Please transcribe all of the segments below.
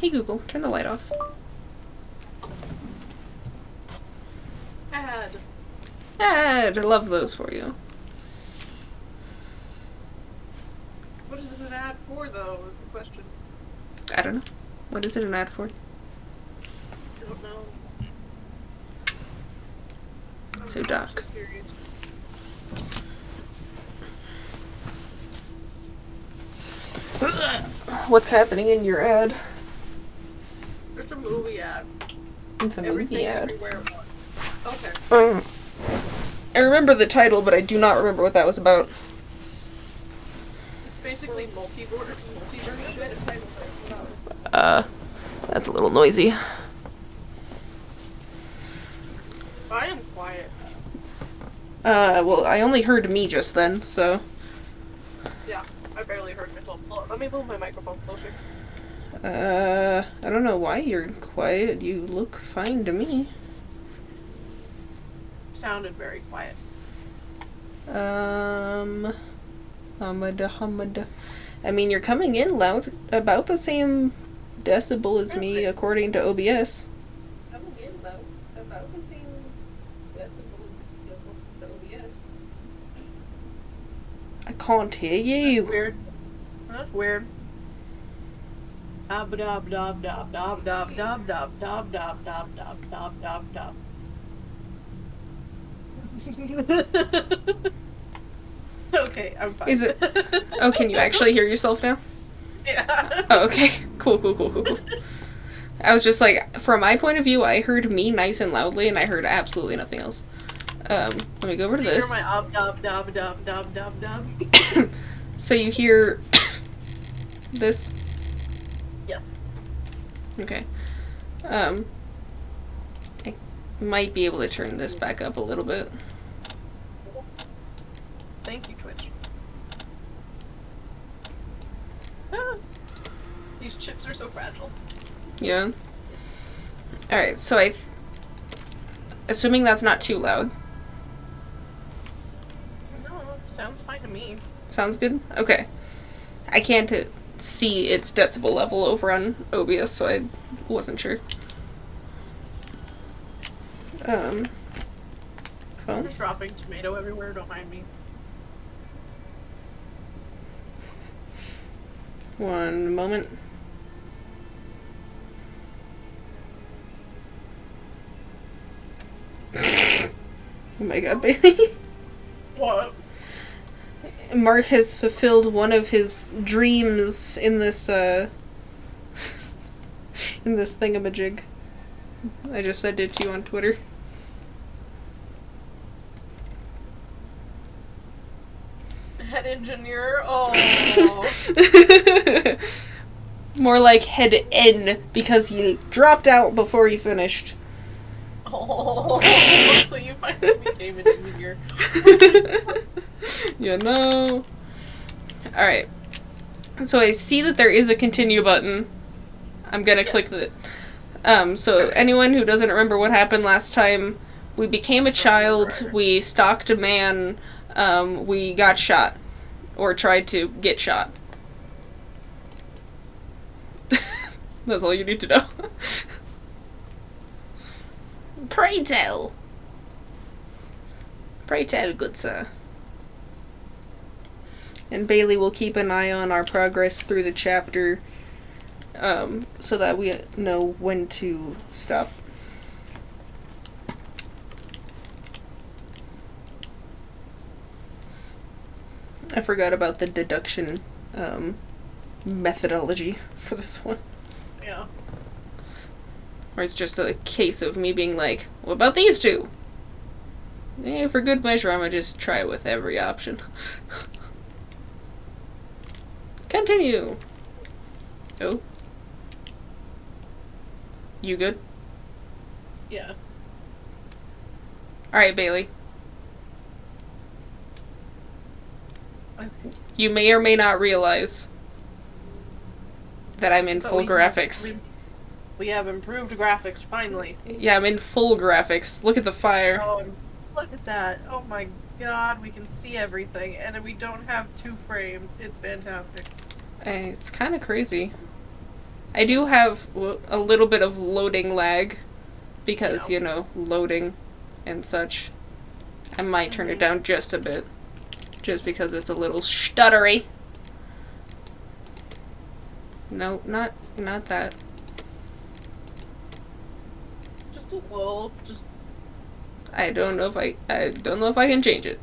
Hey Google, turn the light off. Ad. Ad! I love those for you. What is this an ad for, though, is the question. I don't know. What is it an ad for? I don't know. So dark. What's happening in your ad? It's a movie ad. It's a movie ad. Everywhere at once. Okay. I remember the title, but I do not remember what that was about. It's basically multiverse shit. That's a little noisy. I am quiet. Well, I only heard me just then, so... Yeah, I barely heard myself. Let me move my microphone closer. I don't know why you're quiet. You look fine to me. Sounded very quiet. Humada. I mean, you're coming in loud, about the same decibel as me, according to OBS. Coming in loud, about the same decibel as OBS. I can't hear you. That's weird. That's weird. Dob dob dob dob dob dob dob dob dob dob dob dob dob dob. Okay, I'm fine. Is it? Oh, can you actually hear yourself now? Yeah. Oh, okay. Cool. I was just like, from my point of view, I heard me nice and loudly, and I heard absolutely nothing else. Let me go over to this. You hear my dob dob dob dob dob dob. So you hear this? Yes. Okay. I might be able to turn this back up a little bit. Thank you, Twitch. Ah, these chips are so fragile. Yeah. Alright, so assuming that's not too loud. No, sounds fine to me. Sounds good? Okay. I can't see its decibel level over on OBS, so I wasn't sure. I'm Phone? just dropping tomato everywhere, don't mind me. One moment. Oh my god, Bailey. What? Mark has fulfilled one of his dreams in this, in this thingamajig. I just said it to you on Twitter. Head engineer? Oh. More like head in, because he dropped out before he finished. Oh. So you finally became an engineer. You know. Alright. So I see that there is a continue button. I'm gonna click it. So anyone who doesn't remember what happened last time, we became a child, we stalked a man, we got shot. Or tried to get shot. That's all you need to know. Pray tell. Pray tell, good sir. And Bailey will keep an eye on our progress through the chapter, so that we know when to stop. I forgot about the deduction methodology for this one. Yeah. Or it's just a case of me being like, what about these two? For good measure, I'm gonna just try it with every option. Continue! Oh. You good? Yeah. Alright, Bailey. Okay. You may or may not realize that I'm in full graphics. We have improved graphics, finally. Yeah, I'm in full graphics. Look at the fire. Oh, look at that. Oh my god, we can see everything, and we don't have 2 frames. It's fantastic. It's kind of crazy. I do have a little bit of loading lag because, you know, loading and such. I might turn it down just a bit. Just because it's a little stuttery. No, not that. Just a little, just... I don't know if I can change it.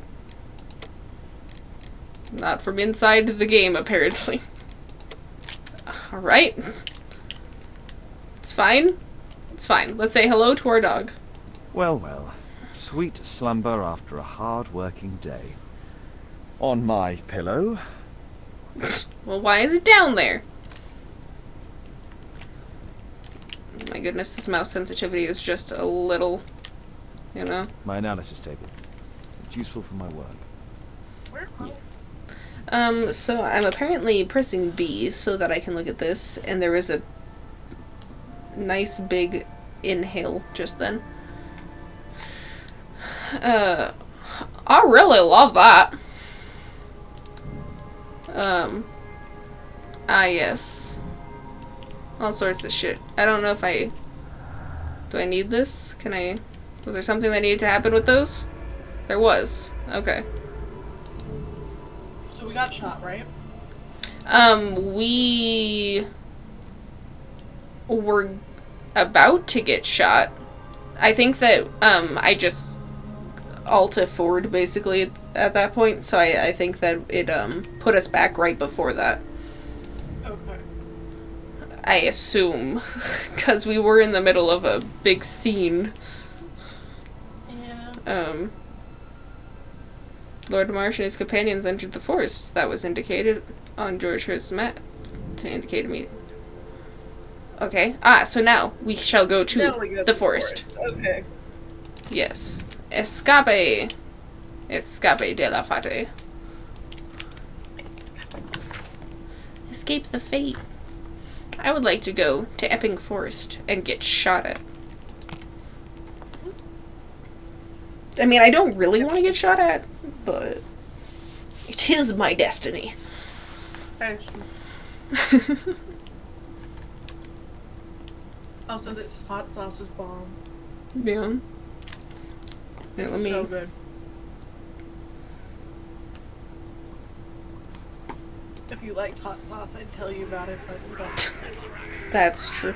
Not from inside the game, apparently. Alright. It's fine. It's fine. Let's say hello to our dog. Well, well. Sweet slumber after a hard-working day. On my pillow. Well, why is it down there? My goodness, this mouse sensitivity is just a little, you know? My analysis table. It's useful for my work. Where? So I'm apparently pressing B so that I can look at this, and there is a nice big inhale just then. I really love that. Yes. All sorts of shit. I don't know if do I need this? Was there something that needed to happen with those? There was. Okay. So we got shot, right? We were about to get shot. I think that, I just Alt F4'd basically at that point, so I think that it, put us back right before that. Okay. I assume. Because we were in the middle of a big scene. Yeah. Lord Marsh and his companions entered the forest. That was indicated on George Hurst's map to indicate me. Okay. So now we shall go to the forest. Okay. Yes. Escape. Escape de la fate. Escape the fate. I would like to go to Epping Forest and get shot at. I mean, I don't really want to get shot at, but it is my destiny. That's true. Also, this hot sauce is bomb. Yeah. Here, It's so good. If you liked hot sauce, I'd tell you about it, but you don't. That's true.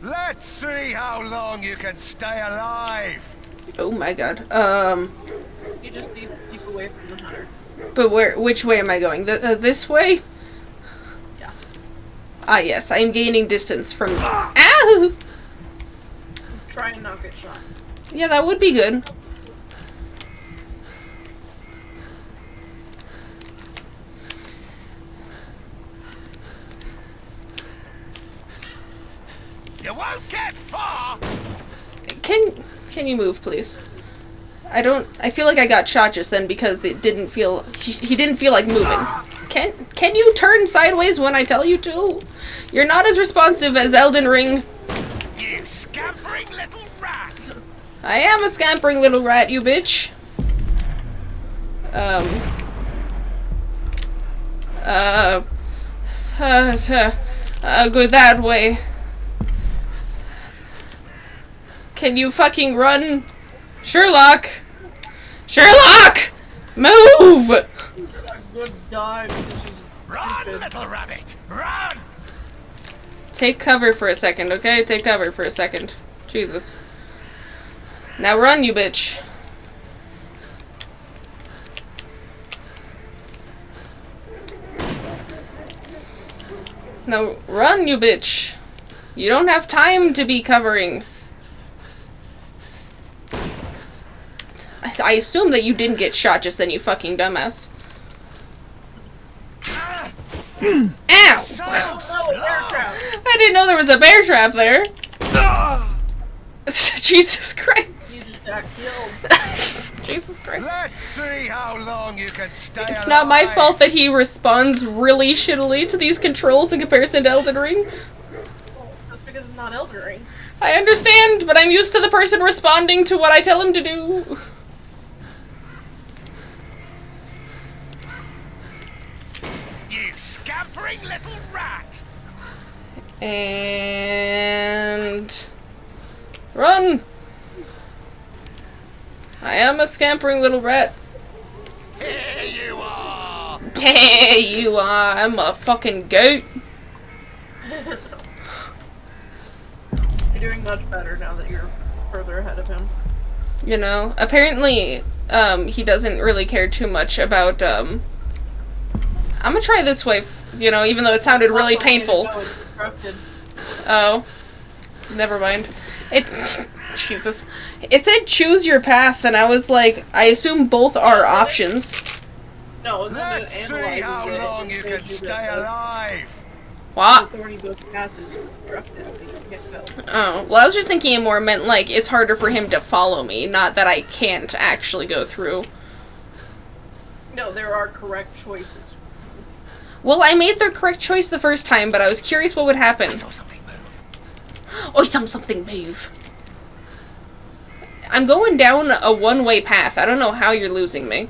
Let's see how long you can stay alive. Oh my god. You just need to keep away from the hunter. But which way am I going? This way? Yeah. Ah, yes, I am gaining distance from... Ow! Try and not get shot. Yeah, that would be good. You won't get far. Can you move, please? I feel like I got shot just then because it didn't feel... He didn't feel like moving. Can you turn sideways when I tell you to? You're not as responsive as Elden Ring. You scampering little rat. I am a scampering little rat, you bitch. Go that way. Can you fucking run? Sherlock! Sherlock! Move! Sherlock's gonna die because she's Run, stupid. little rabbit. Run. Take cover for a second, okay? Take cover for a second. Jesus. Now run, you bitch. Now run, you bitch. You don't have time to be covering. I assume that you didn't get shot just then, you fucking dumbass. Ow! Oh, a bear trap! I didn't know there was a bear trap there. Jesus Christ. You just got killed. Jesus Christ. Let's see how long you can stay alive. It's not my fault that he responds really shittily to these controls in comparison to Elden Ring. Well, that's because it's not Elden Ring. I understand, but I'm used to the person responding to what I tell him to do. You scampering little rat. And... run! I am a scampering little rat. Here you are. Hey, you are. I'm a fucking goat. You're doing much better now that you're further ahead of him. You know, apparently, he doesn't really care too much about, I'm gonna try this way, you know, even though it sounded really painful. Oh. Never mind. Jesus. It said choose your path, and I was like, I assume both are options. No, and then Let's it see analyzes how it long and you can shows you stay that alive. What? the thorny bush path is obstructed, but you can't go. Oh, well, I was just thinking it more meant, like, it's harder for him to follow me, not that I can't actually go through. No, there are correct choices. Well, I made the correct choice the first time, but I was curious what would happen. I saw something move. Oh, I saw something move. I'm going down a one-way path. I don't know how you're losing me.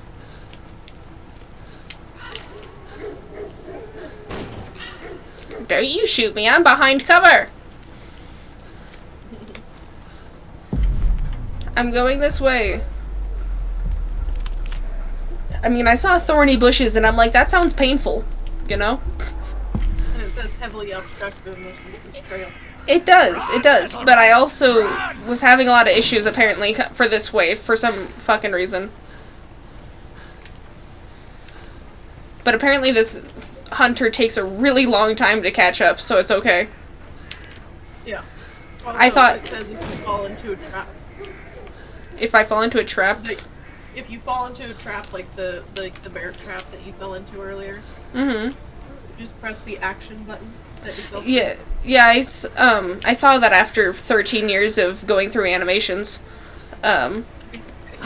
Don't you shoot me. I'm behind cover. I'm going this way. I mean, I saw thorny bushes, and I'm like, that sounds painful. You know? And it says heavily obstructed in this trail. It does, but I also was having a lot of issues, apparently, for this way, for some fucking reason. But apparently this hunter takes a really long time to catch up, so it's okay. Yeah. Also, I thought... it says if you fall into a trap. If I fall into a trap? If you fall into a trap, like the bear trap that you fell into earlier, just press the action button. That you fell through. Yeah, I saw that after 13 years of going through animations. But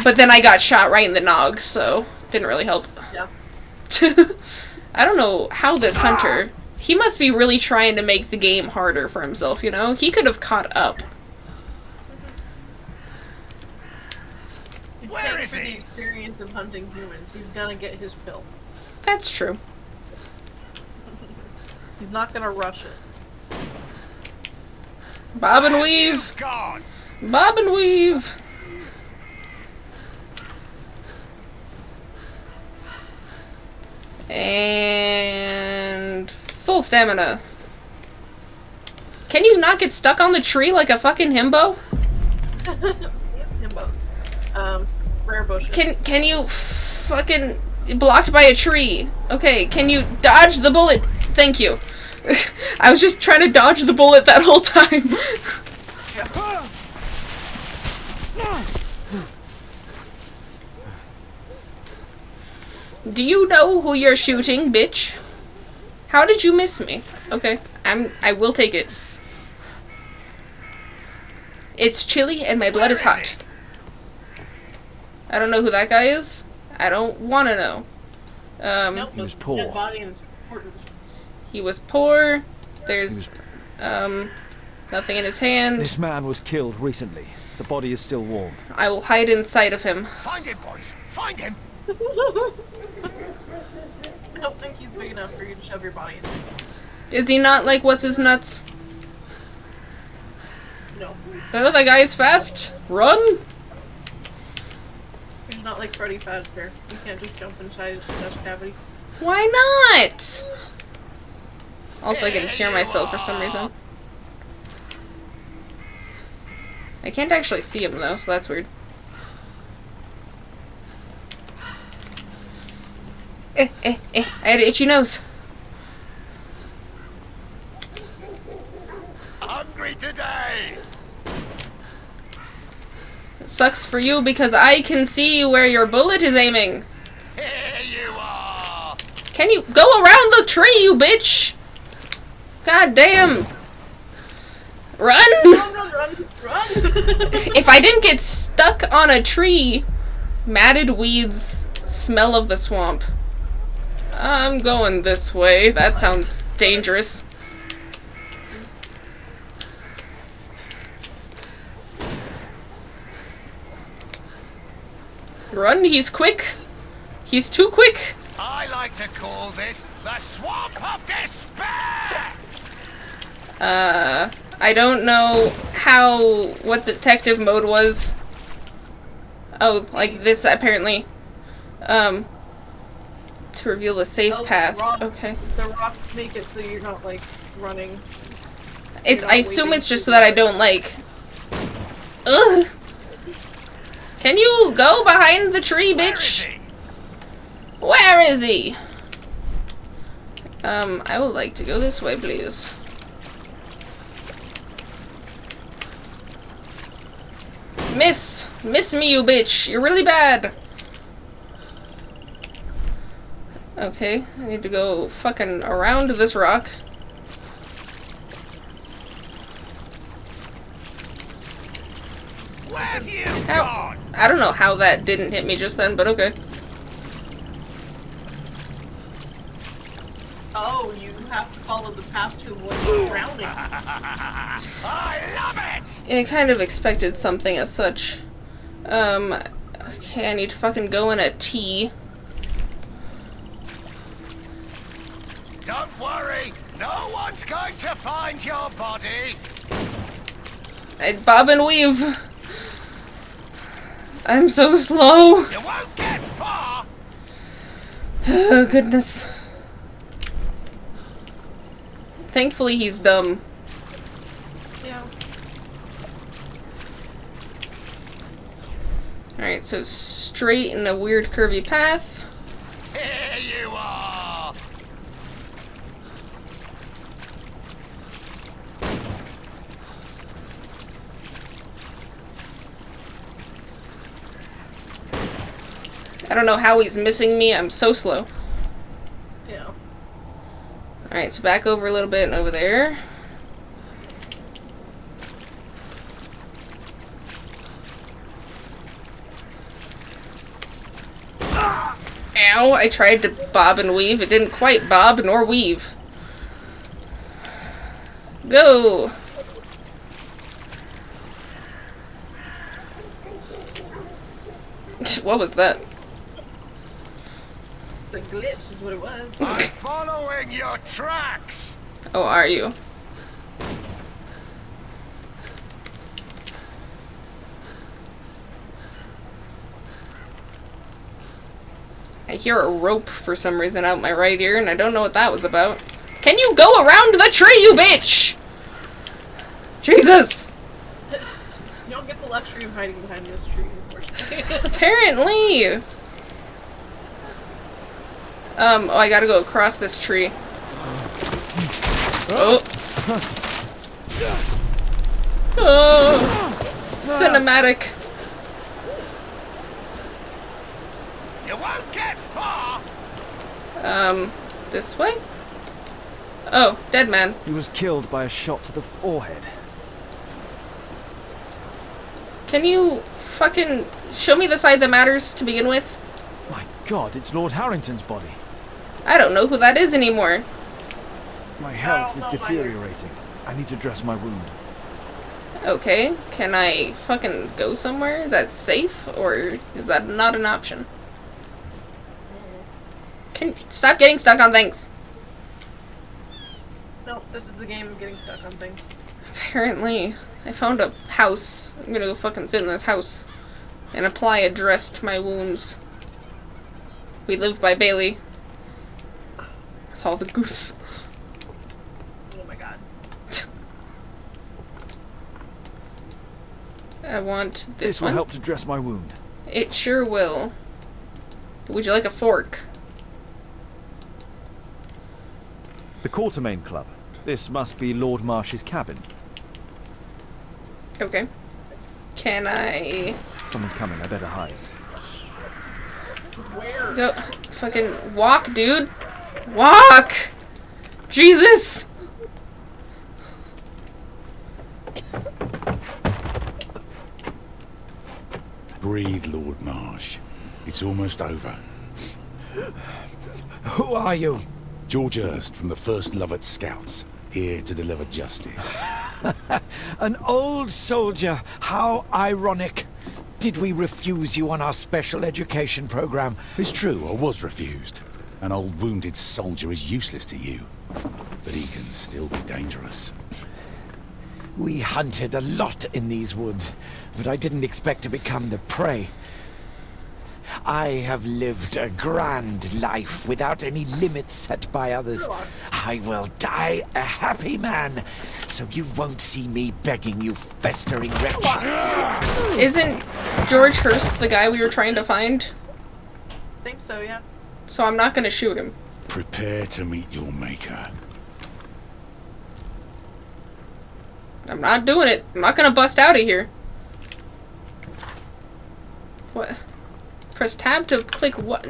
then I got shot right in the nog, so didn't really help. Yeah. I don't know how this hunter... He must be really trying to make the game harder for himself, you know? He could have caught up. He's Where paying is for the he? experience of hunting humans. He's gonna get his fill. That's true. He's not gonna rush it. Bob and weave! God. Bob and weave! And... full stamina. Can you not get stuck on the tree like a fucking himbo? He's himbo. Rare bushes. Can you fucking... blocked by a tree. Okay, can you dodge the bullet? Thank you. I was just trying to dodge the bullet that whole time. Do you know who you're shooting, bitch? How did you miss me? Okay, I will take it. It's chilly and my blood is hot. I don't know who that guy is. I don't want to know. Nope, He was but poor. dead body and it's important. He was poor. There's, nothing in his hand. This man was killed recently. The body is still warm. I will hide inside of him. Find him, boys. Find him. I don't think he's big enough for you to shove your body in. Is he not like, what's his nuts? No. Oh, that guy is fast. Run! He's not like Freddy Fazbear. You can't just jump inside his chest cavity. Why not? Also, I can hear myself for some reason. I can't actually see him, though, so that's weird. I had an itchy nose. Hungry today. Sucks for you because I can see where your bullet is aiming. Here you are. Can you go around the tree, you bitch? God damn. Run! Run, run, run! Run! If I didn't get stuck on a tree, matted weeds, smell of the swamp. I'm going this way. That sounds dangerous. Run, he's quick. He's too quick. I like to call this the Swamp of Despair! I don't know what detective mode was. Oh, like this apparently. To reveal a safe path. Okay. The rocks make it so you're not, like, running. I assume it's just so that I don't, like... Ugh! Can you go behind the tree, bitch? Where is he? I would like to go this way, please. Miss me, you bitch. You're really bad. Okay, I need to go fucking around this rock. Where have you How? gone? I don't know how that didn't hit me just then, but okay. Oh, you have to follow the path to avoid drowning. I love it! I kind of expected something as such. Okay, I need to fucking go in a T. Don't worry, no one's going to find your body. I bob and weave. I'm so slow. You won't get far. Oh, goodness. Thankfully, he's dumb. Yeah. Alright, so straight in a weird curvy path. Here you are. I don't know how he's missing me. I'm so slow. Yeah. Alright, so back over a little bit and over there. Ow, I tried to bob and weave. It didn't quite bob nor weave. Go! What was that? It's a glitch is what it was. I'm following your tracks. Oh, are you? I hear a rope for some reason out my right ear, and I don't know what that was about. Can you go around the tree, you bitch? Jesus! You don't get the luxury of hiding behind this tree, unfortunately. Apparently! Oh, I gotta go across this tree. Oh! Oh! Cinematic. You won't get far. This way? Oh, dead man. He was killed by a shot to the forehead. Can you fucking show me the side that matters to begin with? My God, it's Lord Harrington's body. I don't know who that is anymore. My health is no, my deteriorating. I need to dress my wound. Okay, can I fucking go somewhere that's safe, or is that not an option? Can stop getting stuck on things. Nope, this is the game of getting stuck on things. Apparently, I found a house. I'm gonna go fucking sit in this house and apply a dress to my wounds. We live by Bailey. With all the goose. Oh my god. I want This this will one. help to dress my wound. It sure will. Would you like a fork? The Quartermain Club. This must be Lord Marsh's cabin. Okay. Can I Someone's coming, I better hide. Where? go? Fucking walk, dude. Walk! Jesus! Breathe, Lord Marsh. It's almost over. Who are you? George Hurst from the 1st Lovett Scouts, here to deliver justice. An old soldier. How ironic. Did we refuse you on our special education program? It's true, I was refused. An old wounded soldier is useless to you, but he can still be dangerous. We hunted a lot in these woods, but I didn't expect to become the prey. I have lived a grand life without any limits set by others. I will die a happy man, so you won't see me begging you festering wretch. Isn't George Hurst the guy we were trying to find? I think so, yeah. So I'm not gonna shoot him. Prepare to meet your maker. I'm not doing it. I'm not gonna bust out of here. What? Press tab to click what?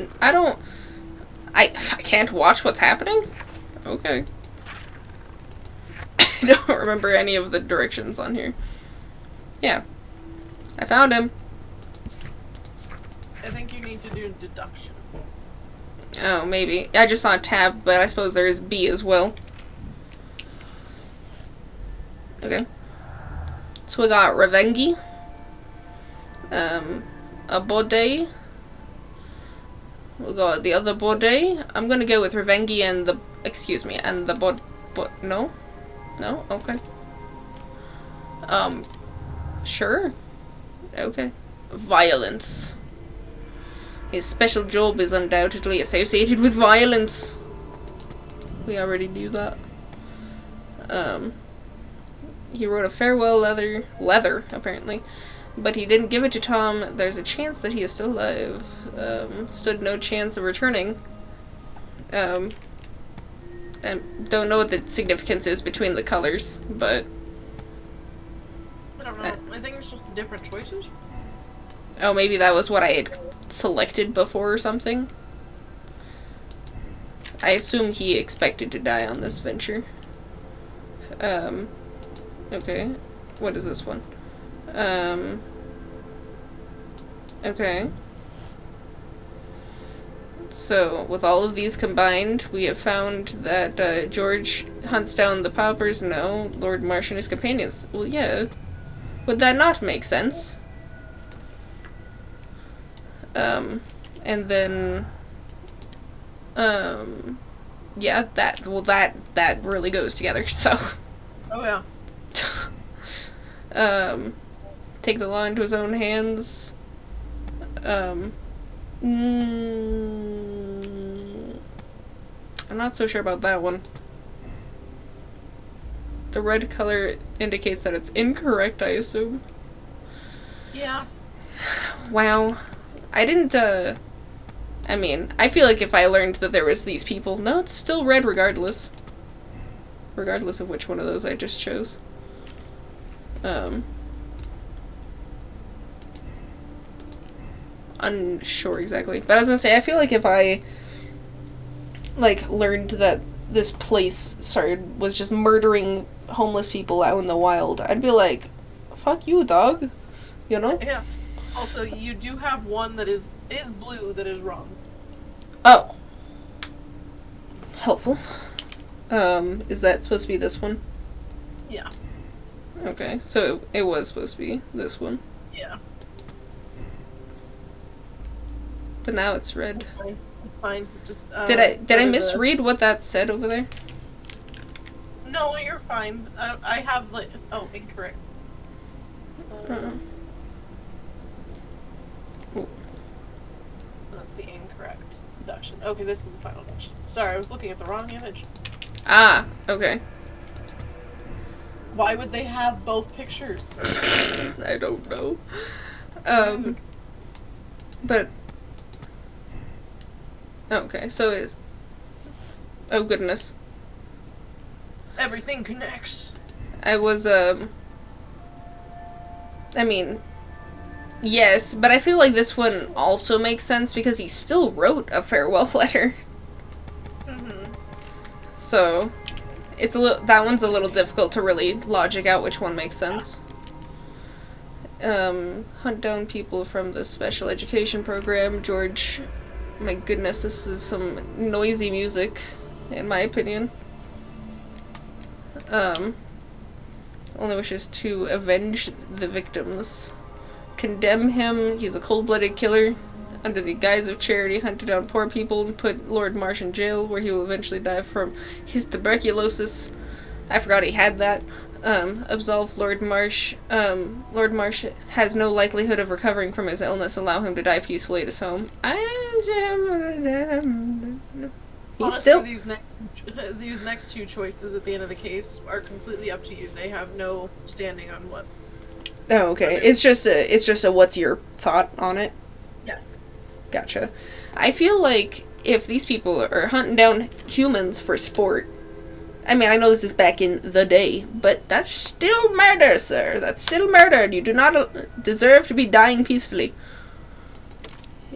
I can't watch what's happening? Okay. I don't remember any of the directions on here. Yeah. I found him. I think you need to do deduction. Oh, maybe. I just saw a tab, but I suppose there is B as well. Okay. So we got Revengi. A Bode. We'll go with the other Bode. I'm gonna go with Revengi and the... Excuse me, and the no? No? Okay. Sure. Okay. Violence. His special job is undoubtedly associated with violence. We already knew that. He wrote a farewell leather, apparently. But he didn't give it to Tom. There's a chance that he is still alive. Stood no chance of returning. And don't know what the significance is between the colors, but... I don't know. I think it's just different choices. Oh, maybe that was what I had selected before or something. I assume he expected to die on this venture. Okay. What is this one? Okay. So, with all of these combined, we have found that, George hunts down the paupers. No. Lord Marsh and his companions. Well, yeah. Would that not make sense? And then, yeah, that really goes together, so. Oh, yeah. Take the law into his own hands. I'm not so sure about that one. The red color indicates that it's incorrect, I assume. Yeah. Wow. I didn't, I mean, I feel like if I learned that there was these people... No, it's still red regardless. Regardless of which one of those I just chose. Unsure exactly. But I was gonna say, I feel like if I, like, learned that this place was just murdering homeless people out in the wild, I'd be like, fuck you, dog. You know? Yeah. Also, you do have one that is blue that is wrong. Oh. Helpful. Is that supposed to be this one? Yeah. Okay, so it was supposed to be this one. Yeah. But now it's red. It's fine. It's fine. Just, Did I misread what that said over there? No, you're fine. I have, like... Oh, incorrect. That's the incorrect deduction. Okay, this is the final deduction. Sorry, I was looking at the wrong image. Ah, okay. Why would they have both pictures? I don't know. But... Okay, so it's... Oh, goodness. Everything connects. I was, I mean... Yes, but I feel like this one also makes sense because he still wrote a farewell letter. Mm-hmm. So, it's that one's a little difficult to really logic out which one makes sense. Hunt down people from the special education program. George, my goodness, this is some noisy music, in my opinion. Only wishes to avenge the victims. Condemn him. He's a cold-blooded killer. Under the guise of charity, hunted down poor people and put Lord Marsh in jail, where he will eventually die from his tuberculosis. I forgot he had that. Absolve Lord Marsh. Lord Marsh has no likelihood of recovering from his illness. Allow him to die peacefully at his home. Honestly, these next two choices at the end of the case are completely up to you. They have no standing on what. Oh, okay. It's just a what's your thought on it? Yes. Gotcha. I feel like if these people are hunting down humans for sport, I mean, I know this is back in the day, but that's still murder, sir. That's still murder. You do not deserve to be dying peacefully.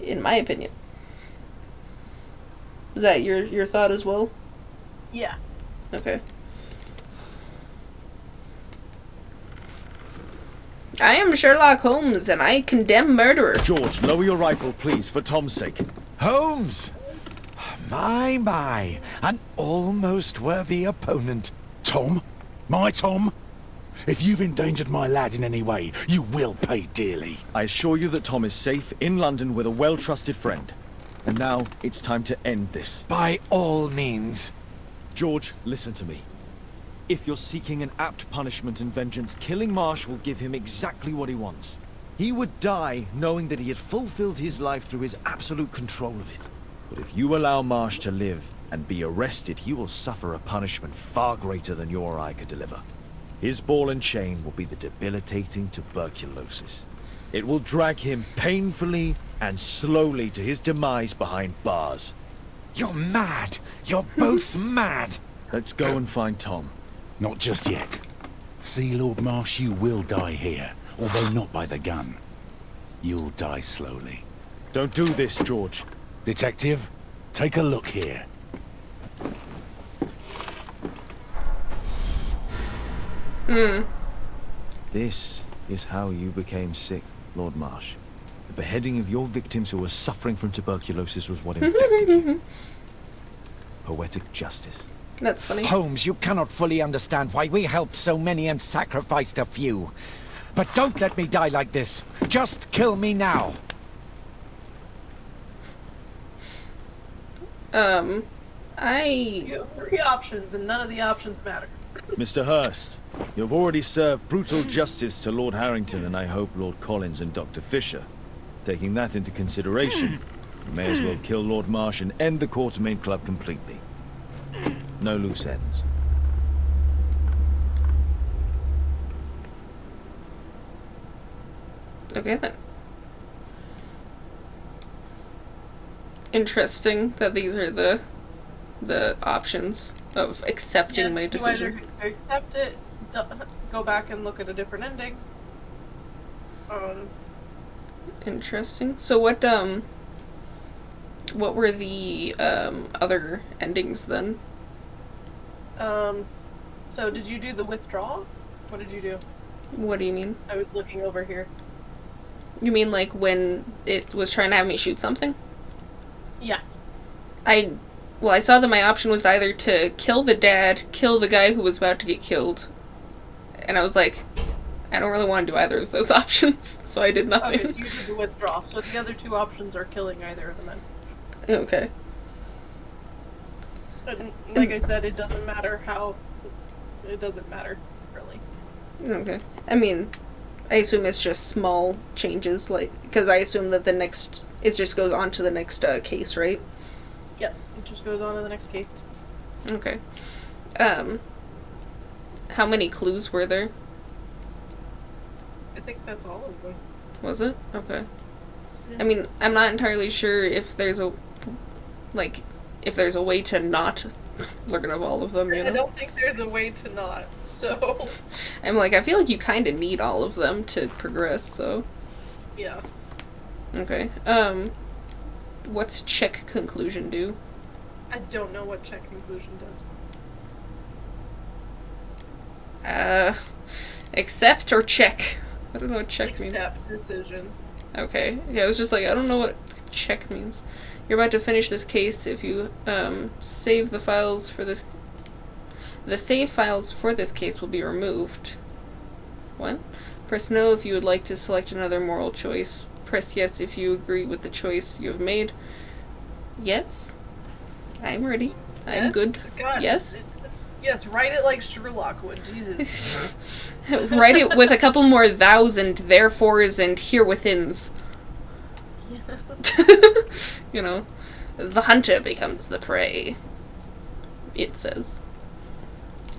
In my opinion. Is that your thought as well? Yeah. Okay. I am Sherlock Holmes, and I condemn murderer. George, lower your rifle, please, for Tom's sake. Holmes! My, an almost worthy opponent. Tom? My Tom? If you've endangered my lad in any way, you will pay dearly. I assure you that Tom is safe in London with a well-trusted friend. And now, it's time to end this. By all means. George, listen to me. If you're seeking an apt punishment and vengeance, killing Marsh will give him exactly what he wants. He would die knowing that he had fulfilled his life through his absolute control of it. But if you allow Marsh to live and be arrested, he will suffer a punishment far greater than you or I could deliver. His ball and chain will be the debilitating tuberculosis. It will drag him painfully and slowly to his demise behind bars. You're mad. You're both mad. Let's go and find Tom. Not just yet. See, Lord Marsh, you will die here, although not by the gun. You'll die slowly. Don't do this, George. Detective, take a look here. This is how you became sick, Lord Marsh. The beheading of your victims who were suffering from tuberculosis was what infected you. Poetic justice. That's funny. Holmes, you cannot fully understand why we helped so many and sacrificed a few. But don't let me die like this. Just kill me now. You have three options, and none of the options matter. Mr. Hurst, you've already served brutal justice to Lord Harrington and I hope Lord Collins and Dr. Fisher. Taking that into consideration, you may as well kill Lord Marsh and end the Quartermain Club completely. No loose ends. Okay then. Interesting that these are the options of accepting my decision. You either accept it, go back and look at a different ending. Interesting. So what were the other endings then? So did you do the withdrawal? What did you do? What do you mean? I was looking over here. You mean like when it was trying to have me shoot something? Yeah. I saw that my option was either to kill the dad, kill the guy who was about to get killed, and I was like, I don't really want to do either of those options, so I did nothing. Okay, so you did the withdrawal. So the other two options are killing either of the men. Okay. And like I said, it doesn't matter how. It doesn't matter, really. Okay. I mean, I assume it's just small changes, like, because I assume that the next, it just goes on to the next case, right? Yep, it just goes on to the next case. Okay. How many clues were there? I think that's all of them. Was it? Okay. Yeah. I mean, I'm not entirely sure if there's a, like, if there's a way to not learn of all of them, you know? I don't think there's a way to not, so... I'm like, I feel like you kind of need all of them to progress, so... Yeah. Okay. What's check conclusion do? I don't know what check conclusion does. Accept or check? I don't know what check means. Accept decision. Okay. Yeah, I was just like, I don't know what check means. You're about to finish this case. If you save the files for this... The save files for this case will be removed. What? Press no if you would like to select another moral choice. Press yes if you agree with the choice you have made. Yes? I'm ready. I'm Yes? good. God. Yes? Yes, write it like Sherlock would. Jesus. Write it with a couple more thous and therefores and herewithins. You know, the hunter becomes the prey. It says.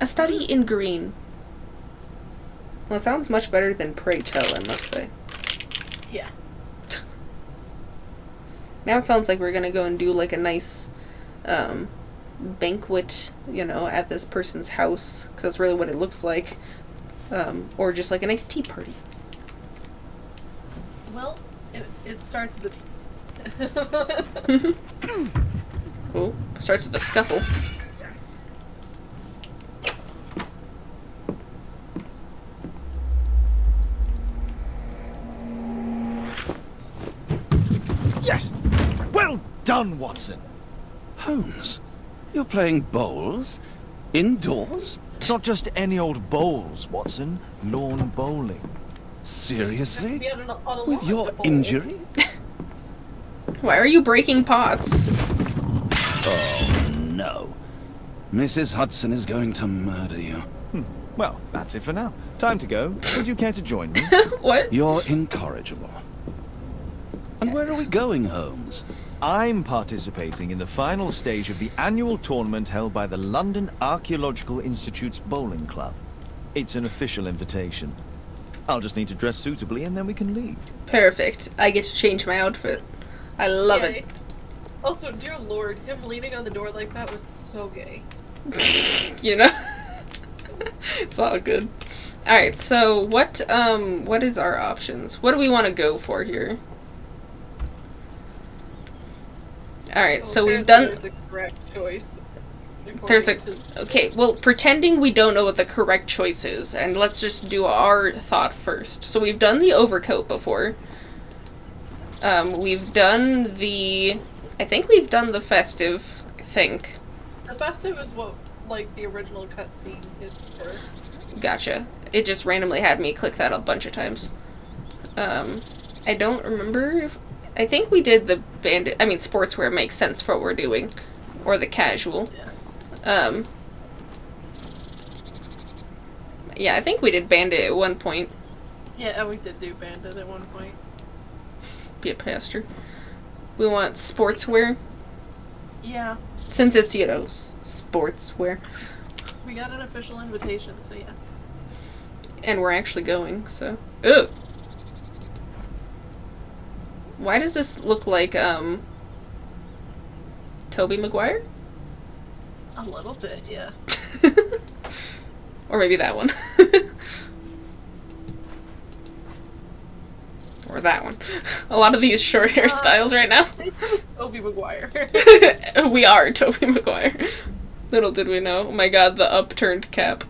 A study in green. Well, it sounds much better than pray tell, I must say. Yeah. Now it sounds like we're gonna go and do like a nice banquet, you know, at this person's house, because that's really what it looks like. Or just like a nice tea party. Well, it starts as a Oh, starts with a scuffle. Yes! Well done, Watson! Holmes, you're playing bowls? Indoors? It's not just any old bowls, Watson. Lawn bowling. Seriously? be on a With lawn your bowl. injury? Why are you breaking pots? Oh, no. Mrs. Hudson is going to murder you. Well, that's it for now. Time to go. Would you care to join me? What? You're incorrigible. And where are we going, Holmes? I'm participating in the final stage of the annual tournament held by the London Archaeological Institute's bowling club. It's an official invitation. I'll just need to dress suitably and then we can leave. Perfect. I get to change my outfit. I love Yay. it. Also, dear lord, him leaning on the door like that was so gay. You know? It's all good. Alright, so what is our options? What do we want to go for here? Alright, so we've done... There's a correct choice. There's a... according to- Okay, well, pretending we don't know what the correct choice is, and let's just do our thought first. So we've done the overcoat before. We've done the... I think we've done the festive, I think. The festive is what, like, the original cutscene is for. Gotcha. It just randomly had me click that a bunch of times. I don't remember if... I think we did the bandit... I mean, sportswear makes sense for what we're doing. Or the casual. Yeah, I think we did bandit at one point. Yeah, we did do bandit at one point. Be a pastor. We want sportswear. Yeah, Since it's, you know, sportswear. we got an official invitation, so yeah. And we're actually going, so... Ooh! Why does this look like, Tobey Maguire? A little bit, yeah. Or maybe that one. Or that one. A lot of these short hairstyles right now. It's Tobey Maguire. We are Tobey Maguire. Little did we know. Oh my god, the upturned cap.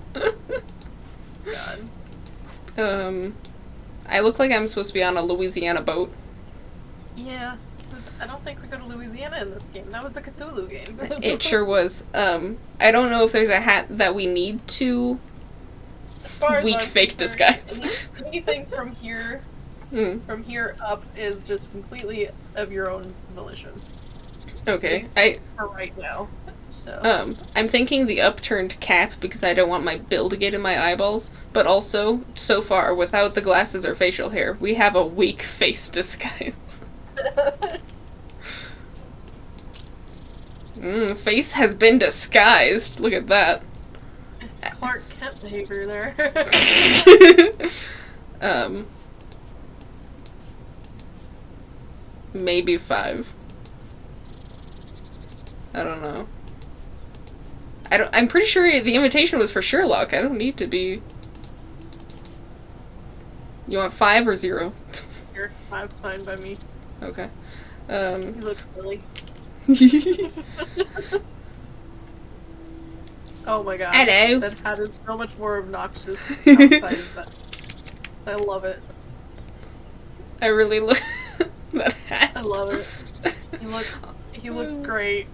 God. I look like I'm supposed to be on a Louisiana boat. Yeah, I don't think we go to Louisiana in this game. That was the Cthulhu game. It sure was. I don't know if there's a hat that we need to As far as weak I'm fake concerned, disguise. Anything from here up is just completely of your own volition. Okay. At least I for right now. So I'm thinking the upturned cap because I don't want my bill to get in my eyeballs, but also, so far, without the glasses or facial hair, we have a weak face disguise. Face has been disguised. Look at that. it's Clark Kent behavior there. Maybe 5. I don't know. I'm pretty sure the invitation was for Sherlock. I don't need to be... You want 5 or 0? Here, 5's fine by me. Okay. You look silly. Oh my god. Hello. That hat is so much more obnoxious outside of that. I love it. I really look that hat. I love it. He looks great.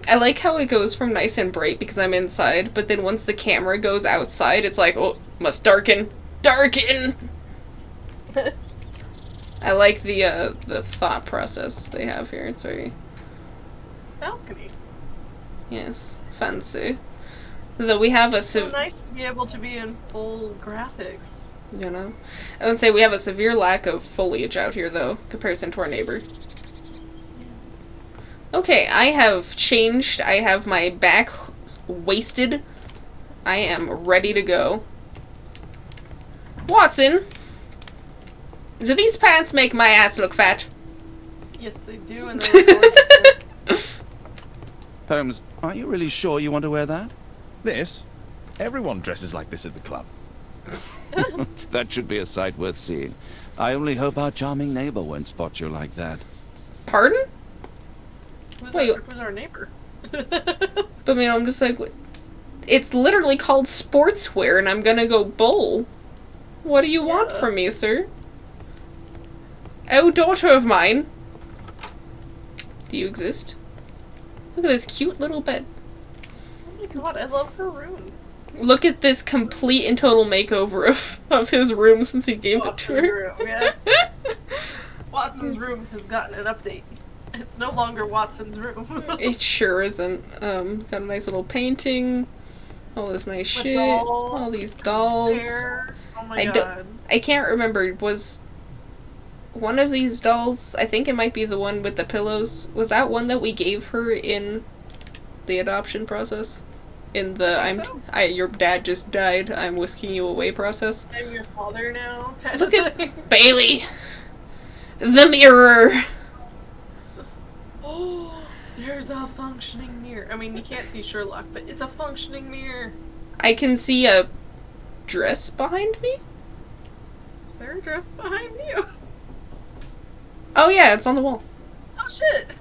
I like how it goes from nice and bright because I'm inside, but then once the camera goes outside, it's like, oh, must darken. Darken! I like the thought process they have here. It's very... Balcony. Yes, fancy. Though we have a... It's so nice to be able to be in full graphics. You know? I would say we have a severe lack of foliage out here, though, comparison to our neighbor. Okay, I have changed. I have my back wasted. I am ready to go. Watson! Do these pants make my ass look fat? Yes, they do, and they're gorgeous. Holmes, are you really sure you want to wear that? This? Everyone dresses like this at the club. That should be a sight worth seeing. I only hope our charming neighbor won't spot you like that. Pardon? Wait. Who's our neighbor? But I mean, I'm just like, it's literally called sportswear, and I'm gonna go bowl. What do you want from me, sir? Oh, daughter of mine. Do you exist? Look at this cute little bed. Oh my god, I love her room. Look at this complete and total makeover of his room since he gave it to her. Room, yeah. Watson's room has gotten an update. It's no longer Watson's room. It sure isn't. Got a nice little painting. All this nice shit. All these dolls. Hair. Oh my god. I can't remember. Was one of these dolls, I think it might be the one with the pillows, was that one that we gave her in the adoption process? In the your dad just died, I'm whisking you away process? I'm your father now. Look at Bailey! The mirror! Oh, there's a functioning mirror. I mean, you can't see Sherlock, but it's a functioning mirror. I can see a dress behind me? Is there a dress behind you? Oh yeah, it's on the wall. Oh shit!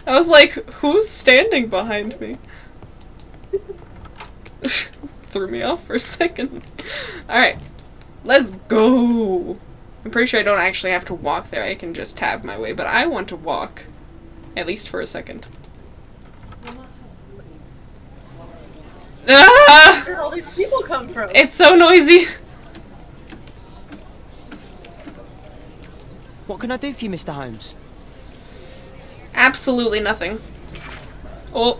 I was like, who's standing behind me? Threw me off for a second. Alright, let's go! I'm pretty sure I don't actually have to walk there, I can just tab my way, but I want to walk. At least for a second. Ah! Where did all these people come from? It's so noisy! What can I do for you, Mr. Holmes? Absolutely nothing. Oh.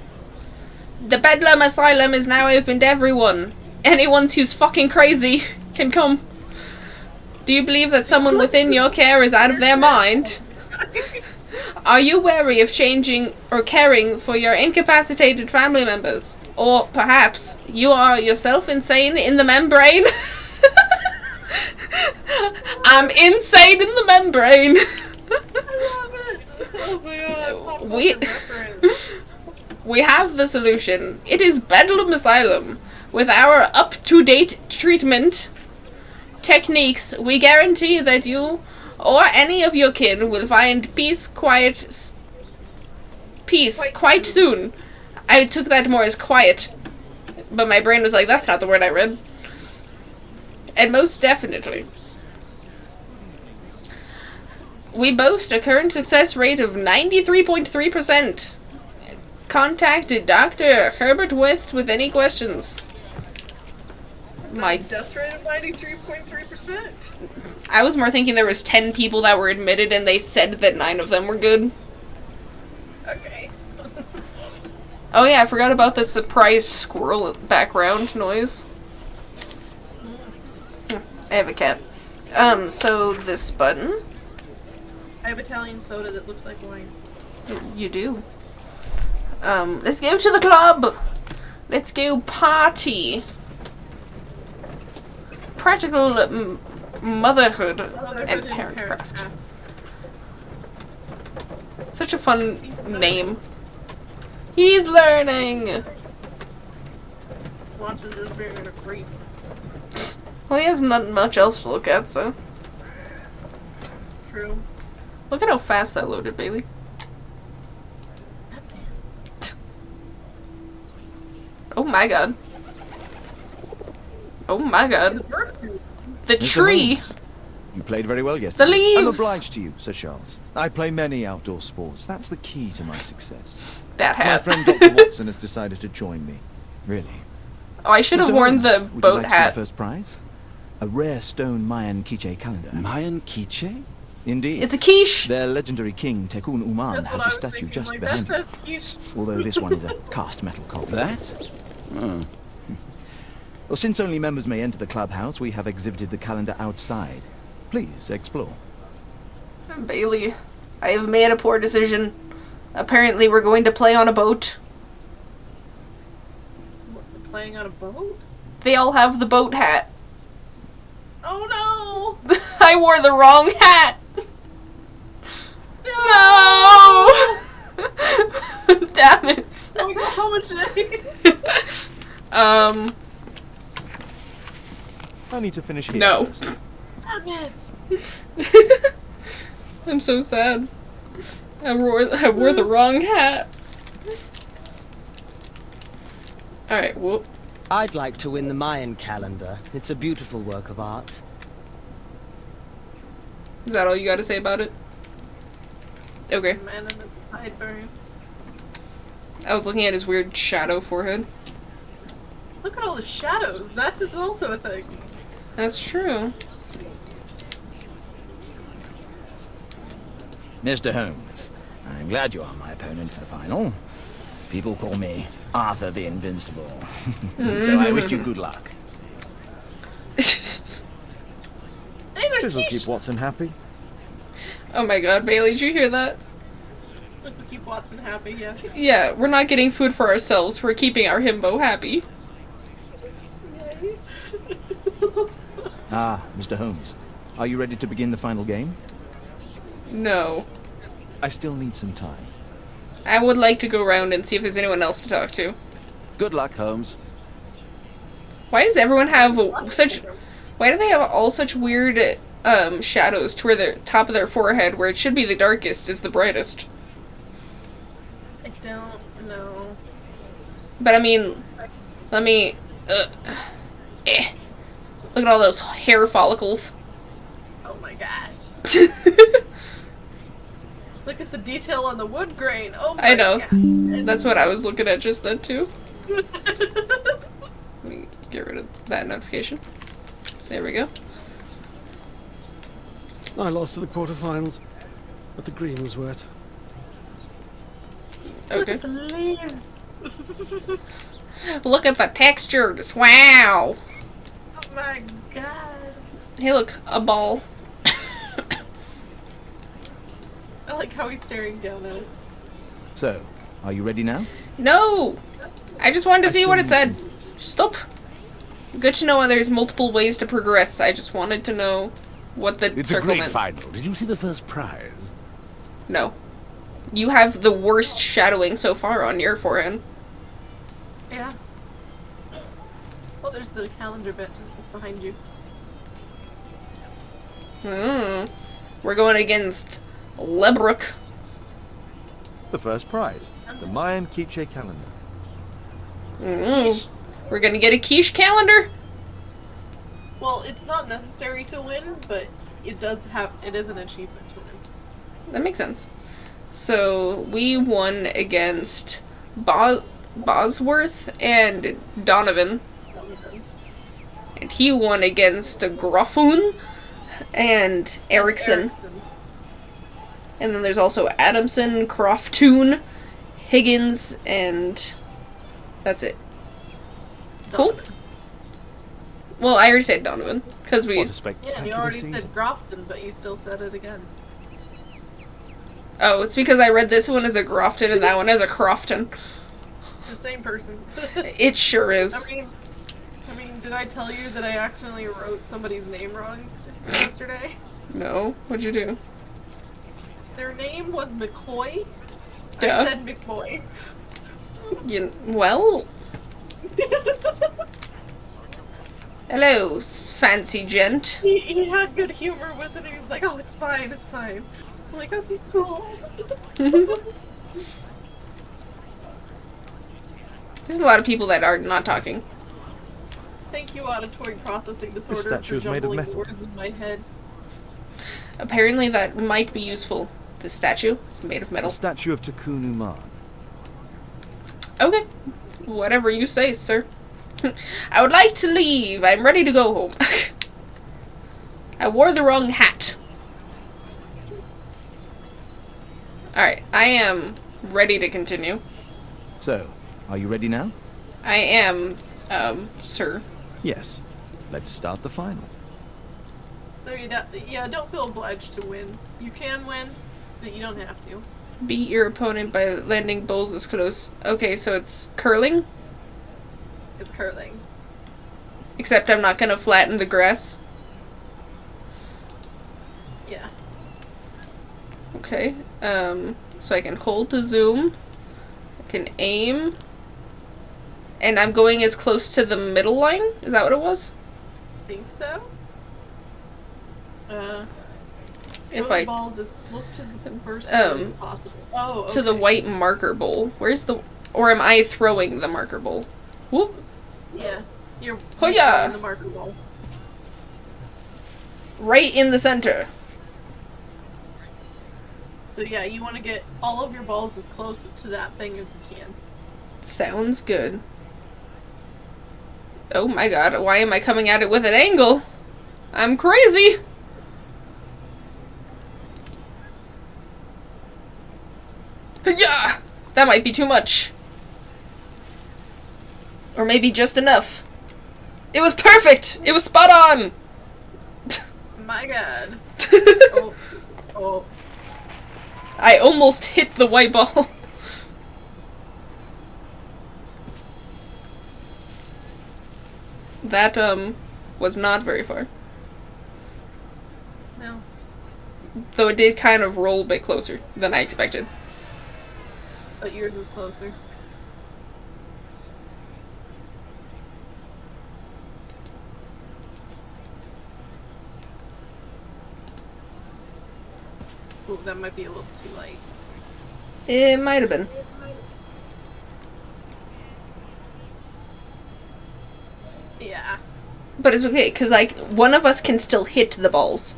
The Bedlam Asylum is now open to everyone. Anyone who's fucking crazy can come. Do you believe that someone within your care is out of their mind? Are you wary of changing or caring for your incapacitated family members? Or perhaps you are yourself insane in the membrane? I'm insane in the membrane. I love it. Oh my god. We have the solution. It is Bedlam Asylum. With our up-to-date treatment techniques, we guarantee that you or any of your kin will find peace quite soon. I took that more as quiet, but my brain was like, that's not the word I read. And most definitely. We boast a current success rate of 93.3%. Contact Dr. Herbert West with any questions. My death rate of 93.3%. I was more thinking there was 10 people that were admitted and they said that 9 of them were good. Okay. Oh yeah, I forgot about the surprise squirrel background noise. I have a cat. So this button. I have Italian soda that looks like wine. You do. Let's go to the club. Let's go party. Practical motherhood and parentcraft. Such a fun name. He's learning. Watson's just being a creep. Well, he has not much else to look at, so. True. Look at how fast that loaded, Bailey. Oh my god. Oh my god. The tree! You played very well yesterday. The leaves! I'm obliged to you, Sir Charles. I play many outdoor sports. That's the key to my success. That My hat. friend Dr. Watson has decided to join me. Really. Oh, I should have Mr. worn Holmes, the would boat you like to see hat. the first prize? A rare stone Mayan quiche calendar. Mayan quiche? Indeed. It's a quiche. Their legendary king, Tekun Uman, That's what has I a was statue thinking. just Like, behind that's you. quiche. Although this one is a cast metal copy. That? Oh. Well, since only members may enter the clubhouse, we have exhibited the calendar outside. Please explore. Bailey, I have made a poor decision. Apparently we're going to play on a boat. What, we're playing on a boat? They all have the boat hat. Oh I wore the wrong hat! no! No! Damn it. Oh my god, how much is I need to finish here. No. Damn it! I'm so sad. I wore the wrong hat. Alright, whoop. I'd like to win the Mayan calendar. It's a beautiful work of art. Is that all you gotta say about it? Okay. Man in the sideburns. I was looking at his weird shadow forehead. Look at all the shadows. That is also a thing. That's true. Mr. Holmes, I'm glad you are my opponent for the final. People call me Arthur the Invincible. So I wish you good luck. Hey, there's This'll quiche! keep Watson happy. Oh my god, Bailey, did you hear that? This will keep Watson happy, yeah. Yeah, we're not getting food for ourselves, we're keeping our himbo happy. Ah, Mr. Holmes. Are you ready to begin the final game? No. I still need some time. I would like to go around and see if there's anyone else to talk to. Good luck, Holmes. Why does everyone have such... Why do they have all such weird shadows to where the top of their forehead, where it should be the darkest, is the brightest? I don't know. But I mean, let me... Look at all those hair follicles. Oh my gosh. Look at the detail on the wood grain. Oh my I know. god. That's what I was looking at just then, too. Let me get rid of that notification. There we go. I lost to the quarterfinals, but the green was wet. Look Okay. at the leaves. Look at the textures. Wow. Oh my god. Hey, look, a ball. I like how he's staring down at it. So, are you ready now? No! I just wanted to I see still what it need said. Stop. Good to know there's multiple ways to progress. I just wanted to know what the It's a circle great meant. final. Did you see the first prize? No. You have the worst shadowing so far on your forehead. Yeah. Oh, there's the calendar bit. It's behind you. We're going against Lebrook. The first prize. The Mayan quiche calendar. We're gonna get a quiche calendar? Well, it's not necessary to win, but it does have. It is an achievement to win. That makes sense. So, we won against Bosworth and Donovan. And he won against Groffoon and Erickson. And then there's also Adamson, Croftoon, Higgins, and that's it. Cool. Well, I already said Donovan, because we... What a Yeah, spectacular you already season. said Grofton, but you still said it again. Oh, it's because I read this one as a Grofton and that one as a Crofton. The same person. It sure is. I mean, did I tell you that I accidentally wrote somebody's name wrong yesterday? No, what'd you do? Their name was McCoy. Yeah. I said McBoy. Well... Hello, fancy gent. He had good humor with it. He was like, "Oh, it's fine, it's fine." I'm like, "Okay, cool." There's a lot of people that are not talking. Thank you, auditory processing disorder, statue for is made of jumbling metal. words in my head. Apparently that might be useful. The statue is made of The metal. statue of Takunuman. Okay. Whatever you say, sir. I would like to leave. I'm ready to go home. I wore the wrong hat. Alright, I am ready to continue. So, are you ready now? I am, sir. Yes. Let's start the final. So don't feel obliged to win. You can win, but you don't have to. Beat your opponent by landing bowls as close. Okay, so it's curling? It's curling. Except I'm not gonna flatten the grass. Yeah. Okay, so I can hold to zoom. I can aim. And I'm going as close to the middle line? Is that what it was? I think so. If throw I the balls as close to the first one as possible. Oh, okay. to the white marker bowl. Where's the... Or am I throwing the marker bowl? Whoop. Yeah. You're Hoya! throwing the marker bowl. Right in the center. So yeah, you want to get all of your balls as close to that thing as you can. Sounds good. Oh my god, why am I coming at it with an angle? I'm crazy! Yeah, that might be too much. Or maybe just enough. It was perfect! It was spot on! My god. Oh. I almost hit the white ball. That, was not very far. No. Though it did kind of roll a bit closer than I expected. But yours is closer. Ooh, that might be a little too light. It might have been. Yeah. But it's okay, because, like, one of us can still hit the balls.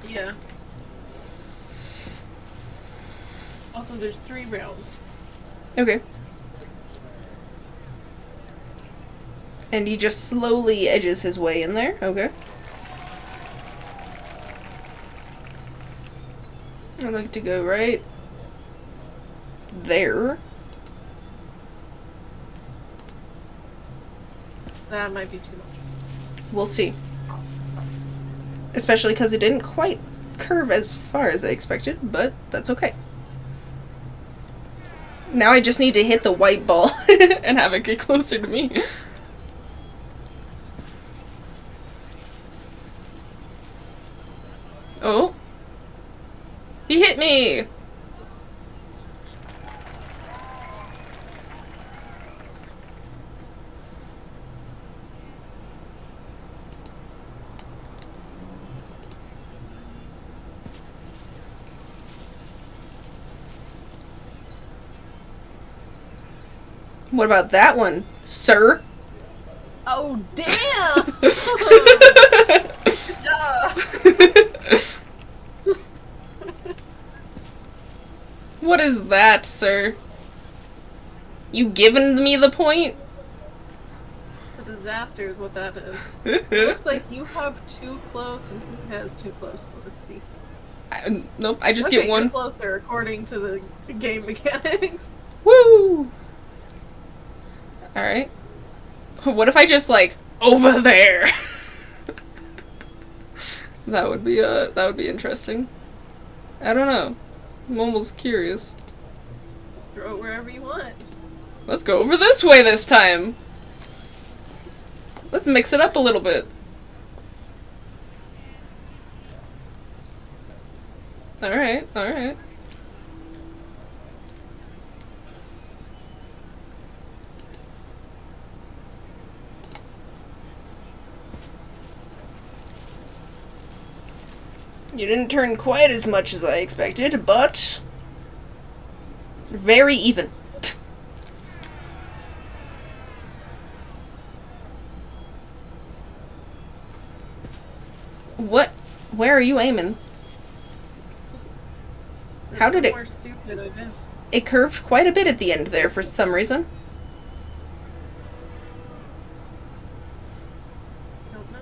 Yeah. Also, there's 3 rounds. Okay. And he just slowly edges his way in there. Okay. I'd like to go right there. That might be too much. We'll see. Especially because it didn't quite curve as far as I expected, but that's okay. Now I just need to hit the white ball and have it get closer to me. Oh. He hit me! What about that one, sir? Oh, damn! Good job! What is that, sir? You giving me the point? A disaster is what that is. It looks like you have 2 close and who has 2 close? Let's see. Nope, I just Okay, get one. you're closer according to the game mechanics. Woo! Alright. What if I just, like, over there? That would be interesting. I don't know. I'm almost curious. Throw it wherever you want. Let's go over this way this time! Let's mix it up a little bit. Alright, alright. You didn't turn quite as much as I expected, but very even. What? Where are you aiming? How did it... More stupid, I guess. It curved quite a bit at the end there for some reason. Don't know.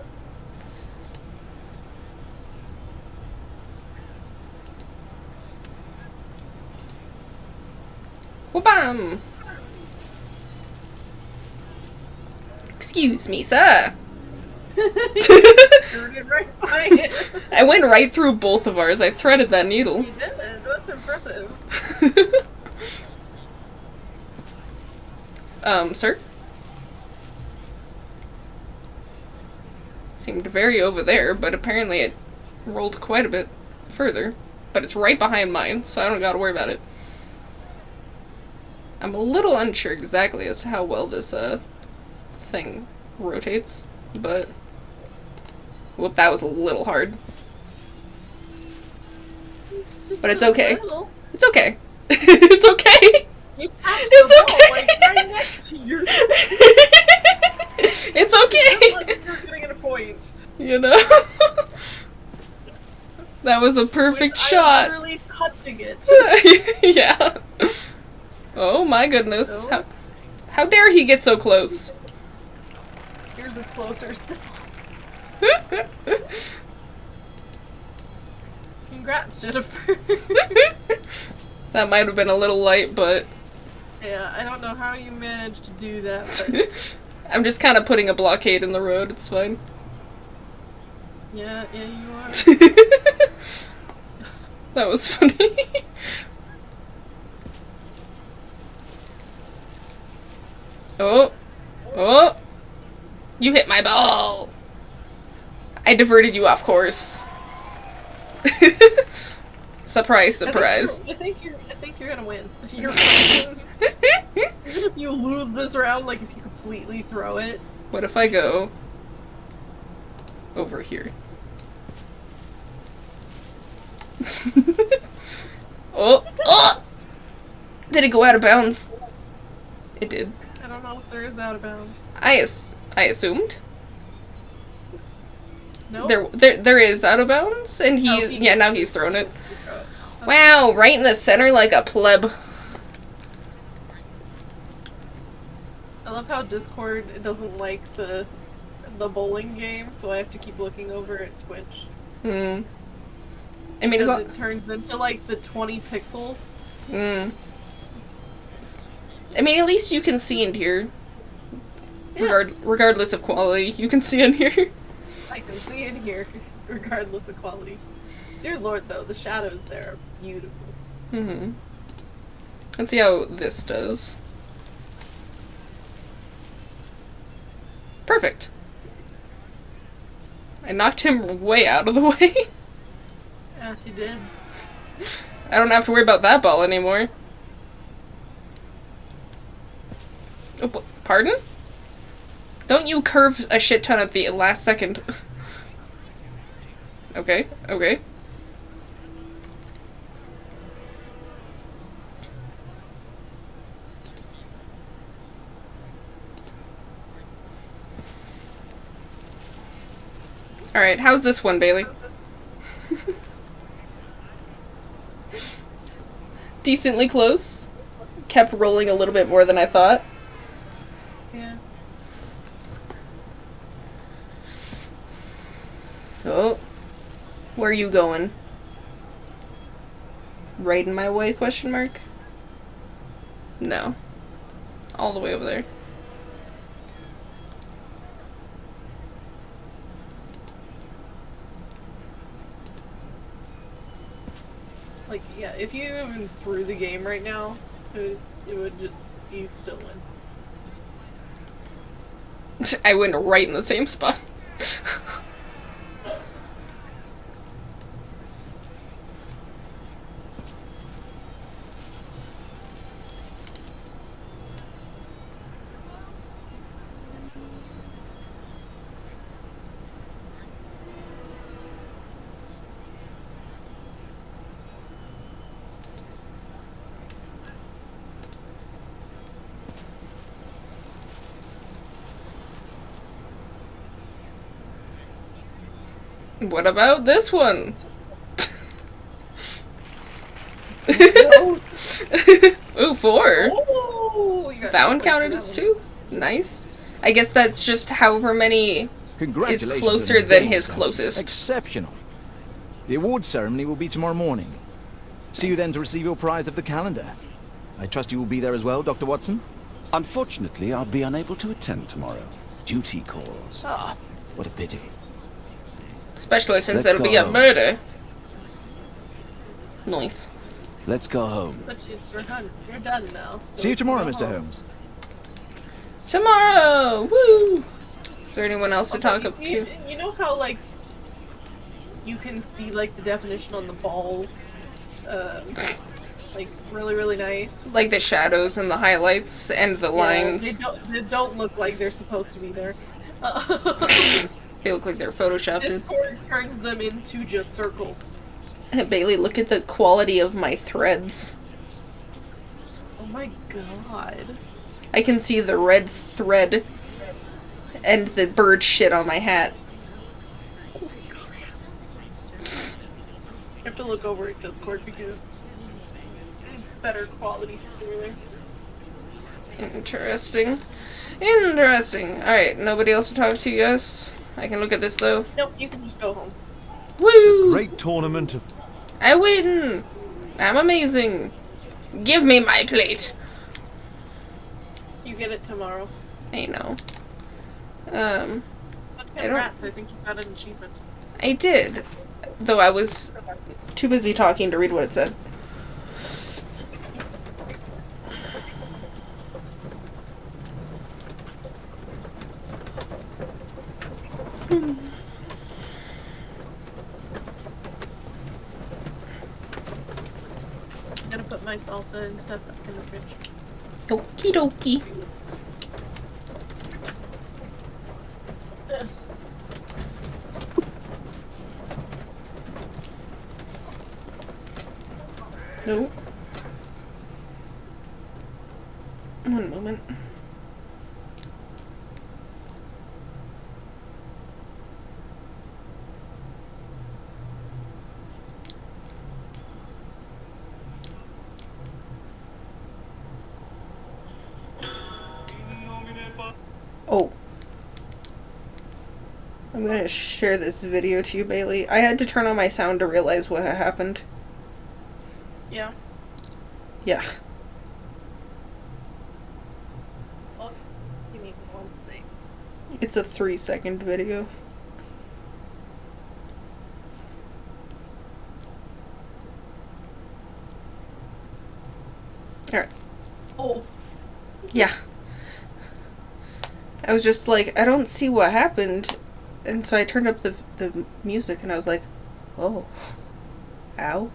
Whoopam! Excuse me, sir. Skirted right by it. I went right through both of ours. I threaded that needle. You did it. That's impressive. Sir? Seemed very over there, but apparently it rolled quite a bit further. But it's right behind mine, so I don't gotta worry about it. I'm a little unsure exactly as to how well this, thing rotates, but... Whoop, that was a little hard. But it's okay. It's okay. It's okay! You tapped It's the okay. ball, like, right next to your... It's okay! Like you're getting a point. You know? That was a perfect shot. I'm literally touching it. Yeah. Oh my goodness. No. How dare he get so close? Yours is closer still. Congrats, Jennifer. That might have been a little light, but... Yeah, I don't know how you managed to do that, but... I'm just kind of putting a blockade in the road, it's fine. Yeah, you are. That was funny. Oh. Oh. You hit my ball. I diverted you off course. Surprise, surprise. I think you're gonna win. You're fine. Even if you lose this round, like if you completely throw it. What if I go over here? Oh! Oh! Did it go out of bounds? It did. I don't know if there is out of bounds. I assumed. No. There is out of bounds, and yeah, now he's thrown it. Wow, right in the center like a pleb. I love how Discord doesn't like the bowling game, so I have to keep looking over at Twitch. Hmm. I mean, it turns into like the 20 pixels. Hmm. I mean, at least you can see and hear. Yeah. Regardless of quality, you can see and hear. I can see and hear, regardless of quality. Dear Lord, though, the shadows there are beautiful. Mm-hmm. Let's see how this does. Perfect. I knocked him way out of the way. Yeah, you did. I don't have to worry about that ball anymore. Oh, pardon? Don't you curve a shit ton at the last second. Okay, okay. Alright, how's this one, Bailey? Decently close. Kept rolling a little bit more than I thought. Yeah. Oh. Where are you going? Right in my way, question mark? No. All the way over there. Like, yeah, if you even threw the game right now, it would just, you'd still win. I went right in the same spot. What about this one? counted as 2. Nice. I guess that's just however many is Congratulations closer on the than game, his sir. closest. Exceptional. The award ceremony will be tomorrow morning. See you then to receive your prize of the calendar. I trust you will be there as well, Dr. Watson? Unfortunately, I'll be unable to attend tomorrow. Duty calls. Ah, what a pity. Especially since Let's that'll go be a home. murder. Nice. Let's go home. But you're done. You're done now. So See you tomorrow, go Mr. home. Holmes. Tomorrow! Woo! Is there anyone else to Also, talk you up see- to? You know how, like, you can see, like, the definition on the balls? Like, really, really nice. Like the shadows and the highlights and the lines. They don't look like they're supposed to be there. They look like they're photoshopped. Discord turns them into just circles. Bailey, look at the quality of my threads. Oh my god. I can see the red thread and the bird shit on my hat. You have to look over at Discord because it's better quality clearly. Interesting. Interesting. Alright, nobody else to talk to, yes? I can look at this though. Nope, you can just go home. Woo! Great tournament. I win! I'm amazing. Give me my plate. You get it tomorrow. I know. But I don't- congrats, I think you got an achievement. I did. Though I was too busy talking to read what it said. I'm gonna put my salsa and stuff up in the fridge. Okie dokie. No. One moment. Oh. I'm gonna share this video to you, Bailey. I had to turn on my sound to realize what had happened. Yeah. Yeah. Well, give me one thing. It's a 3-second video. Alright. Oh. Yeah. I was just like, I don't see what happened. And so I turned up the music and I was like, oh. Ow.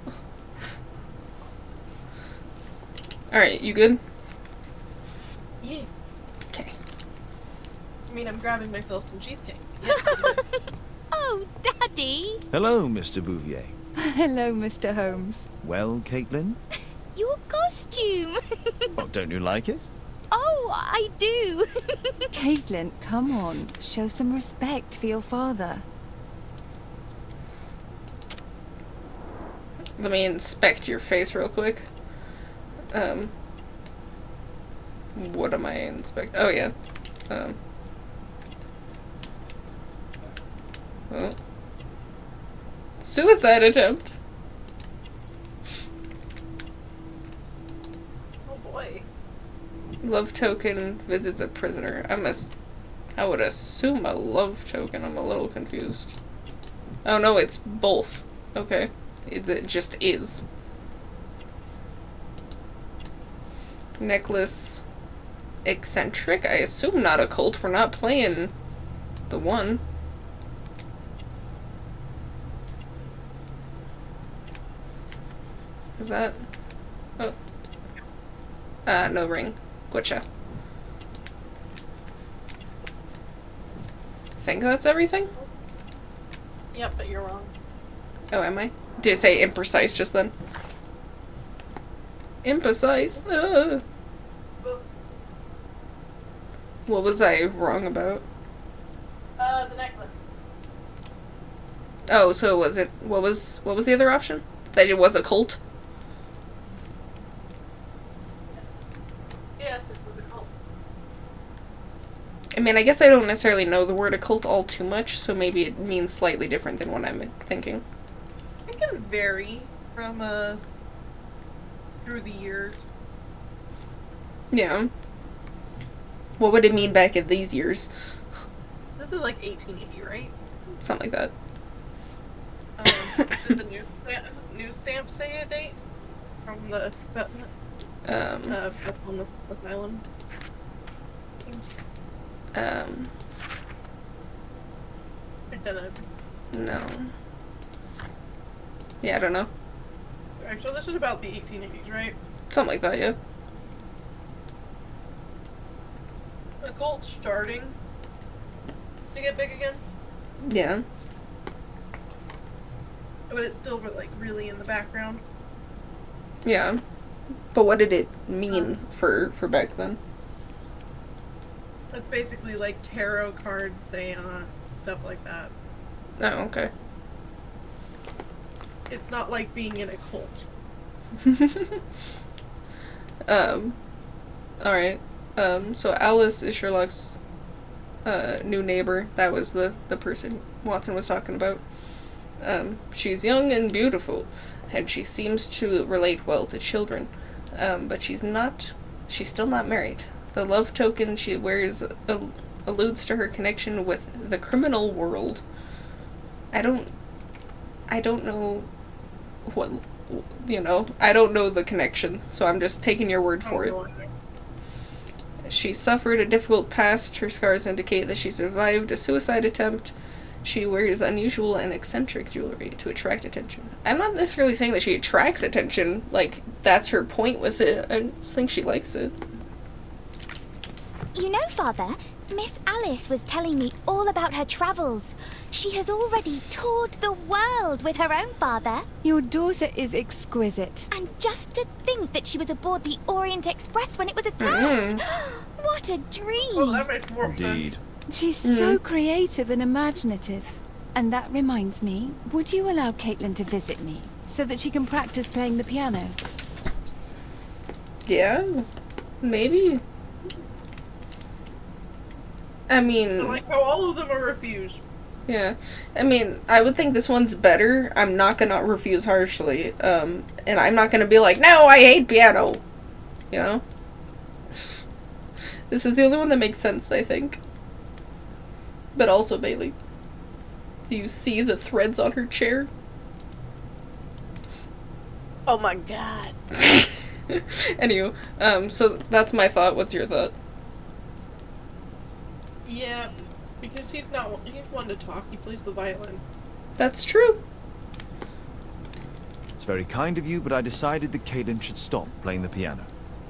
Alright, you good? Yeah. Okay. I mean, I'm grabbing myself some cheesecake. Oh, Daddy! Hello, Mr. Bouvier. Hello, Mr. Holmes. Well, Caitlin? Your costume! Oh, don't you like it? Oh, I do! Caitlin, come on. Show some respect for your father. Let me inspect your face real quick. What am I inspect? Oh, yeah. Oh. Suicide attempt. Oh boy. Love token visits a prisoner. I would assume a love token. I'm a little confused. Oh no, it's both. Okay. It just is. Necklace. Eccentric? I assume not occult. We're not playing the one. Is that? Oh. No ring. Gotcha. Think that's everything? Yep, but you're wrong. Oh, am I? Did it say imprecise just then? Imprecise? What was I wrong about? The necklace. Oh, so was it, what was the other option? That it was a cult? Yes, it was a cult. I mean, I guess I don't necessarily know the word occult all too much, so maybe it means slightly different than what I'm thinking. It can vary from, through the years. Yeah. What would it mean back in these years? So this is like 1880, right? Something like Did the news stamp say a date from the Bethlehem Asylum? No. Yeah, I don't know. Alright, so this is about the 1880s, right? Something like that, yeah. The cult's starting to get big again, Yeah. but it's still like really in the background. Yeah. But what did it mean for back then? It's basically like tarot cards, seance, stuff like that. Oh, okay. It's not like being in a cult. Alright. So Alice is Sherlock's new neighbor. That was the person Watson was talking about. She's young and beautiful, and she seems to relate well to children. But she's still not married. The love token she wears alludes to her connection with the criminal world. I don't know what, I don't know the connection, so I'm just taking your word for it. She suffered a difficult past. Her scars indicate that she survived a suicide attempt. She wears unusual and eccentric jewelry to attract attention. I'm not necessarily saying that she attracts attention, like, that's her point with it. I just think she likes it. You know, Father, Miss Alice was telling me all about her travels. She has already toured the world with her own father. Your daughter is exquisite. And just to think that she was aboard the Orient Express when it was attacked. What a dream. Well, that makes more sense. Indeed. She's so creative and imaginative. And that reminds me, would you allow Caitlin to visit me so that she can practice playing the piano? Yeah, maybe. I mean... I like how all of them are refused. Yeah. I mean, I would think this one's better. I'm not gonna refuse harshly. And I'm not gonna be like, no, I hate piano. You know? This is the only one that makes sense, I think. But also, Bailey, do you see the threads on her chair? Oh my god. Anywho, so that's my thought. What's your thought? Yeah, because he's one to talk. He plays the violin. That's true. It's very kind of you, but I decided that Caitlin should stop playing the piano.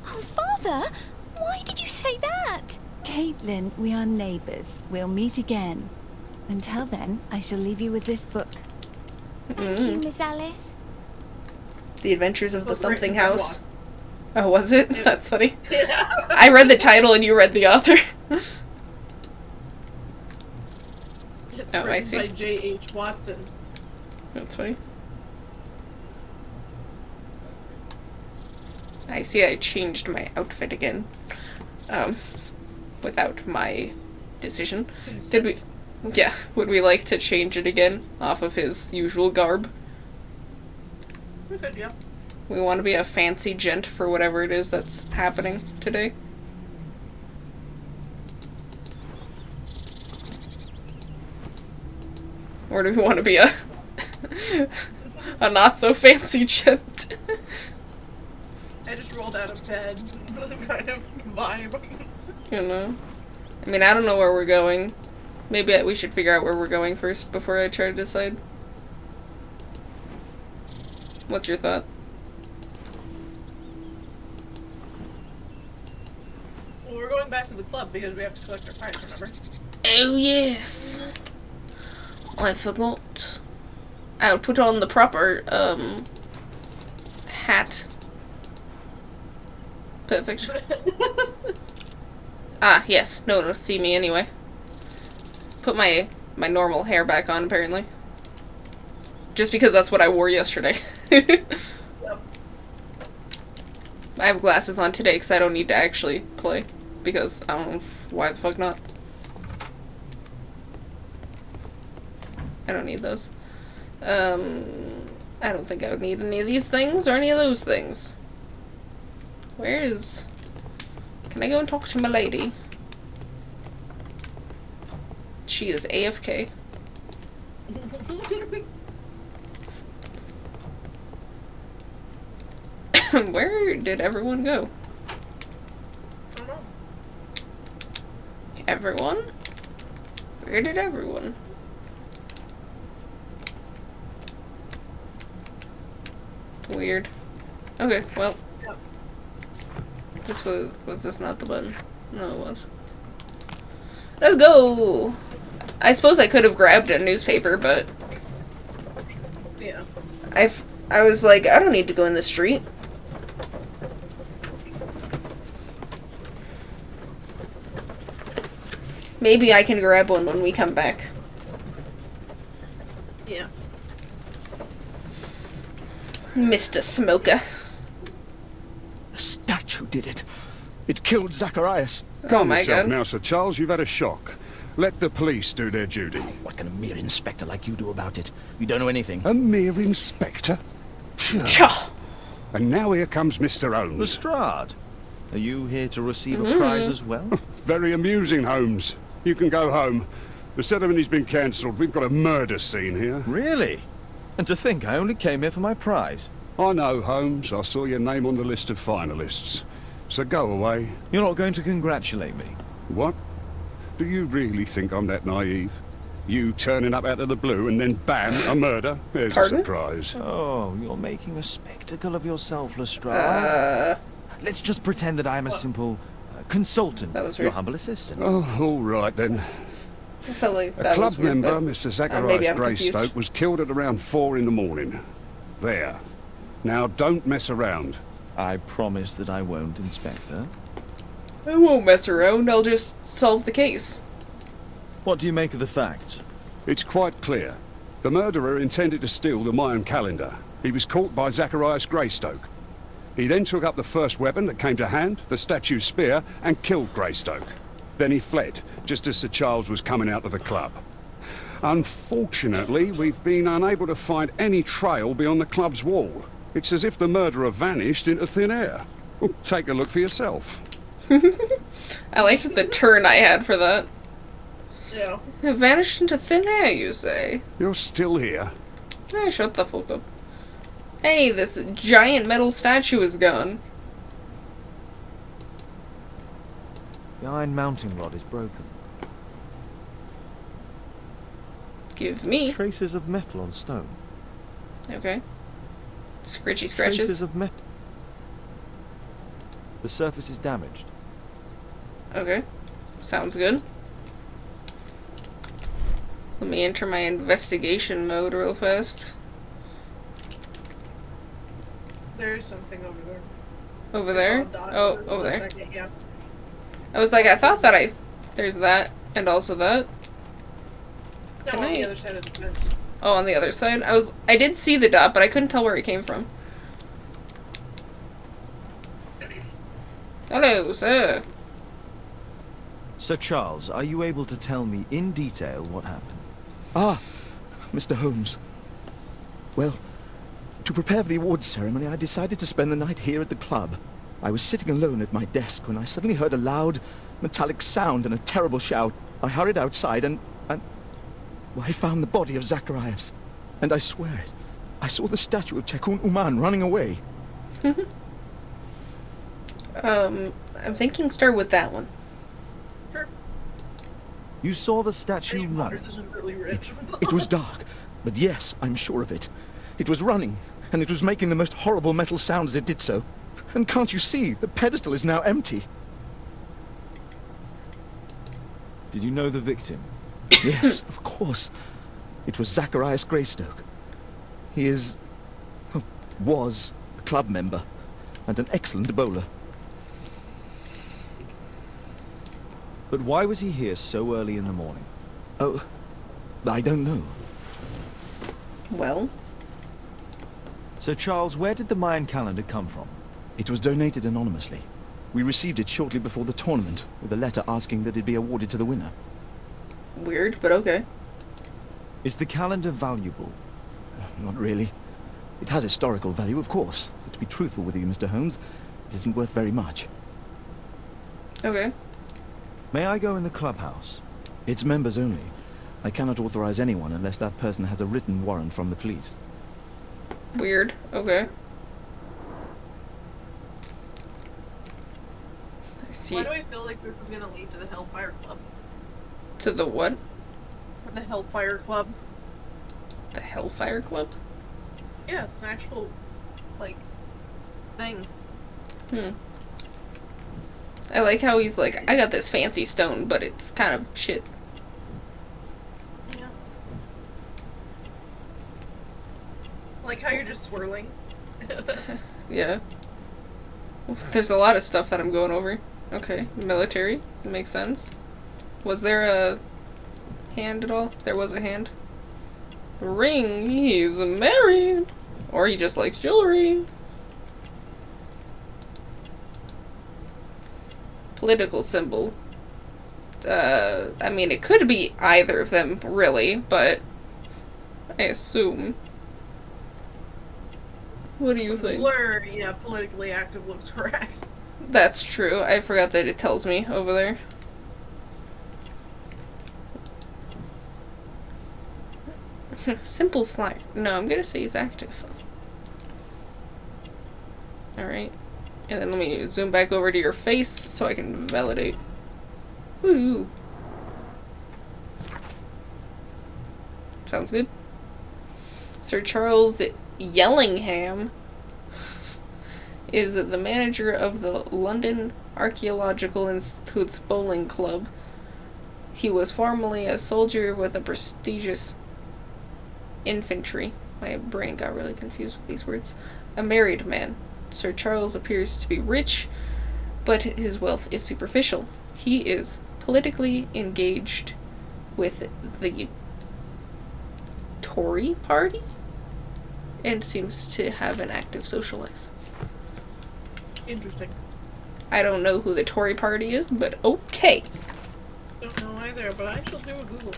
Oh, Father, why did you say that? Caitlin, we are neighbours. We'll meet again. Until then, I shall leave you with this book. Thank you, Miss Alice. The Adventures of the Something written by House. Oh, was it? Yeah. That's funny. Yeah. I read the title and you read the author. It's Oh, I written see. by J.H. Watson. That's funny. I see I changed my outfit again. Without my decision. Did we... Yeah, would we like to change it again off of his usual garb? We could, yeah. We want to be a fancy gent for whatever it is that's happening today. Or do we want to be a not so fancy gent? I just rolled out of bed. Kind of vibe. You know? I mean, I don't know where we're going. Maybe we should figure out where we're going first before I try to decide. What's your thought? Well, we're going back to the club because we have to collect our prize, remember? Oh, yes. I forgot. I'll put on the proper, hat. Perfect. Ah, yes. No one will see me anyway. Put my normal hair back on, apparently. Just because that's what I wore yesterday. Yep. I have glasses on today because I don't need to actually play. Because, I don't know why the fuck not. I don't need those. I don't think I would need any of these things or any of those things. Where is... Can I go and talk to my lady? She is AFK. Where did everyone go? I don't know. Everyone? Where did everyone? Weird. Okay, well. Yep. This was this not the button? No, it was. Let's go! I suppose I could have grabbed a newspaper, but Yeah. I was like, I don't need to go in the street. Maybe I can grab one when we come back. Yeah. Mr. Smoker. The statue did it. It killed Zacharias. Oh my yourself god. now, Sir Charles. You've had a shock. Let the police do their duty. What can a mere inspector like you do about it? You don't know anything. A mere inspector? Cha! And now here comes Mr. Holmes. Lestrade, are you here to receive a prize as well? Very amusing, Holmes. You can go home. The ceremony's been cancelled. We've got a murder scene here. Really? And to think I only came here for my prize. I know, Holmes. I saw your name on the list of finalists. So go away. You're not going to congratulate me? What? Do you really think I'm that naive? You turning up out of the blue and then bam, a murder? There's Pardon? a surprise. Oh, you're making a spectacle of yourself, Lestrade. Let's just pretend that I'm a simple consultant, That was your rude. humble assistant. Oh, all right then. I felt like A that club was weird, member, but Mr. maybe Zacharias I'm confused. Greystoke, was killed at around 4 in the morning. There. Now don't mess around. I promise that I won't, Inspector. I won't mess around, I'll just solve the case. What do you make of the facts? It's quite clear. The murderer intended to steal the Mayan calendar. He was caught by Zacharias Greystoke. He then took up the first weapon that came to hand, the statue's spear, and killed Greystoke. Then he fled, just as Sir Charles was coming out of the club. Unfortunately, we've been unable to find any trail beyond the club's wall. It's as if the murderer vanished into thin air. Well, take a look for yourself. I liked the turn I had for that. Yeah. It vanished into thin air, you say? You're still here. Hey, shut the fuck up. Hey, this giant metal statue is gone. The iron mounting rod is broken. Give me. Traces of metal on stone. Okay. Scritchy scratches. Traces of metal. The surface is damaged. Okay. Sounds good. Let me enter my investigation mode real fast. There's something over there. Over there? Dot. Oh, There's over one there. second, yeah. I was like, I thought that there's that, and also that. No, Can on the I- other side of the fence. Oh, on the other side? I did see the dot, but I couldn't tell where it came from. Hello, sir. Sir Charles, are you able to tell me in detail what happened? Ah, Mr. Holmes. Well, to prepare for the awards ceremony, I decided to spend the night here at the club. I was sitting alone at my desk when I suddenly heard a loud, metallic sound and a terrible shout. I hurried outside and well, I found the body of Zacharias. And I swear it, I saw the statue of Tekun Uman running away. I'm thinking start with that one. Sure. You saw the statue Harry Potter, run. this is really rich. It was dark, but yes, I'm sure of it. It was running, and it was making the most horrible metal sound as it did so. And can't you see, the pedestal is now empty. Did you know the victim? Yes, of course. It was Zacharias Greystoke. He was a club member, and an excellent bowler. But why was he here so early in the morning? Oh, I don't know. Well, Sir Charles, where did the Mayan calendar come from? It was donated anonymously. We received it shortly before the tournament, with a letter asking that it be awarded to the winner. weird, but okay. Is the calendar valuable? Not really. It has historical value, of course. But to be truthful with you, Mr. Holmes, it isn't worth very much. Okay. May I go in the clubhouse? It's members only. I cannot authorize anyone unless that person has a written warrant from the police. Weird. Okay. I see. Why do I feel like this is gonna lead to the Hellfire Club? To the what? The Hellfire Club. The Hellfire Club? Yeah, it's an actual, like, thing. I like how he's like, I got this fancy stone, but it's kind of shit. Yeah. Like how you're just swirling. Yeah. There's a lot of stuff that I'm going over. Okay, military. Makes sense. Was there a hand at all? There was a hand. Ring, he's married. Or he just likes jewelry. Political symbol. I mean, it could be either of them, really, but I assume. What do you think? Blur, yeah, politically active looks correct. That's true. I forgot that it tells me over there. Simple flyer. No, I'm gonna say he's active. Alright. And then let me zoom back over to your face so I can validate. Woo! Sounds good. Sir Charles Yellingham is the manager of the London Archaeological Institute's bowling club. He was formerly a soldier with a prestigious infantry. My brain got really confused with these words. A married man. Sir Charles appears to be rich, but his wealth is superficial. He is politically engaged with the Tory party and seems to have an active social life. Interesting. I don't know who the Tory party is, but okay. Don't know either, but I shall do a Google.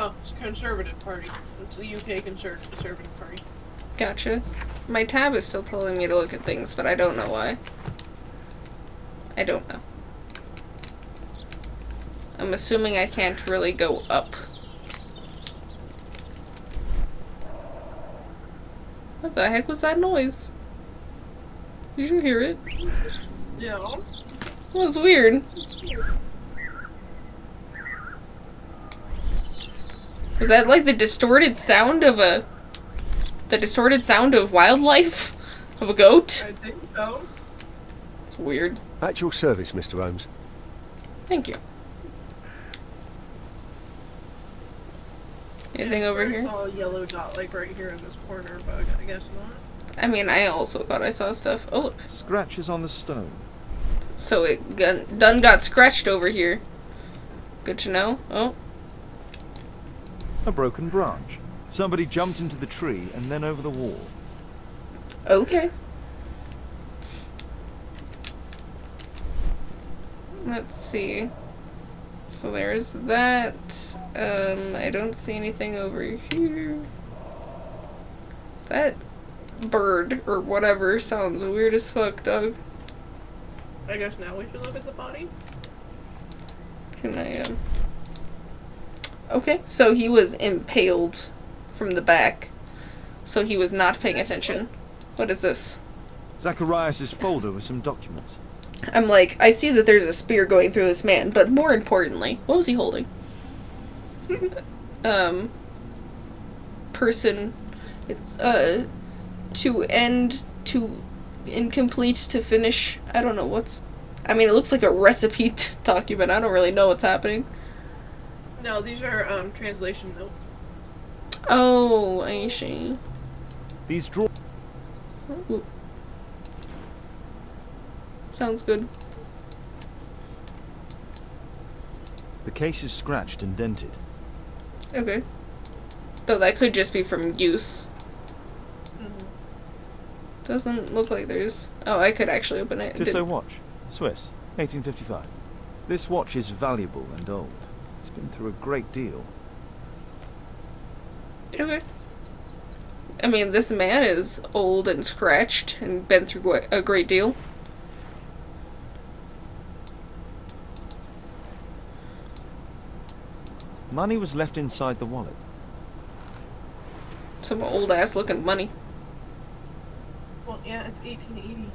Oh, it's Conservative Party. It's the UK Conservative Party. Gotcha. My tab is still telling me to look at things, but I don't know why. I don't know. I'm assuming I can't really go up. What the heck was that noise? Did you hear it? Yeah. It was weird. Was that like the distorted sound of wildlife? Of a goat? I think so. It's weird. At your service, Mr. Holmes. Thank you. Anything over here? I saw a yellow dot like right here in this corner, but I guess not. I mean, I also thought I saw stuff. Oh, look. Scratches on the stone. So it done got scratched over here. Good to know. Oh. A broken branch. Somebody jumped into the tree and then over the wall. Okay. Let's see. So there's that. I don't see anything over here. That bird or whatever sounds weird as fuck, dog. I guess now we should look at the body. Can I, Okay, so he was impaled from the back. So he was not paying attention. What is this? Zacharias' folder with some documents. I'm like, I see that there's a spear going through this man, but more importantly, what was he holding? Person. It's, to end, to incomplete, to finish. I don't know what's... I mean, it looks like a recipe document. I don't really know what's happening. No, these are, translation notes. Oh, I see. These draw... Ooh. Sounds good. The case is scratched and dented. Okay. Though that could just be from use. Mm-hmm. Doesn't look like there's... Oh, I could actually open it. Tissot watch. Swiss, 1855. This watch is valuable and old. It's been through a great deal. Okay. I mean, this man is old and scratched and been through a great deal. Money was left inside the wallet. Some old-ass looking money. Well, yeah, it's 1880.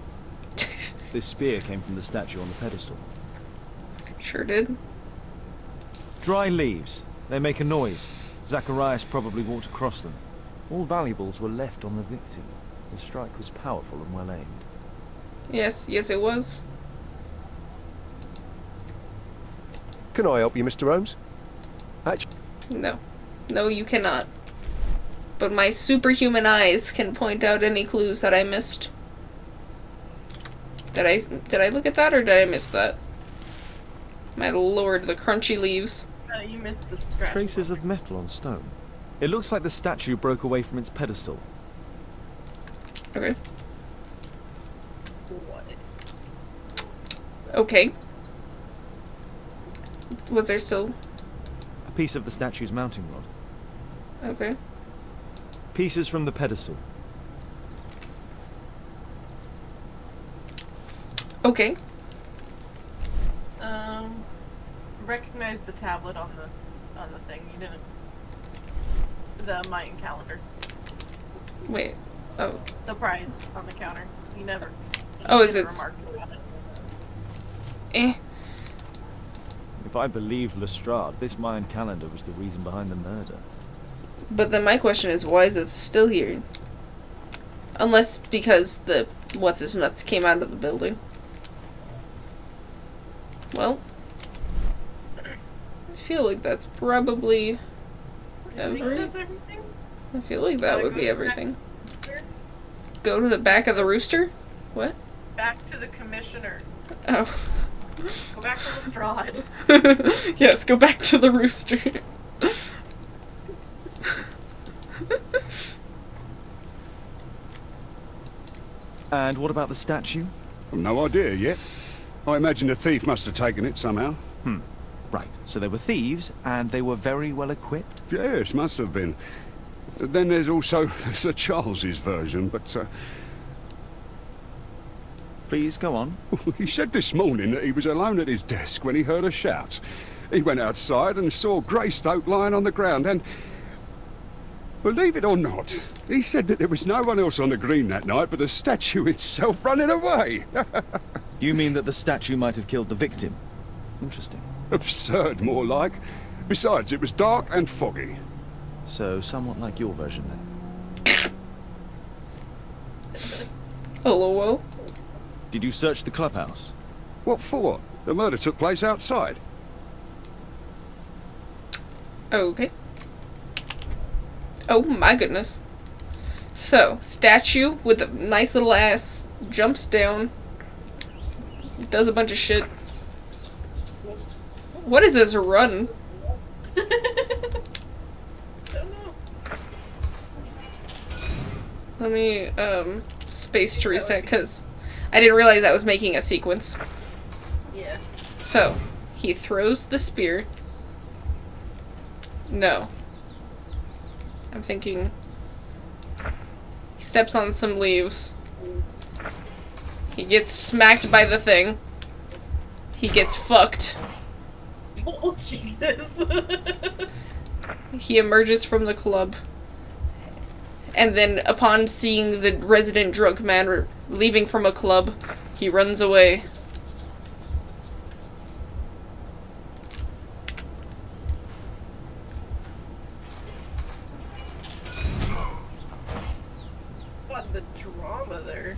This spear came from the statue on the pedestal. Sure did. Dry leaves. They make a noise. Zacharias probably walked across them. All valuables were left on the victim. The strike was powerful and well aimed. Yes, it was. Can I help you, Mr. Holmes? No. No, you cannot. But my superhuman eyes can point out any clues that I missed. Did I look at that, or did I miss that? My lord, the crunchy leaves. You missed the scratch. Traces of metal on stone. It looks like the statue broke away from its pedestal. Okay. What? Okay. Was there still... A piece of the statue's mounting rod. Okay. Pieces from the pedestal. Okay. Recognize the tablet on the thing. You didn't. The Mayan calendar. Wait. Oh. The prize on the counter. You never. Oh, is it? Remarked about it. Eh. If I believe Lestrade, this Mayan calendar was the reason behind the murder. But then my question is, why is it still here? Unless because the what's-his-nuts came out of the building. Well, I feel like that's probably That's everything? I feel like that would be everything. Go to the back of the rooster? What? Back to the commissioner. Oh. Go back to Lestrade. Yes, go back to the rooster. And what about the statue? I've no idea yet. I imagine the thief must have taken it somehow. Right, so they were thieves, and they were very well equipped? Yes, must have been. Then there's also Sir Charles's version, but... Please, go on. He said this morning that he was alone at his desk when he heard a shout. He went outside and saw Greystoke lying on the ground, and... Believe it or not, he said that there was no one else on the green that night but the statue itself running away. You mean that the statue might have killed the victim? Interesting. Absurd, more like. Besides, it was dark and foggy. So, somewhat like your version, then. LOL. Did you search the clubhouse? What for? The murder took place outside. Okay. Oh my goodness. So, statue with a nice little ass jumps down, does a bunch of shit. What is this run? Don't know. Let me, space to reset, because I didn't realize that was making a sequence. Yeah. So, he throws the spear. No. I'm thinking... He steps on some leaves. He gets smacked by the thing. He gets fucked. Oh, Jesus. He emerges from the club. And then, upon seeing the resident drunk man leaving from a club, he runs away. What the drama there.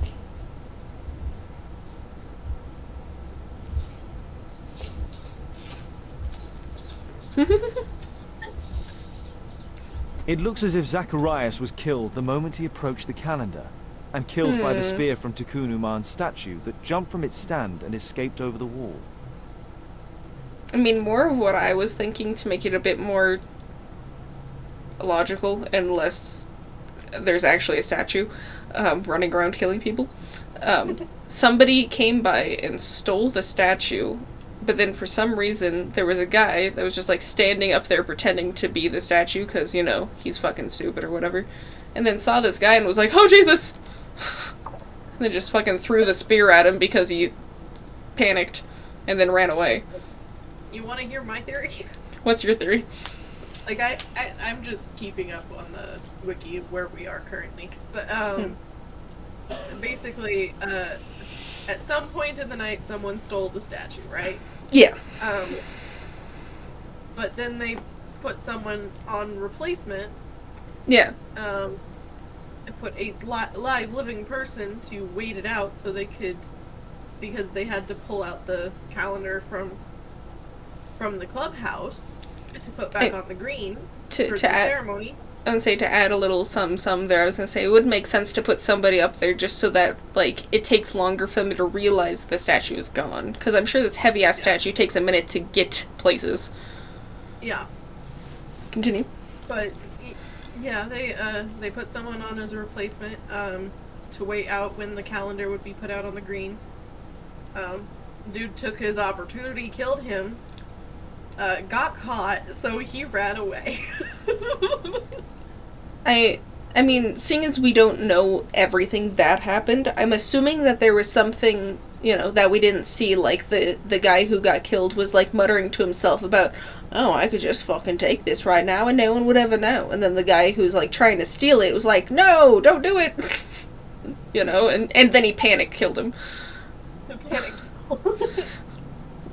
It looks as if Zacharias was killed the moment he approached the calendar, and killed by the spear from Tikkun Uman's statue that jumped from its stand and escaped over the wall. I mean, more of what I was thinking to make it a bit more logical, unless there's actually a statue running around killing people. Somebody came by and stole the statue, but then for some reason there was a guy that was just like standing up there pretending to be the statue because, you know, he's fucking stupid or whatever, and then saw this guy and was like, oh Jesus! And then just fucking threw the spear at him because he panicked and then ran away. You want to hear my theory? What's your theory? Like, I'm just keeping up on the wiki of where we are currently. But, basically, at some point in the night, someone stole the statue, right? Yeah. But then they put someone on replacement. Yeah. And put a live living person to wait it out so they could, because they had to pull out the calendar from the clubhouse to put back on the green for the ceremony. I would say to add a little some there, I was going to say it would make sense to put somebody up there just so that, like, it takes longer for them to realize the statue is gone. Because I'm sure this heavy-ass statue takes a minute to get places. Yeah. Continue. But, yeah, they put someone on as a replacement, to wait out when the calendar would be put out on the green. Dude took his opportunity, killed him, got caught, so he ran away. I mean, seeing as we don't know everything that happened, I'm assuming that there was something, you know, that we didn't see, like the guy who got killed was, like, muttering to himself about, oh, I could just fucking take this right now and no one would ever know. And then the guy who's, like, trying to steal it was like, no, don't do it! You know, and then he killed him. Panicked.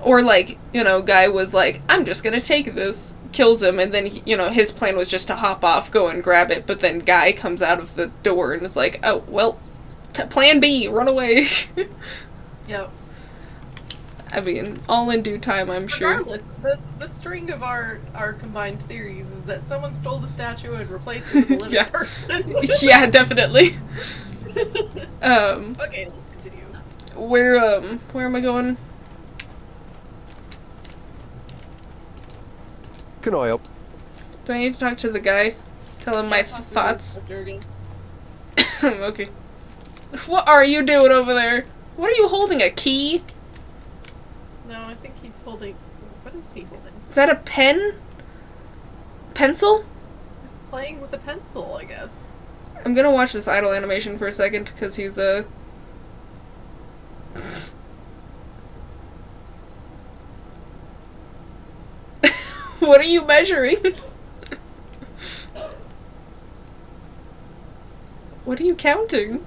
Or, like, you know, guy was like, I'm just gonna take this, kills him, and then, you know, his plan was just to hop off, go and grab it, but then guy comes out of the door and is like, oh, well, plan B, run away. Yep. I mean, all in due time, I'm sure. Regardless, the string of our combined theories is that someone stole the statue and replaced it with a living person. Yeah, definitely. Okay, let's continue. Where am I going? Can I help? Do I need to talk to the guy? Tell him my thoughts? Okay. What are you doing over there? What are you holding, a key? No, I think he's holding... What is he holding? Is that a pen? Pencil? Playing with a pencil, I guess. I'm gonna watch this idle animation for a second, because he's, What are you measuring? What are you counting?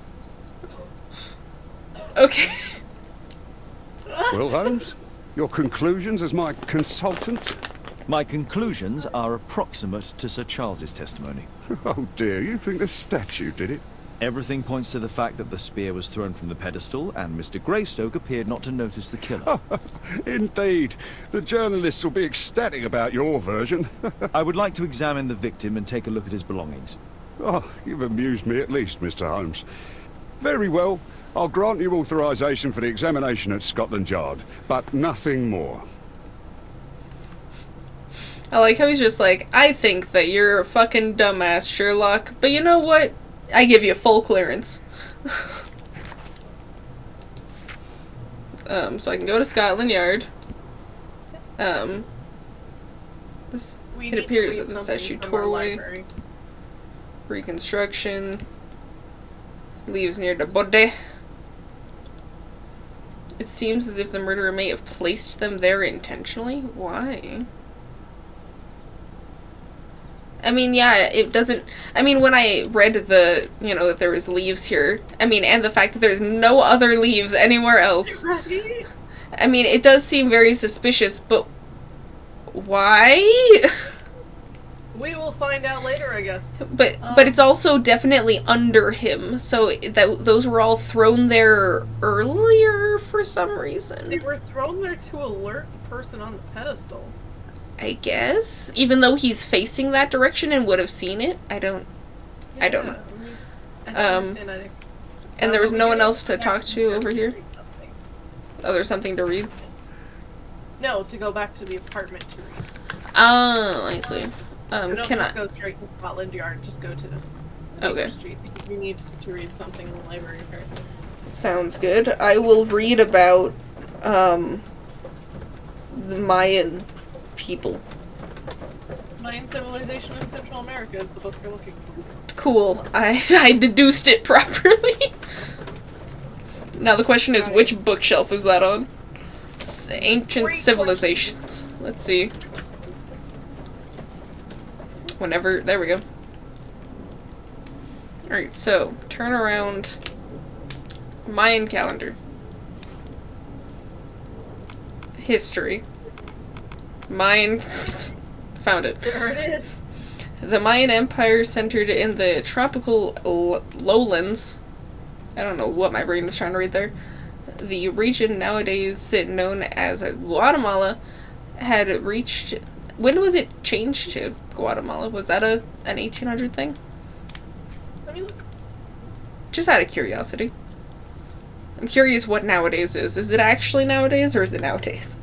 Okay. Well, Holmes, your conclusions as my consultant? My conclusions are approximate to Sir Charles's testimony. Oh dear, you think the statue did it? Everything points to the fact that the spear was thrown from the pedestal, and Mr. Greystoke appeared not to notice the killer. Indeed. The journalists will be ecstatic about your version. I would like to examine the victim and take a look at his belongings. Oh, you've amused me at least, Mr. Holmes. Very well. I'll grant you authorization for the examination at Scotland Yard, but nothing more. I like how he's just like, I think that you're a fucking dumbass, Sherlock, but you know what? I give you full clearance. So I can go to Scotland Yard. It appears that the statue tore away. Reconstruction. Leaves near the body. It seems as if the murderer may have placed them there intentionally. Why? I mean, yeah, it doesn't... I mean, when I read the, you know, that there was leaves here, I mean, and the fact that there's no other leaves anywhere else. Right? I mean, it does seem very suspicious, but why? We will find out later, I guess. But it's also definitely under him, so those were all thrown there earlier for some reason. They were thrown there to alert the person on the pedestal. I guess, even though he's facing that direction and would have seen it, I don't know. I don't understand either. And there was no one else to talk to over here. Oh, there's something to read. No, to go back to the apartment to read. Oh, I see. Don't Can just I go straight to Scotland Yard? Just go to Baker Street because we need to read something in the library apparently. Sounds good. I will read about, the Mayan people. Mayan civilization in Central America is the book you're looking for. Cool. I deduced it properly. Now the question is, which bookshelf is that on? Ancient civilizations. Let's see. Whenever, there we go. Alright, so, turn around. Mayan calendar. History. Mayan. Found it. There it is. The Mayan Empire centered in the tropical lowlands. I don't know what my brain was trying to read there. The region nowadays known as Guatemala had reached... When was it changed to Guatemala? Was that an 1800 thing? Let me look. Just out of curiosity. I'm curious what nowadays is. Is it actually nowadays, or is it nowadays?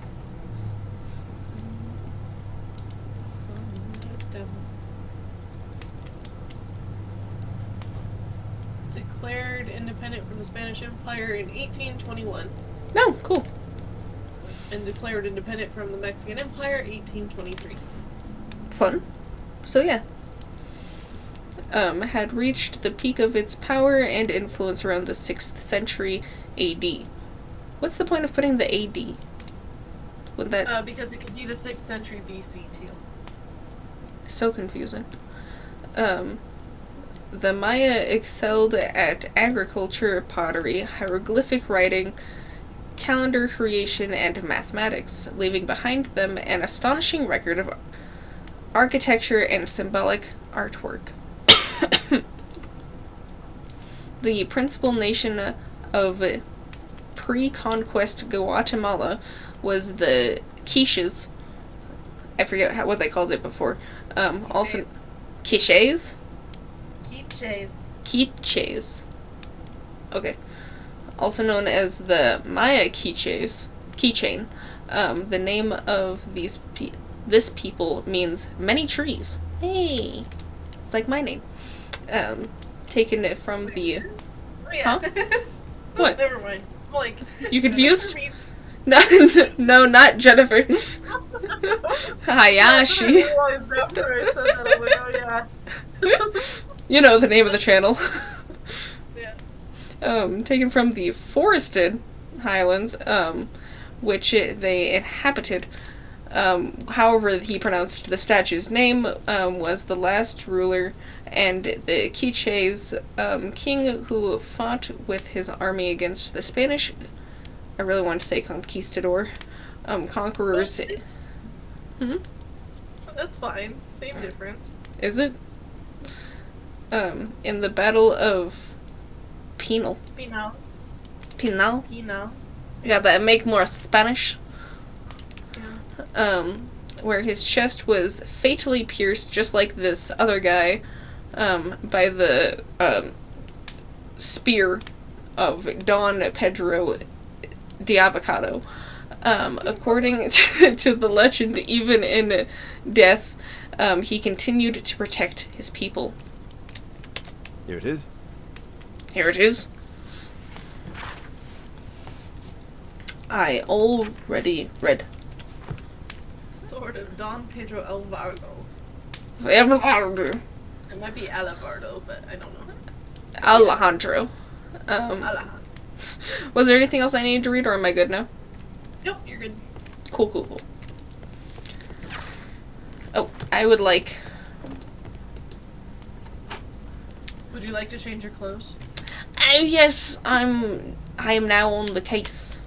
Declared independent from the Spanish Empire in 1821. No, cool. And declared independent from the Mexican Empire 1823. Fun. So yeah. Had reached the peak of its power and influence around the 6th century AD. What's the point of putting the AD? Would that... because it could be the 6th century BC too. So confusing. The Maya excelled at agriculture, pottery, hieroglyphic writing, calendar creation, and mathematics, leaving behind them an astonishing record of architecture and symbolic artwork. The principal nation of pre-conquest Guatemala was the Quiches. I forget what they called it before. Also, Quiches? Quiches. Okay. Also known as the Maya Quiches. Keychain. The name of this people means many trees. Hey! It's like my name. Taken it from the... Oh, yeah. Huh? What? Never mind. Like, you confused? No, no, not Jennifer. Hayashi. I realized after I said that, I was like, oh yeah. You know the name of the channel. Yeah. Taken from the forested highlands, which they inhabited. However, he pronounced the statue's name, was the last ruler, and the Quiches, king who fought with his army against the Spanish, I really want to say conquistador, conquerors. That's fine. Same difference. Is it? In the Battle of Pinal. Pinal? Yeah, that make more Spanish. Where his chest was fatally pierced, just like this other guy, by the spear of Don Pedro de Avocado. According to the legend, even in death, he continued to protect his people. Here it is. Here it is. I already read. Sword of Don Pedro Alvarado. Alvarado. It might be Alavardo, but I don't know. Alejandro. Alejandro. Was there anything else I needed to read, or am I good now? Nope, you're good. Cool, cool, cool. Oh, I would like... Would you like to change your clothes? Yes, I am now on the case.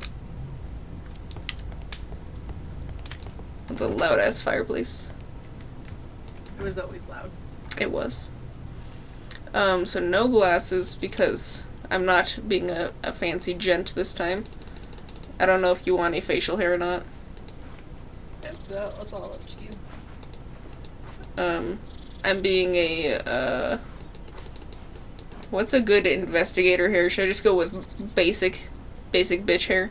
The loud ass fireplace. It was always loud. It was. So no glasses because I'm not being a fancy gent this time. I don't know if you want any facial hair or not. It's all up to you. I'm being a, what's a good investigator hair? Should I just go with basic bitch hair?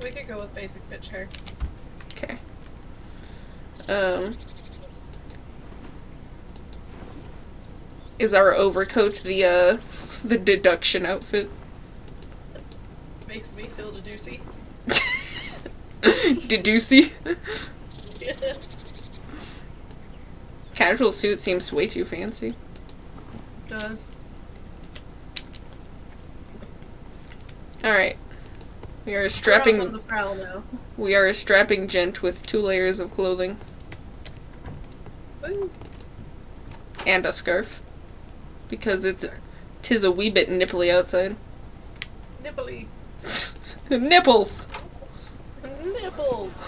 We could go with basic bitch hair. Okay. Is our overcoat the deduction outfit? Makes me feel deducey. Deducey? Casual suit seems way too fancy. Does. Alright. We are a We're out on strapping... the prowl now. We are a strapping gent with 2 layers of clothing. Woo. And a scarf. Because tis a wee bit nipply outside. Nipply. Nipples! Nipples!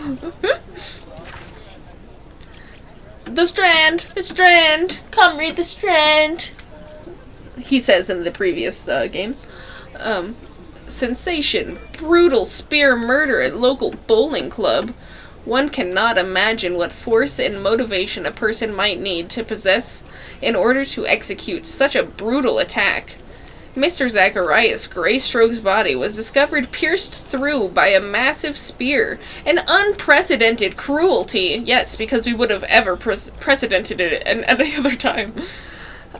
The Strand! The Strand! Come read The Strand! He says in the previous games. Sensation. Brutal spear murder at local bowling club. One cannot imagine what force and motivation a person might need to possess in order to execute such a brutal attack. Mr. Zacharias Greystroke's body was discovered pierced through by a massive spear. An unprecedented cruelty. Yes, because we would have ever precedented it at any other time.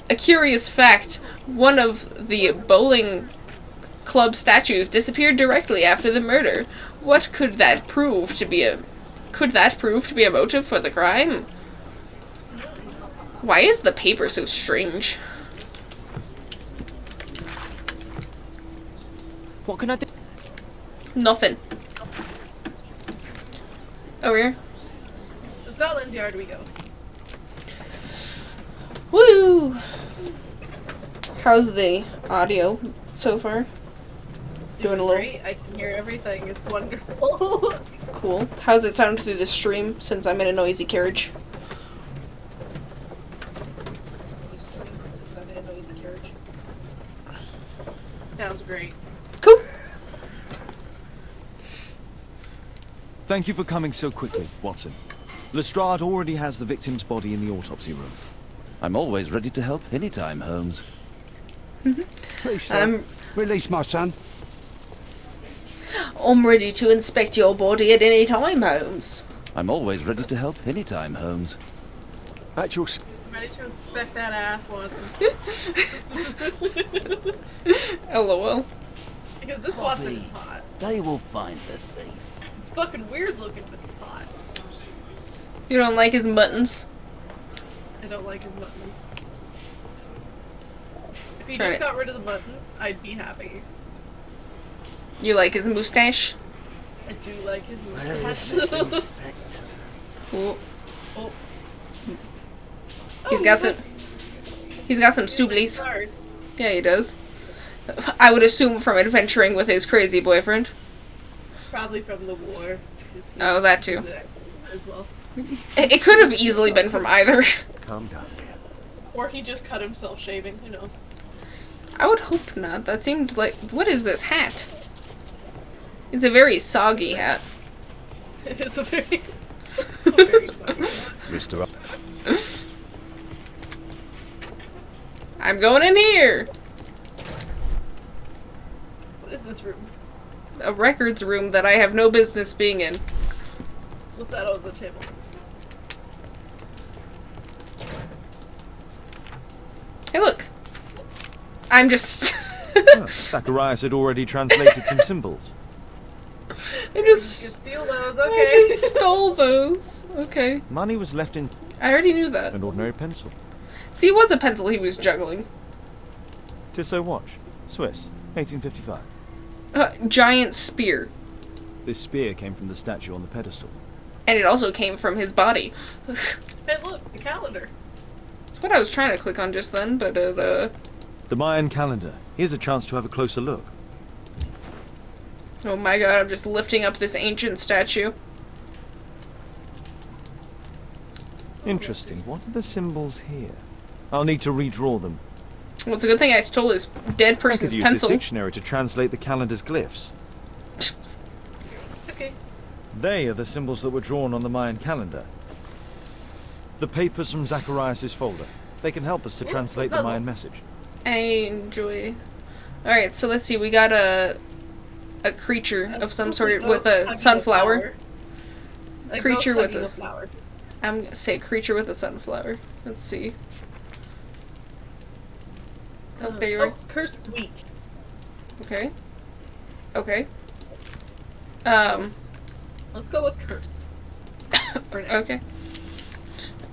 A curious fact, one of the bowling club statues disappeared directly after the murder. What could that prove to be a... Could that prove to be a motive for the crime? Why is the paper so strange? What can I do? Nothing. Over here. To Scotland Yard we go. Woo! How's the audio so far? Doing a little... Great, I can hear everything. It's wonderful. Cool. How's it sound through the stream, since I'm in a noisy carriage? Sounds great. Cool. Thank you for coming so quickly, Watson. Lestrade already has the victim's body in the autopsy room. I'm always ready to help anytime, Holmes. Please, sir. Release my son. I'm ready to inspect your body at any time, Holmes. I'm always ready to help anytime, Holmes. At your... I'm ready to inspect that ass, Watson. LOL. Because this Watson is hot. They will find the thief. It's fucking weird looking, but he's hot. You don't like his buttons? I don't like his buttons. If he Try just it. got rid of the buttons, I'd be happy. You like his mustache? I do like his Where is mustache. this inspector? Oh. Oh. He's got some... He's got some stooblies. Stars. Yeah, he does. I would assume from adventuring with his crazy boyfriend. Probably from the war. Oh, that too. As well. It could have easily been from either. Calm down, dear. Or he just cut himself shaving. Who knows? I would hope not. That seemed like... What is this hat? It's a very soggy hat. It is a very... Mr. I'm going in here! What is this room? A records room that I have no business being in. What's that on the table? Hey, look! I'm just... Zacharias had already translated some symbols. I just... You can steal those, okay. I just stole those. Okay. Money was left in I already knew that. an ordinary pencil. See, it was a pencil he was juggling. Tissot watch. Swiss. 1855. Giant spear. This spear came from the statue on the pedestal. And it also came from his body. Hey, look, the calendar. That's what I was trying to click on just then, but The Mayan calendar. Here's a chance to have a closer look. oh my god, I'm just lifting up this ancient statue. Interesting. What are the symbols here? I'll need to redraw them. Well, it's a good thing I stole his dead I person's could use pencil. this dictionary to translate the calendar's glyphs. Okay. They are the symbols that were drawn on the Mayan calendar. The papers from Zacharias' folder. They can help us to translate the Mayan message. I enjoy... Alright, so let's see, we got a creature of some sort with a sunflower. A Creature ghost with hugging a... a flower. I'm gonna say creature with a sunflower. Let's see. Oh, there you are. Cursed week. Okay. Okay. Let's go with cursed. Okay.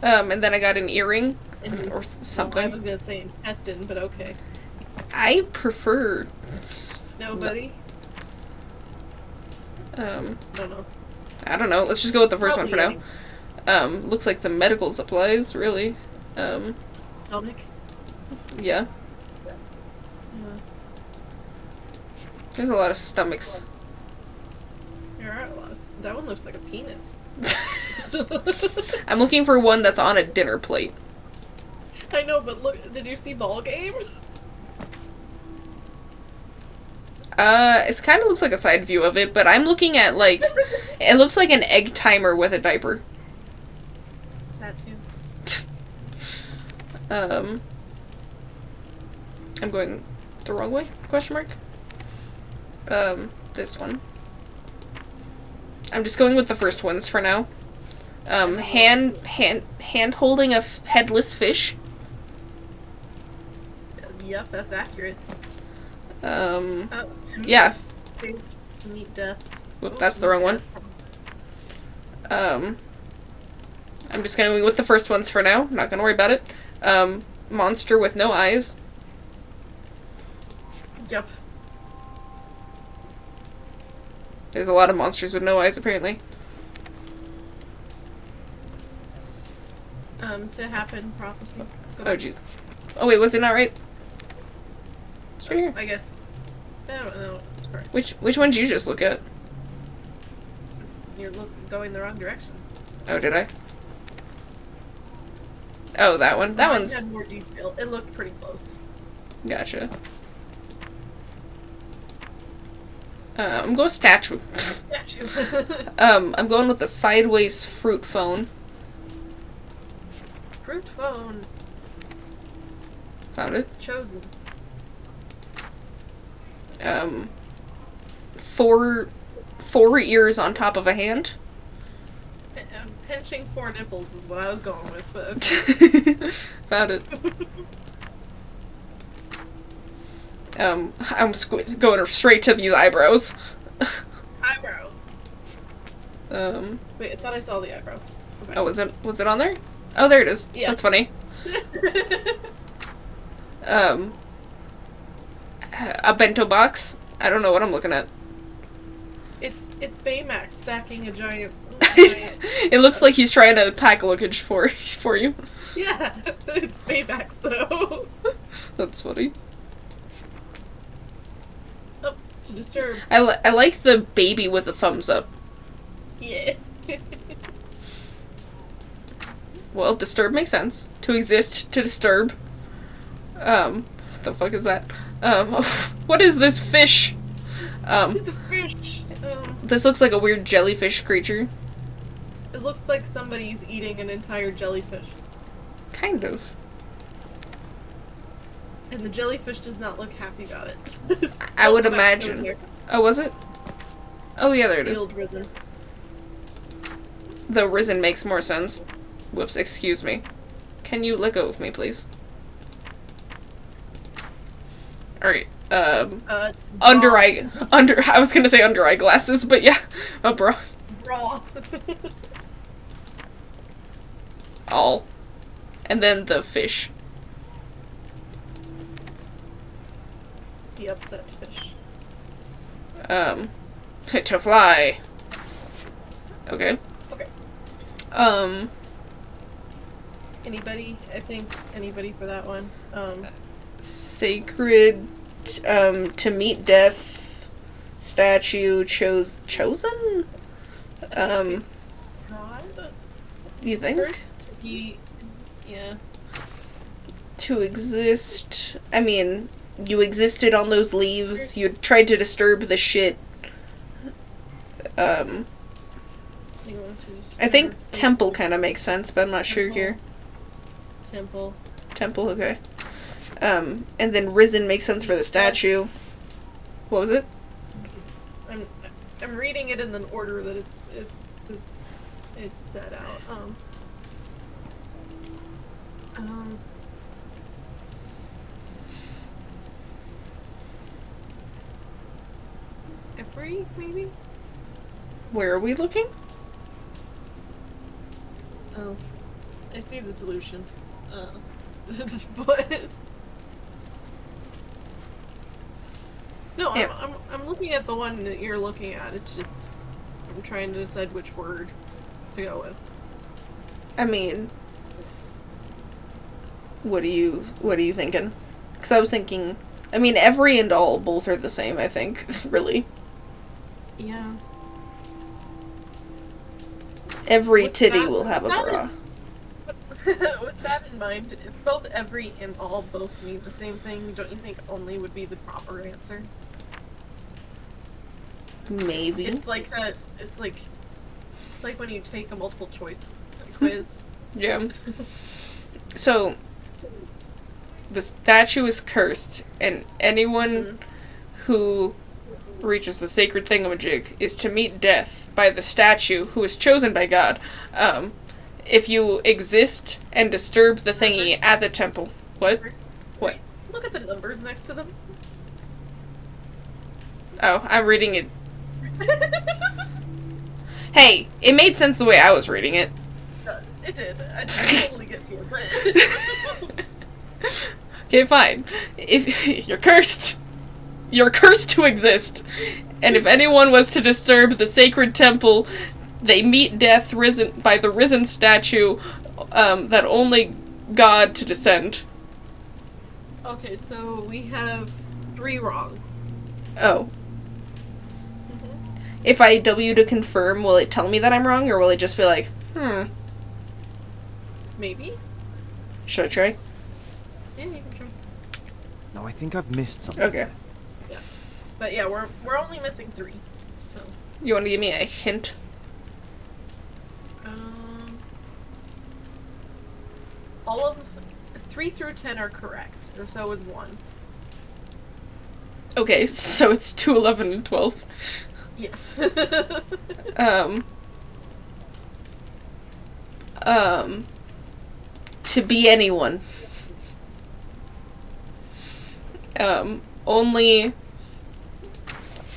And then I got an earring or something. Well, I was gonna say intestine, but okay. I prefer. Nobody. No. Don't know. I don't know. Let's just go with the first one for Probably now. Looks like some medical supplies, really. Stomach. Yeah. There's a lot of stomachs. There are a lot of. That one looks like a penis. I'm looking for one that's on a dinner plate. I know, but look, did you see Ball Game? It kind of looks like a side view of it, but I'm looking at, like, it looks like an egg timer with a diaper. That too. I'm going the wrong way? Question mark? This one. I'm just going with the first ones for now. Hand holding a headless fish. Yep, that's accurate. Yeah. To meet death. Whoop, that's the wrong one. I'm just gonna go with the first ones for now. Not gonna worry about it. Monster with no eyes. Yep. There's a lot of monsters with no eyes, apparently. To happen, prophecy. Oh, jeez. Oh, wait, was it not right? It's right here. I guess. I don't know. It's correct. Which one did you just look at? You're going the wrong direction. Oh, did I? Oh, that one. That Mine one's... had more detail. It looked pretty close. Gotcha. I'm going statue. Statue. I'm going with the sideways fruit phone. Fruit phone. Found it. Chosen. Four ears on top of a hand. Pinching 4 nipples is what I was going with, but okay. Found it. I'm going straight to these eyebrows. Eyebrows. Wait, I thought I saw the eyebrows. Okay. Oh, was it on there? Oh, there it is. Yeah. That's funny. A bento box. I don't know what I'm looking at. It's Baymax stacking a giant. It looks like he's trying to pack luggage for you. Yeah, it's Baymax though. That's funny. Oh, to disturb. I like the baby with a thumbs up. Yeah. Well, disturb makes sense. To exist, to disturb. What the fuck is that? What is this fish? It's a fish. This looks like a weird jellyfish creature. It looks like somebody's eating an entire jellyfish. Kind of. And the jellyfish does not look happy about it. I would imagine. Oh, was it? Oh, yeah, there it is. Sealed risen. The risen makes more sense. Whoops, excuse me. Can you let go of me, please? Alright, I was gonna say under eye glasses, but yeah. A bra. Bra. All. And then the fish. The upset fish. To fly. Okay. Okay. Anybody? I think anybody for that one. Sacred, to meet death, statue, chosen? God? You think? First, yeah. To exist, I mean, you existed on those leaves, you tried to disturb the shit. I think temple kind of makes sense, but I'm not sure here. Temple, okay. And then risen makes sense for the statue. What was it? I'm reading it in the order that it's set out. Every maybe? Where are we looking? Oh, I see the solution. But no, I'm looking at the one that you're looking at. It's just I'm trying to decide which word to go with. I mean, what are you thinking? Because I was thinking, I mean, every and all both are the same. I think, really. Yeah. Every titty will have a bra. With that in mind, if both every and all both mean the same thing, don't you think only would be the proper answer? Maybe. It's like that. It's like when you take a multiple choice quiz. Yeah. So, the statue is cursed, and anyone who reaches the sacred thingamajig is to meet death by the statue who is chosen by God. If you exist and disturb the thingy at the temple. What? What? Look at the numbers next to them. Oh, I'm reading it. Hey, it made sense the way I was reading it. It did. I totally get you. But Okay, fine. If you're cursed to exist. And if anyone was to disturb the sacred temple, they meet death risen by the risen statue that only God to descend. okay, so we have 3 wrong. Oh. If I W to confirm, will it tell me that I'm wrong, or will it just be like, Maybe? Should I try? Yeah, you can try. No, I think I've missed something. Okay. Yeah. But yeah, we're only missing 3, so. You want to give me a hint? All of 3 through 10 are correct, and so is 1. Okay, so it's 2, 11, and 12. Yes. To be anyone. Only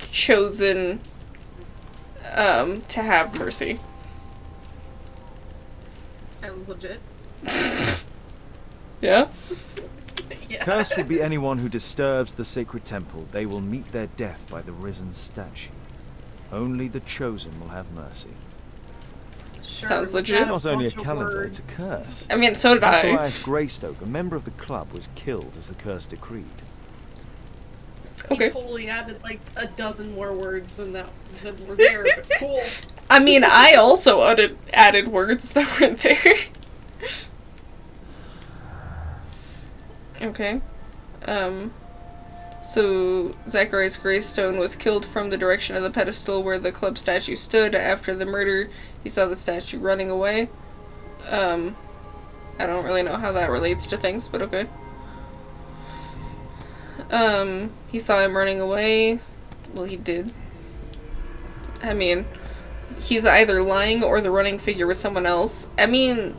chosen, to have mercy. Sounds legit. Yeah? Yeah. Cursed will be anyone who disturbs the sacred temple. They will meet their death by the risen statue. Only the chosen will have mercy. Sure, Sounds legit. It's not only a bunch of calendar, words. it's a curse. I mean, so did I. Zacharias Greystoke, a member of the club, was killed as the curse decreed. Okay. He totally added like a dozen more words than were there, but cool. I mean, I also added words that weren't there. Okay. So, Zacharias Greystone was killed from the direction of the pedestal where the club statue stood. After the murder, he saw the statue running away. I don't really know how that relates to things, but okay. He saw him running away. Well, he did. I mean, he's either lying or the running figure was someone else. I mean,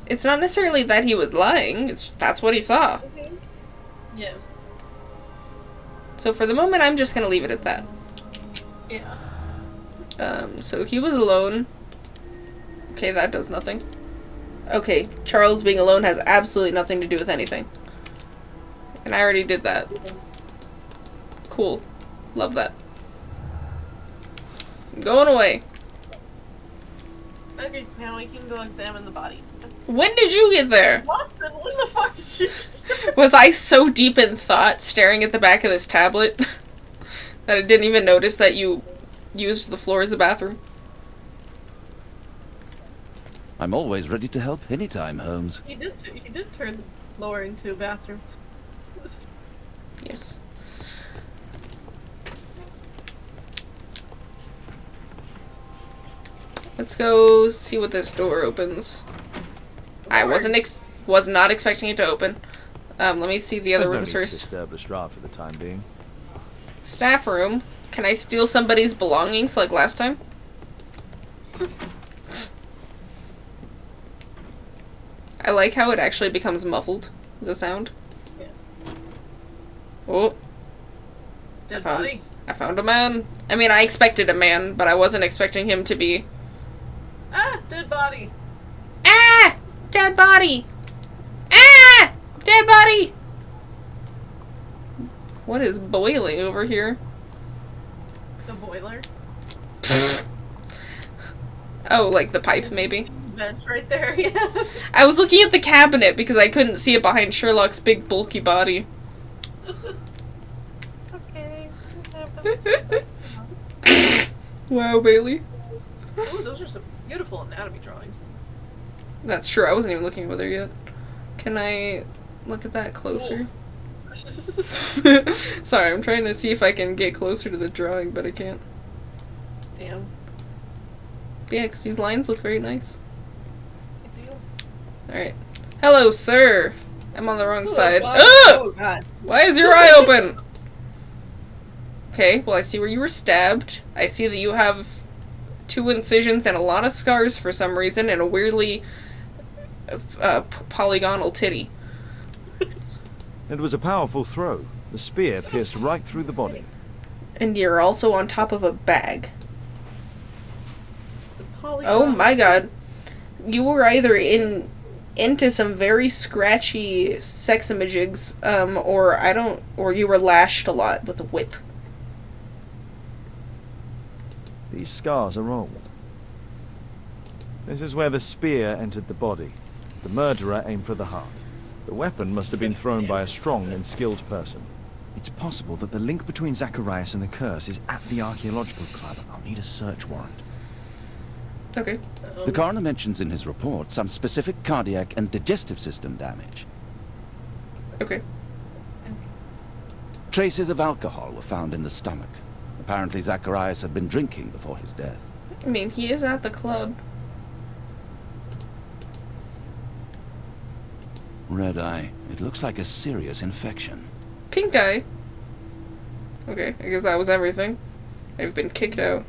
it's not necessarily that he was lying, that's what he saw. Yeah. So for the moment, I'm just gonna leave it at that. Yeah. So he was alone. Okay, that does nothing. Okay, Charles being alone has absolutely nothing to do with anything. And I already did that. Cool. Love that. I'm going away. Okay, now we can go examine the body. When did you get there? Watson, when the fuck did you Was I so deep in thought, staring at the back of this tablet, that I didn't even notice that you used the floor as a bathroom? I'm always ready to help anytime, Holmes. He did turn the lower into a bathroom. Yes. Let's go see what this door opens. I was not expecting it to open. Let me see the other rooms first. Disturb Lestrade for the time being. Staff room. Can I steal somebody's belongings like last time? I like how it actually becomes muffled, the sound. Yeah. Oh. Dead body. I found a man. I mean, I expected a man, but I wasn't expecting him to be... Ah! Dead body! Ah! Dead body! Ah! Dead body! What is boiling over here? The boiler. Oh, like the pipe, maybe? Vent right there, yeah. I was looking at the cabinet because I couldn't see it behind Sherlock's big, bulky body. Okay. Wow, Bailey. Ooh, those are some beautiful anatomy drawings. That's true, I wasn't even looking over there yet. Can I look at that closer? Sorry, I'm trying to see if I can get closer to the drawing, but I can't. Damn. Yeah, because these lines look very nice. I do. Alright. Hello, sir! I'm on the wrong side. God. Ugh! Oh, God. Why is your eye open? Okay, well, I see where you were stabbed. I see that you have 2 incisions and a lot of scars for some reason, and a weirdly polygonal titty. It was a powerful throw. The spear pierced right through the body. And you're also on top of a bag. Oh my god. You were either into some very scratchy sexamajigs, or you were lashed a lot with a whip. These scars are old. This is where the spear entered the body. The murderer aimed for the heart. The weapon must have been thrown by a strong and skilled person. It's possible that the link between Zacharias and the curse is at the archaeological club. I'll need a search warrant. Okay. The coroner mentions in his report some specific cardiac and digestive system damage. Okay. Traces of alcohol were found in the stomach. Apparently Zacharias had been drinking before his death. I mean, he is at the club. Red eye. It looks like a serious infection. Pink eye. Okay, I guess that was everything. I've been kicked out.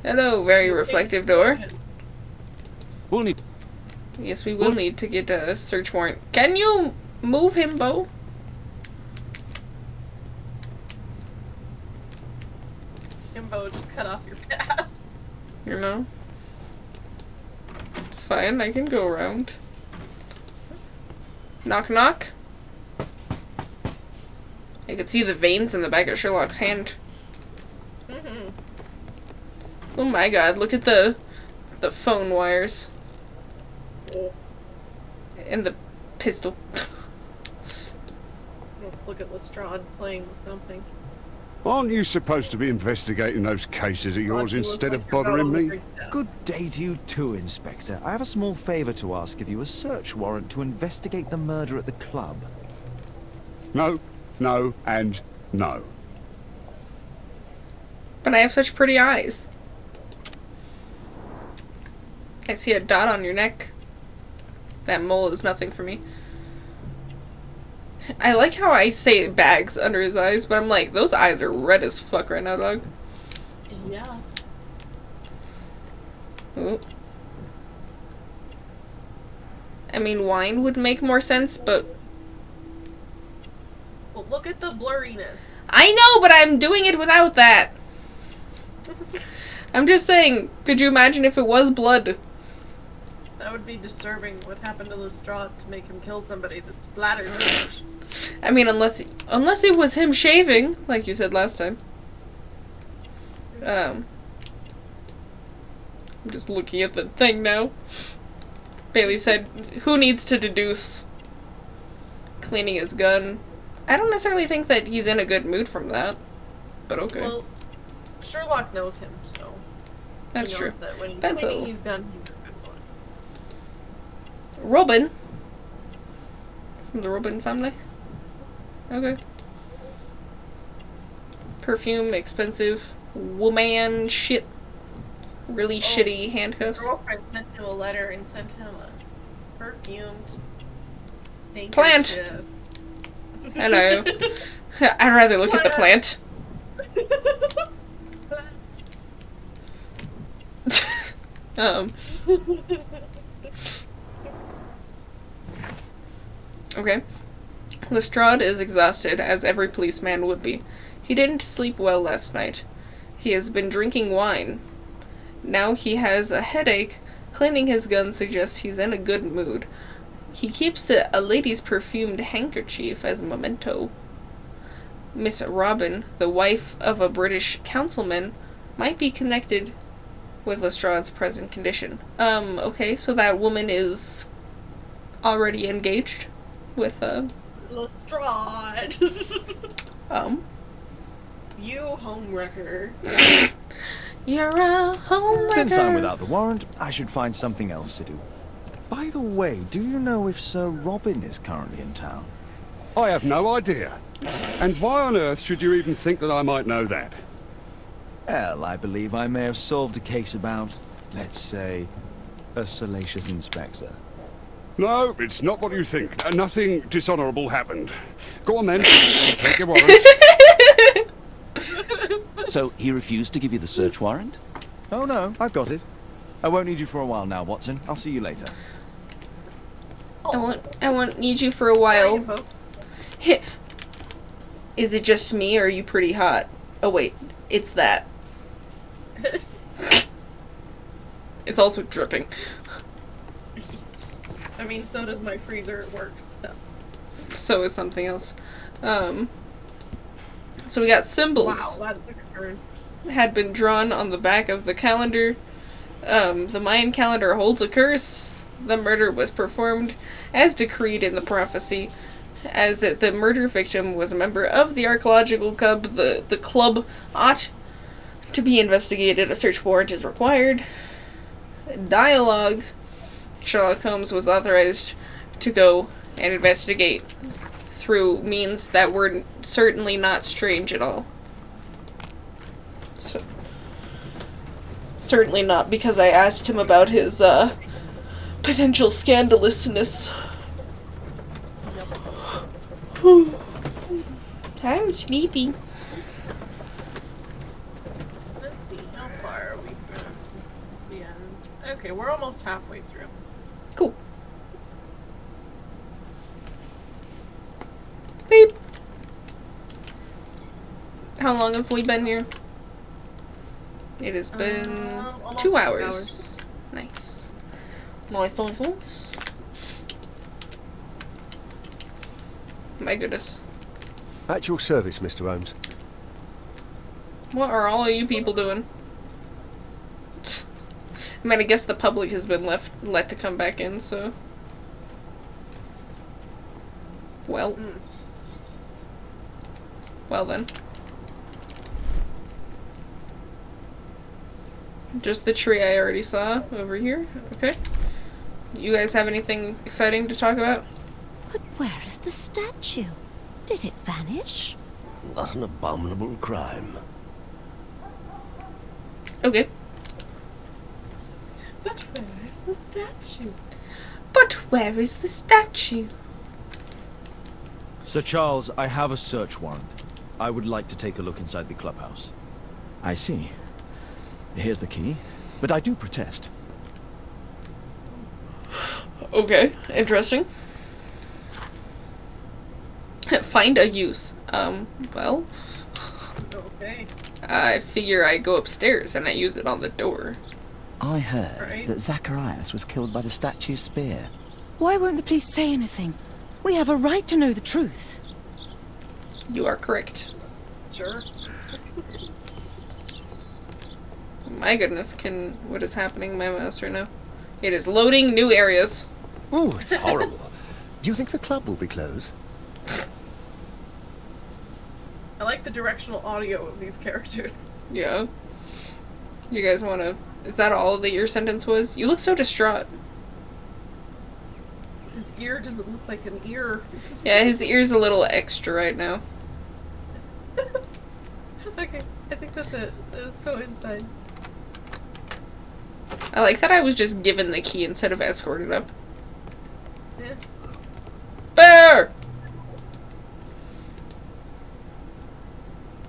Hello, very reflective door. We'll need... Yes, we will need to get a search warrant. Can you move him, Bo? Himbo just cut off your path. You know? It's fine, I can go around. Knock knock. I could see the veins in the back of Sherlock's hand. Oh my god, look at the phone wires. And the pistol. Look at Lestrade playing with something. Aren't you supposed to be investigating those cases of yours instead of bothering me? Good day to you too, Inspector. I have a small favor to ask of you, a search warrant to investigate the murder at the club. No, no, and no. But I have such pretty eyes. I see a dot on your neck. That mole is nothing for me. I like how I say bags under his eyes, but I'm like, those eyes are red as fuck right now, dog. Yeah. Ooh. I mean, wine would make more sense, but... Well, look at the blurriness. I know, but I'm doing it without that. I'm just saying, could you imagine if it was blood? That would be disturbing. What happened to Lestrade to make him kill somebody that splattered so much? I mean, unless it was him shaving, like you said last time. I'm just looking at the thing now. Bailey said, who needs to deduce? Cleaning his gun. I don't necessarily think that he's in a good mood from that. But okay. Well, Sherlock knows him, so... That's he true. knows that when he's That's cleaning a... his gun, he's a good one. Robin? From the Robin family? Okay. Perfume, expensive, woman shit. Really shitty handcuffs. His girlfriend sent him a letter and sent him a perfumed Plant! handkerchief. Hello. I'd rather look at the plant. Okay. Lestrade is exhausted, as every policeman would be. He didn't sleep well last night. He has been drinking wine. Now he has a headache. Cleaning his gun suggests he's in a good mood. He keeps a lady's perfumed handkerchief as a memento. Miss Robin, the wife of a British councilman, might be connected with Lestrade's present condition. Okay, so that woman is already engaged with, Lestrade! You homewrecker. You're a homewrecker. Since I'm without the warrant, I should find something else to do. By the way, do you know if Sir Robin is currently in town? I have no idea. And why on earth should you even think that I might know that? Well, I believe I may have solved a case about, let's say, a salacious inspector. No, it's not what you think. Nothing dishonourable happened. Go on then, take your warrant. So, he refused to give you the search warrant? Oh no, I've got it. I won't need you for a while now, Watson. I'll see you later. I won't need you for a while. Is it just me, or are you pretty hot? Oh wait, it's that. It's also dripping. I mean, so does my freezer. It works, so. So is something else. So we got symbols. Wow, that is a concern. Had been drawn on the back of the calendar. The Mayan calendar holds a curse. The murder was performed as decreed in the prophecy. As the murder victim was a member of the archaeological club, the club ought to be investigated. A search warrant is required. Dialogue. Sherlock Holmes was authorized to go and investigate through means that were certainly not strange at all. So, certainly not because I asked him about his potential scandalousness. I'm sleepy. Let's see, how far are we from the end? Okay, we're almost halfway through. Cool. Beep. How long have we been here? It has been 2 hours. Nice. Nice. My goodness. At your service, Mr. Holmes. What are all of you people doing? I mean, I guess the public has been let to come back in, so. Well. Well then. Just the tree I already saw over here. Okay. You guys have anything exciting to talk about? But where is the statue? Did it vanish? What an abominable crime. Okay. But where is the statue? But where is the statue? Sir Charles, I have a search warrant. I would like to take a look inside the clubhouse. I see. Here's the key, but I do protest. Okay, interesting. Find a use. Well. Okay. I figure I go upstairs and I use it on the door. I heard that Zacharias was killed by the statue's spear. Why won't the police say anything? We have a right to know the truth. You are correct. Sure. My goodness, what is happening to my mouse right now? It is loading new areas. Oh, it's horrible. Do you think the club will be closed? I like the directional audio of these characters. Yeah. You guys wanna... Is that all that your sentence was? You look so distraught. His ear doesn't look like an ear. Yeah, his ear's a little extra right now. Okay, I think that's it. Let's go inside. I like that I was just given the key instead of escorted up. Yeah. Bear!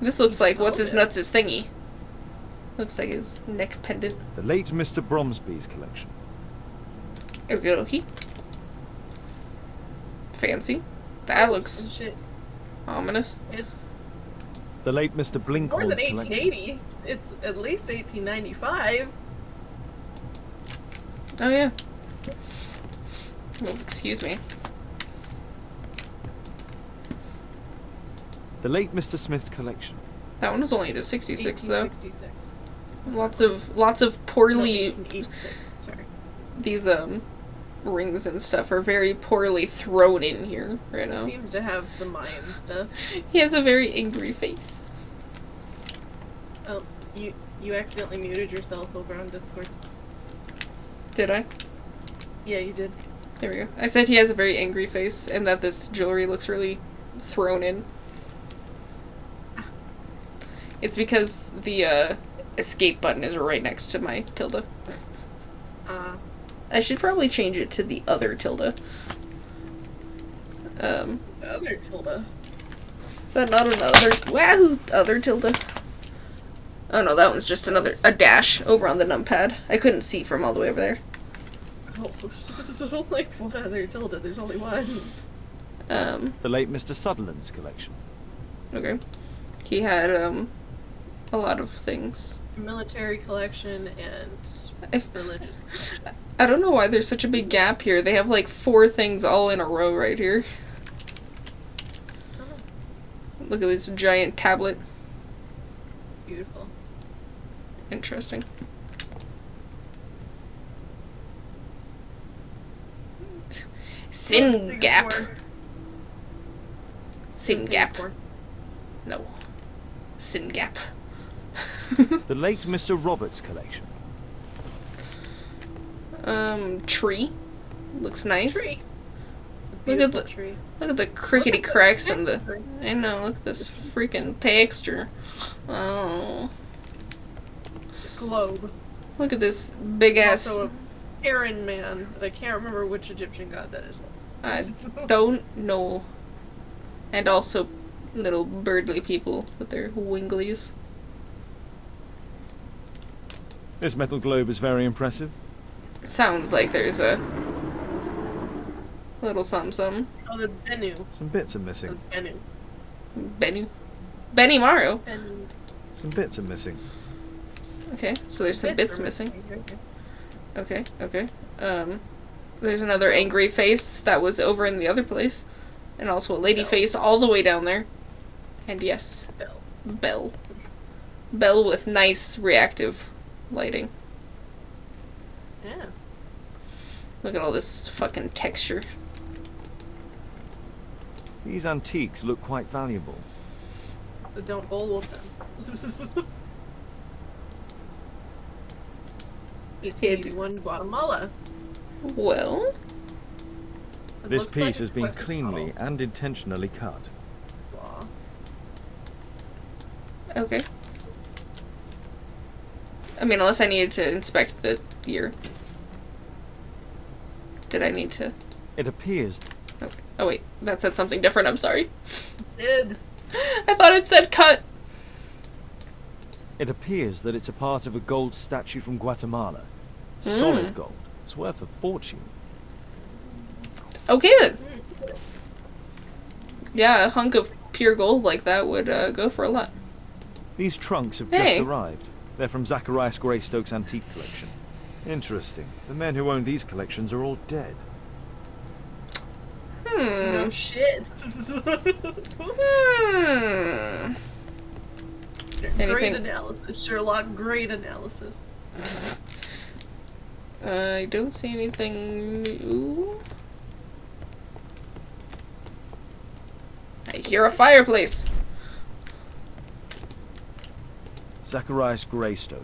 This looks like what's his nuts' thingy. Looks like his neck pendant. The late Mr. Bromsby's collection. Okay, okay. Fancy. That looks shit. ominous. The late Mr. Blinkhorn's More than collection. 1880. It's at least 1895. Oh yeah. Well, excuse me. The late Mr. Smith's collection. That one was only to 66 though. 1866. Lots of poorly. 1886. Sorry. These rings and stuff are very poorly thrown in here right now. Seems to have the Mayan stuff. He has a very angry face. Oh, you accidentally muted yourself over on Discord. Did I? Yeah, you did. There we go. I said he has a very angry face and that this jewelry looks really thrown in. It's because the escape button is right next to my tilde. I should probably change it to the other tilde. Other tilde. Is that not another? Wow, other tilde. Oh no, that one's just a dash over on the numpad. I couldn't see from all the way over there. Oh, like what other tilde? There's only one. The late Mr. Sutherland's collection. Okay. He had a lot of things. Military collection and religious collection. I don't know why there's such a big gap here. They have like 4 things all in a row right here. Look at this giant tablet. Beautiful. Interesting. Sin gap. Sin gap. No. Sin gap. The late Mr. Roberts' collection. Tree. Looks nice. Tree. Look at the crickety cracks and the. I know. Look at this freaking texture. Oh. It's a globe. Look at this big ass. Also a Heron man. I can't remember which Egyptian god that is. I don't know. And also little birdly people with their winglies. This metal globe is very impressive. Sounds like there's a little something. Oh, that's Bennu. Some bits are missing. That's Bennu. Bennu. Benny Maru. Bennu. Some bits are missing. Okay, so there's some bits missing. Okay, okay. There's another angry face that was over in the other place. And also a lady face all the way down there. And yes, Bell. Bell with nice reactive lighting. Yeah. Look at all this fucking texture. These antiques look quite valuable. But don't bowl with them. 1881 Guatemala. Well, this piece has been cleanly and intentionally cut. Okay. I mean, unless I needed to inspect the year. Did I need to? It appears. Okay. Oh wait, that said something different. I'm sorry. Did. I thought it said cut. It appears that it's a part of a gold statue from Guatemala. Solid gold. It's worth a fortune. Okay then. Yeah, a hunk of pure gold like that would go for a lot. These trunks have just arrived. They're from Zacharias Greystoke's antique collection. Interesting. The men who own these collections are all dead. No shit. Great analysis, Sherlock. Great analysis. I don't see anything new. I hear a fireplace. Zacharias Greystoke.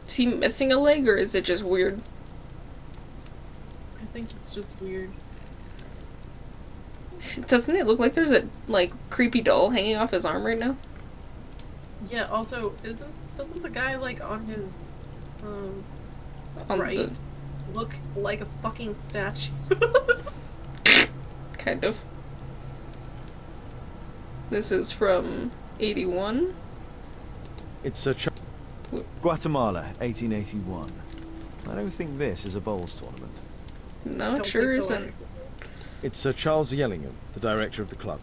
Is he missing a leg or is it just weird? I think it's just weird. Doesn't it look like there's a creepy doll hanging off his arm right now? Yeah, also doesn't the guy on his on right look like a fucking statue? Kind of. This is from 81. It's a Guatemala, 1881. I don't think this is a bowls tournament. No, it sure isn't. It's Sir Charles Yellingham, the director of the club.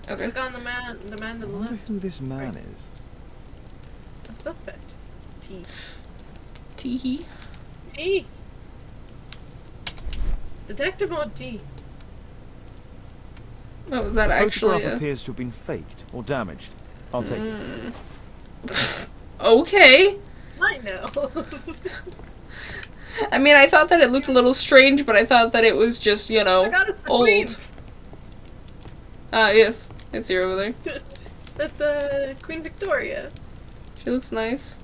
Okay. Look on the man to the I wonder left. who this man Right. is. A suspect. T. Teehee. T. Detective Mode T. Oh, was that The actually photograph a... appears to have been faked or damaged. I'll take it. Okay. I know. I mean, I thought that it looked a little strange, but I thought that it was just, you know, Queen. old. Ah, yes. I see her over there. That's Queen Victoria. She looks nice.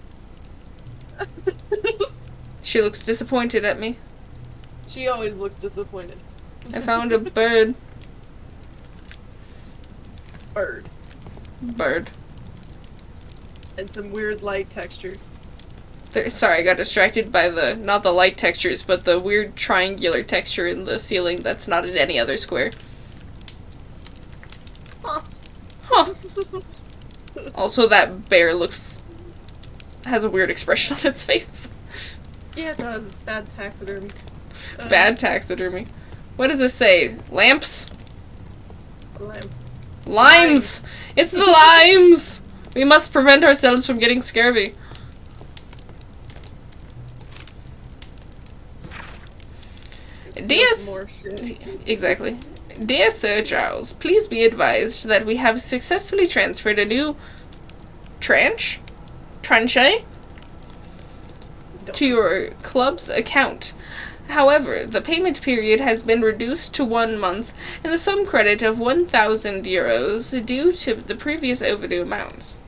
She looks disappointed at me. She always looks disappointed. I found a bird. Bird. Bird. And some weird light textures. Sorry, I got distracted by not the light textures, but the weird triangular texture in the ceiling that's not in any other square. Huh. Huh. Also, that bear has a weird expression on its face. Yeah, it does. It's bad taxidermy. Bad taxidermy. What does this say? Lamps? Lamps. Limes! It's the limes! We must prevent ourselves from getting scurvy. Exactly. Dear Sir Charles, please be advised that we have successfully transferred a new tranche to your club's account. However, the payment period has been reduced to 1 month and the sum credit of 1,000 euros due to the previous overdue amounts.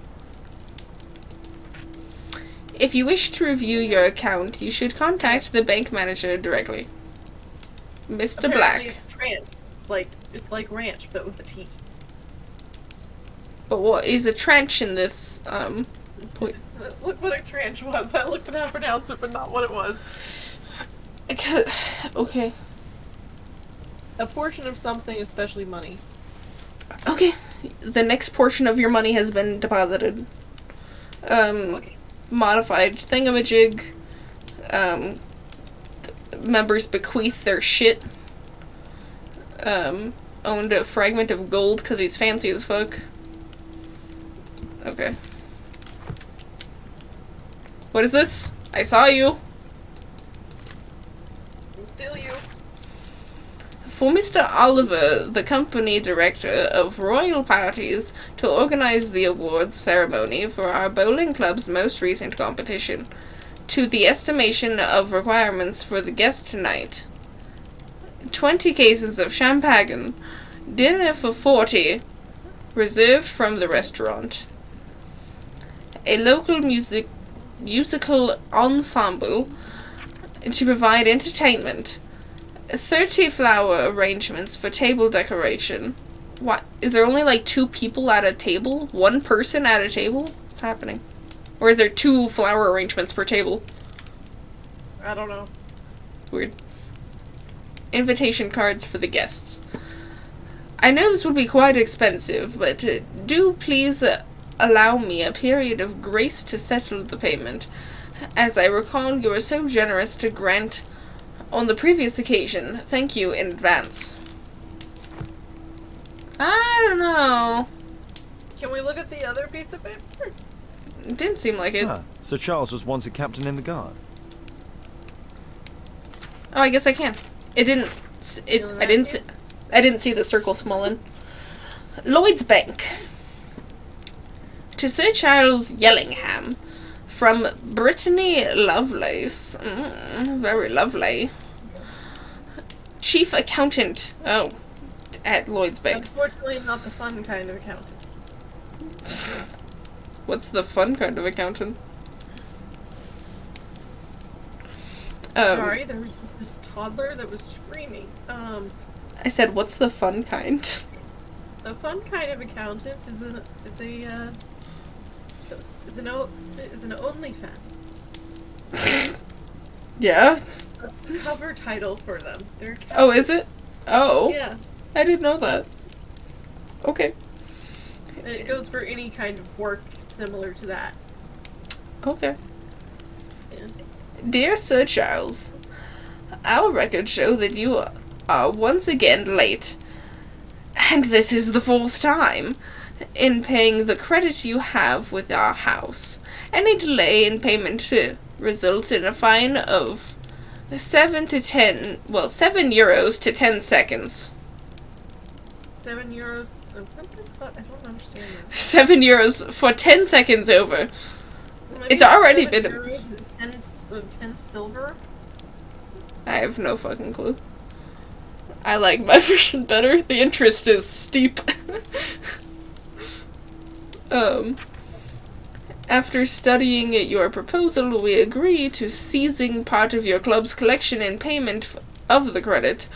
If you wish to review your account, you should contact the bank manager directly. Mr. Apparently Black. it's like ranch, but with a T. But what is a trench in this, Let's look what a tranche was. I looked at how to pronounce it, but not what it was. Okay. A portion of something, especially money. Okay. The next portion of your money has been deposited. Okay. Modified thingamajig. Members bequeath their shit. Owned a fragment of gold because he's fancy as fuck. Okay. What is this? I saw you. Still you. For Mr. Oliver, the company director of Royal Parties, to organize the awards ceremony for our bowling club's most recent competition. To the estimation of requirements for the guests tonight. 20 cases of champagne. Dinner for 40. Reserved from the restaurant. A local musical ensemble to provide entertainment. 30 flower arrangements for table decoration. What? Is there only like 2 people at a table? 1 person at a table? What's happening? Or is there 2 flower arrangements per table? I don't know. Weird. Invitation cards for the guests. I know this would be quite expensive, but do please allow me a period of grace to settle the payment. As I recall, you were so generous to grant on the previous occasion. Thank you in advance. I don't know. Can we look at the other piece of paper? It didn't seem like it. Ah, Sir Charles was once a captain in the guard. Oh, I guess I can. It didn't. I didn't see the circle small. Lloyd's Bank. To Sir Charles Yellingham, from Brittany Lovelace. Very lovely. Chief accountant. Oh, at Lloyd's Bank. Unfortunately, not the fun kind of accountant. What's the fun kind of accountant? Sorry, there was just this toddler that was screaming. I said, what's the fun kind? The fun kind of accountant is an OnlyFans. Yeah. That's the cover title for them. They're accountants. Oh, is it? Oh. Yeah. I didn't know that. Okay. It goes for any kind of work similar to that. Okay. Yeah. Dear Sir Charles, our records show that you are once again late. and this is the 4th time, in paying the credit you have with our house. Any delay in payment results in a fine of €7 to 10 seconds. €7? What the fuck? I don't understand that. €7 for 10 seconds over. Maybe It's already been. €7 and 10 silver? I have no fucking clue. I like my version better. The interest is steep. After studying your proposal, we agree to seizing part of your club's collection in payment of the credit,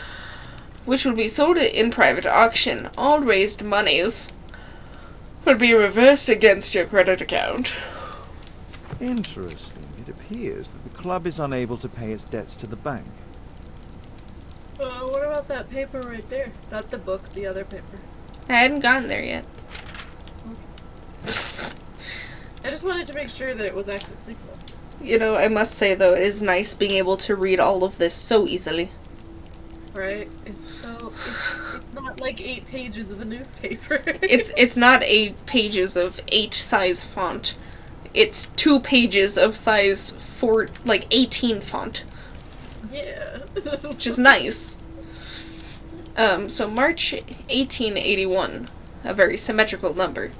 which will be sold in private auction. All raised monies will be reversed against your credit account. Interesting. It appears that the club is unable to pay its debts to the bank. What about that paper right there? Not the book, the other paper. I hadn't gotten there yet. I just wanted to make sure that it was actually legal. You know, I must say, though, it is nice being able to read all of this so easily. Right? It's not like 8 pages of a newspaper. It's not 8 pages of 8 size font. It's 2 pages of size 18 font. Yeah. Which is nice. So March 1881, a very symmetrical number.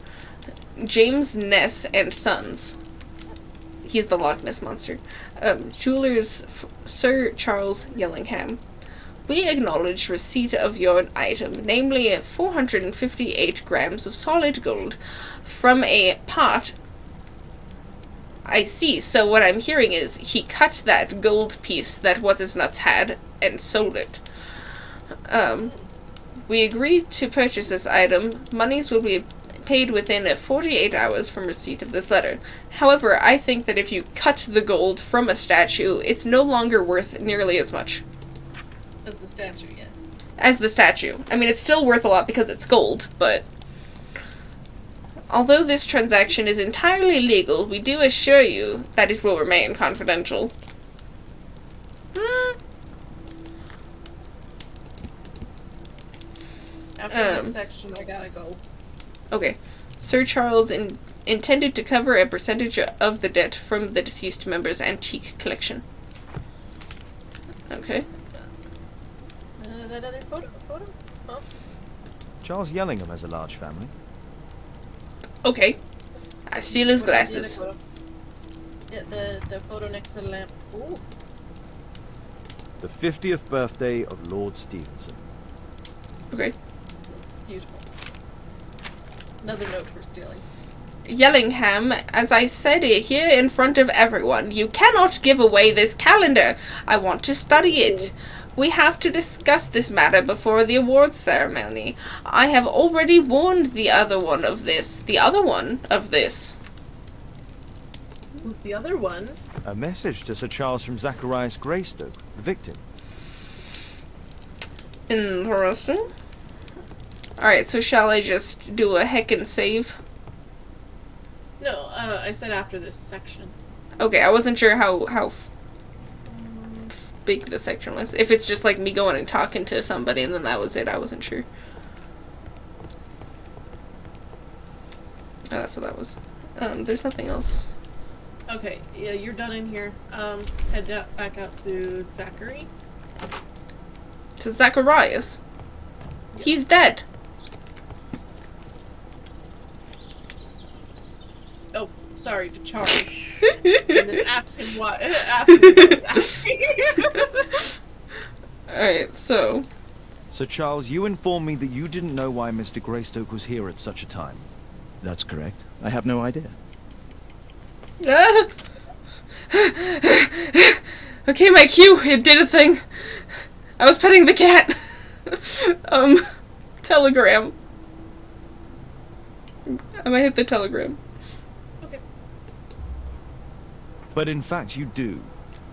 James Ness and Sons. He's the Loch Ness Monster. Jewelers Sir Charles Yellingham. We acknowledge receipt of your item, namely 458 grams of solid gold from a pot. I see, so what I'm hearing is he cut that gold piece that What's-His-Nuts had and sold it. We agreed to purchase this item. Monies will be paid within 48 hours from receipt of this letter. However, I think that if you cut the gold from a statue, it's no longer worth nearly as much. As the statue, yeah. As the statue. I mean, it's still worth a lot because it's gold, but... Although this transaction is entirely legal, we do assure you that it will remain confidential. After this section, I gotta go. Okay. Sir Charles intended to cover a percentage of the debt from the deceased member's antique collection. Okay. That other photo? Huh? Charles Yellingham has a large family. Okay. I steal his glasses. Yeah, the photo next to the lamp. Ooh. The 50th birthday of Lord Stevenson. Okay. Beautiful. Another note for stealing. Yellingham, as I said it here in front of everyone, you cannot give away this calendar. I want to study it. We have to discuss this matter before the awards ceremony. I have already warned the other one of this. The other one of this. Who's the other one? A message to Sir Charles from Zacharias Greystoke, the victim. Interesting. Alright, so shall I just do a heckin' save? No, I said after this section. Okay, I wasn't sure how big the section was. If it's just like me going and talking to somebody and then that was it, I wasn't sure. Oh, that's what that was. There's nothing else. Okay, yeah, you're done in here. Head back out to Zachary. To Zacharias? Yep. He's dead. Oh, sorry, to Charles. And then ask him what. Ask him what he's asking. Alright, so. Sir Charles, you informed me that you didn't know why Mr. Greystoke was here at such a time. That's correct. I have no idea. Okay, my cue. It did a thing. I was petting the cat. Telegram. I might hit the telegram. Okay. But in fact you do.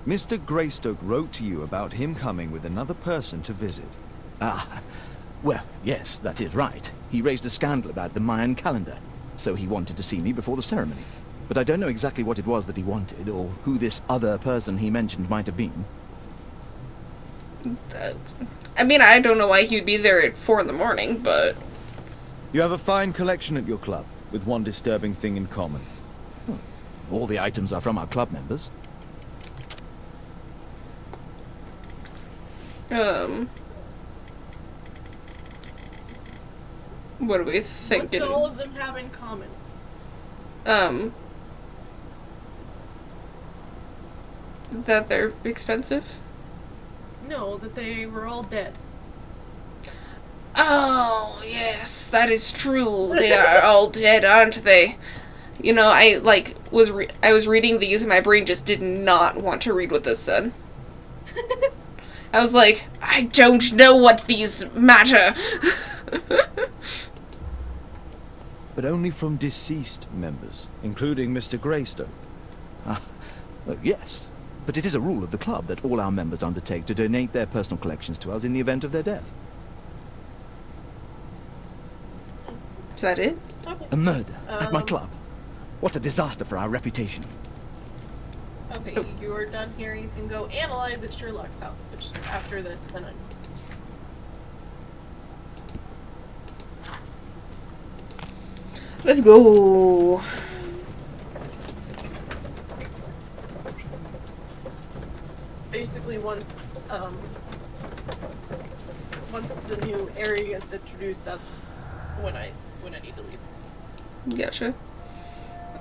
Mr. Greystoke wrote to you about him coming with another person to visit. Ah, well, yes, that is right. He raised a scandal about the Mayan calendar, so he wanted to see me before the ceremony. But I don't know exactly what it was that he wanted, or who this other person he mentioned might have been. I mean, I don't know why he'd be there at 4 in the morning, but... You have a fine collection at your club, with one disturbing thing in common. All the items are from our club members. What are we thinking? What do all of them have in common? That they're expensive? No, that they were all dead. Oh, yes, that is true. They are all dead, aren't they? You know, I was reading these and my brain just did not want to read what this said. I was like, I don't know what these matter. But only from deceased members, including Mr. Greystoke. Yes, but it is a rule of the club that all our members undertake to donate their personal collections to us in the event of their death. Is that it? Okay. A murder at my club. What a disaster for our reputation. Okay, you are done here. You can go analyze at Sherlock's house, which after this, then I'm... Let's go. Basically, once the new area gets introduced, that's when I need to leave. Gotcha.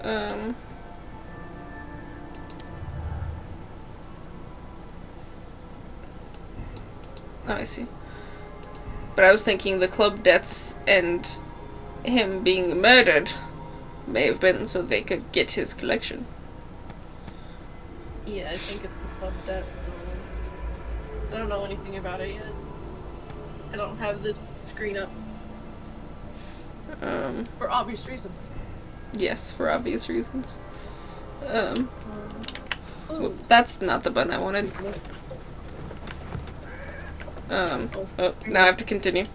Oh, I see. But I was thinking the club debts and him being murdered may have been so they could get his collection. Yeah, I think it's the club debts. I don't know anything about it yet. I don't have this screen up. For obvious reasons. Yes, for obvious reasons. Well, that's not the button I wanted. Oh, now I have to continue.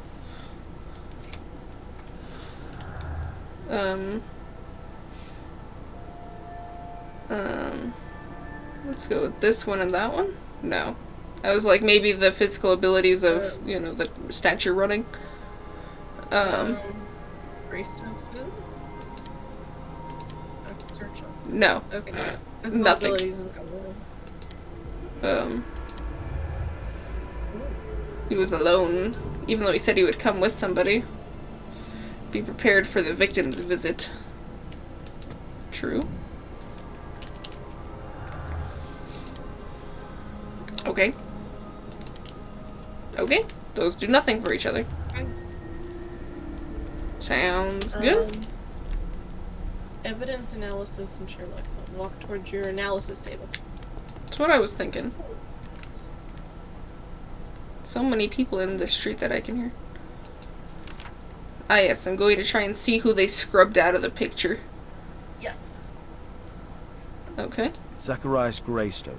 Let's go with this one and that one? No. I was like, maybe the physical abilities of, you know, the statue running. No. Okay. Nothing. He was alone, even though he said he would come with somebody. Be prepared for the victim's visit. True. Okay. Okay. Those do nothing for each other. Okay. Sounds good. Evidence analysis and Sherlock. So walk towards your analysis table. That's what I was thinking. So many people in this street that I can hear. Ah yes, I'm going to try and see who they scrubbed out of the picture. Yes. Okay. Zacharias Greystoke.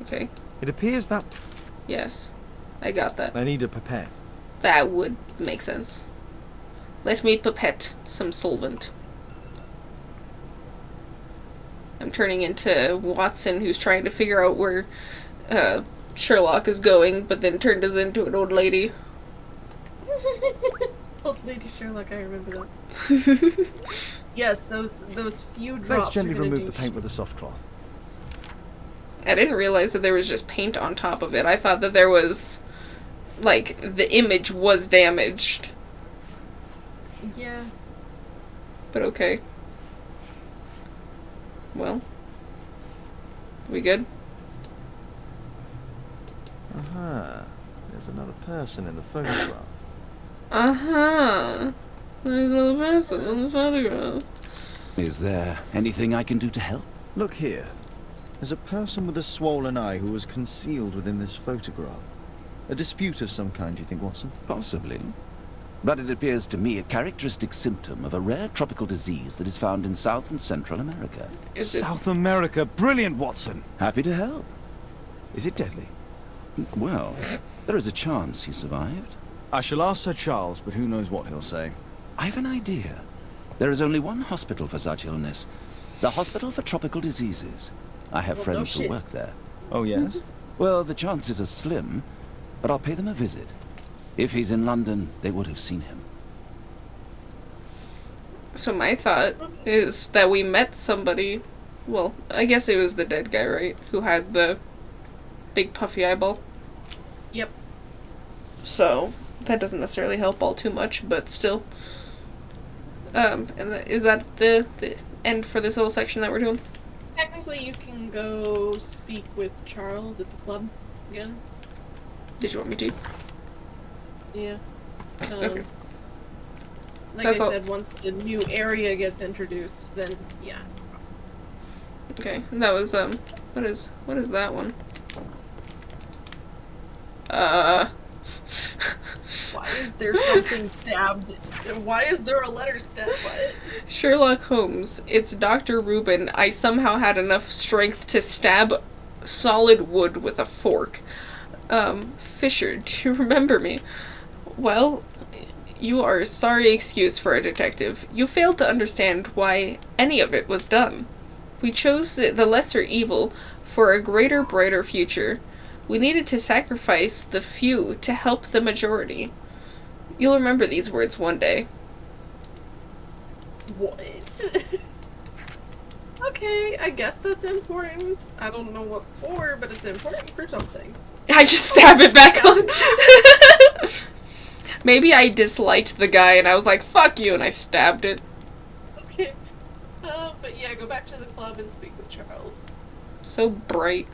Okay. It appears that... Yes. I got that. I need a pipette. That would make sense. Let me pipette some solvent. I'm turning into Watson, who's trying to figure out where Sherlock is going, but then turned us into an old lady. Old lady Sherlock, I remember that. Yes, those few drops. Let's gently remove the paint with a soft cloth. I didn't realize that there was just paint on top of it. I thought that there was, like, the image was damaged. Yeah. But okay. Well. We good? Aha. There's another person in the photograph. Uh-huh. There's another person in the photograph. Is there anything I can do to help? Look here. There's a person with a swollen eye who was concealed within this photograph. A dispute of some kind, do you think, Watson? Possibly. But it appears to me a characteristic symptom of a rare tropical disease that is found in South and Central America. South America? Brilliant, Watson! Happy to help. Is it deadly? Well, there is a chance he survived. I shall ask Sir Charles, but who knows what he'll say. I've an idea. There is only one hospital for such illness. The Hospital for Tropical Diseases. I have friends who work there. Oh, yes? Well, the chances are slim, but I'll pay them a visit. If he's in London, they would have seen him. So my thought is that we met somebody. Well, I guess it was the dead guy, right? Who had the big puffy eyeball. Yep. So that doesn't necessarily help all too much, but still. And is that the end for this little section that we're doing? Technically, you can go speak with Charles at the club again. Did you want me to? Yeah. Okay. Like That's I said, once the new area gets introduced, then yeah. Okay, and that was what is that one? Why is there something stabbed? Why is there a letter stabbed by it? Sherlock Holmes. It's Dr. Reuben. I somehow had enough strength to stab solid wood with a fork. Fisher, do you remember me? Well, you are a sorry excuse for a detective. You failed to understand why any of it was done. We chose the lesser evil for a greater, brighter future. We needed to sacrifice the few to help the majority. You'll remember these words one day. What? Okay, I guess that's important. I don't know what for, but it's important for something. I just stab it back on. Maybe I disliked the guy and I was like, fuck you, and I stabbed it. Okay. But yeah, go back to the club and speak with Charles. So bright.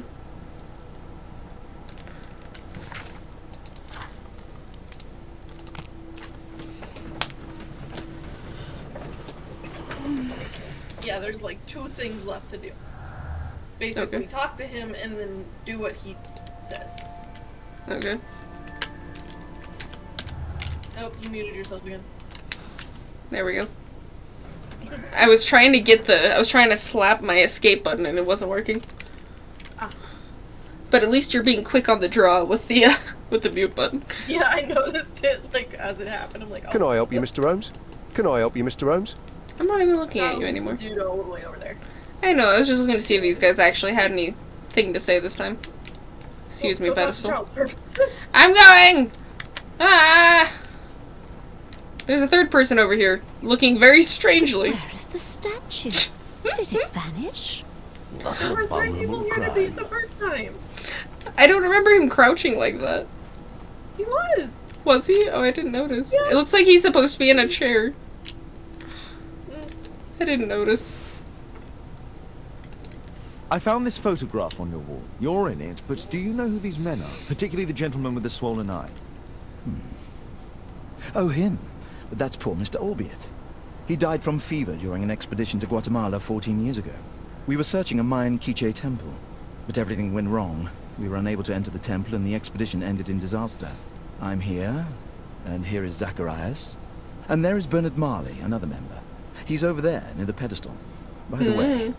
Yeah, there's like 2 things left to do. Basically, Okay. talk to him and then do what he says. Okay. Oh, you muted yourself again. There we go. I was trying to slap my escape button and it wasn't working. Ah. But at least you're being quick on the draw with the mute button. Yeah, I noticed it, like, as it happened. I'm like, oh. Can I help you, Mr. Holmes? Can I help you, Mr. Holmes? I'm not even looking at you anymore. Dude, all the way over there. I know, I was just looking to see if these guys actually had anything to say this time. Excuse me, Go talk to pedestal. Charles first. I'm going! Ah! There's a third person over here, looking very strangely. Where is the statue? Did it vanish? There were 3 people here to beat the first time. I don't remember him crouching like that. He was. Was he? Oh, I didn't notice. Yeah. It looks like he's supposed to be in a chair. I didn't notice. I found this photograph on your wall. You're in it, but do you know who these men are? Particularly the gentleman with the swollen eye. Oh, him. But that's poor Mr. Albeit. He died from fever during an expedition to Guatemala 14 years ago. We were searching a Mayan Quiche temple, but everything went wrong. We were unable to enter the temple and the expedition ended in disaster. I'm here, and here is Zacharias, and there is Bernard Marley, another member. He's over there, near the pedestal. By the way,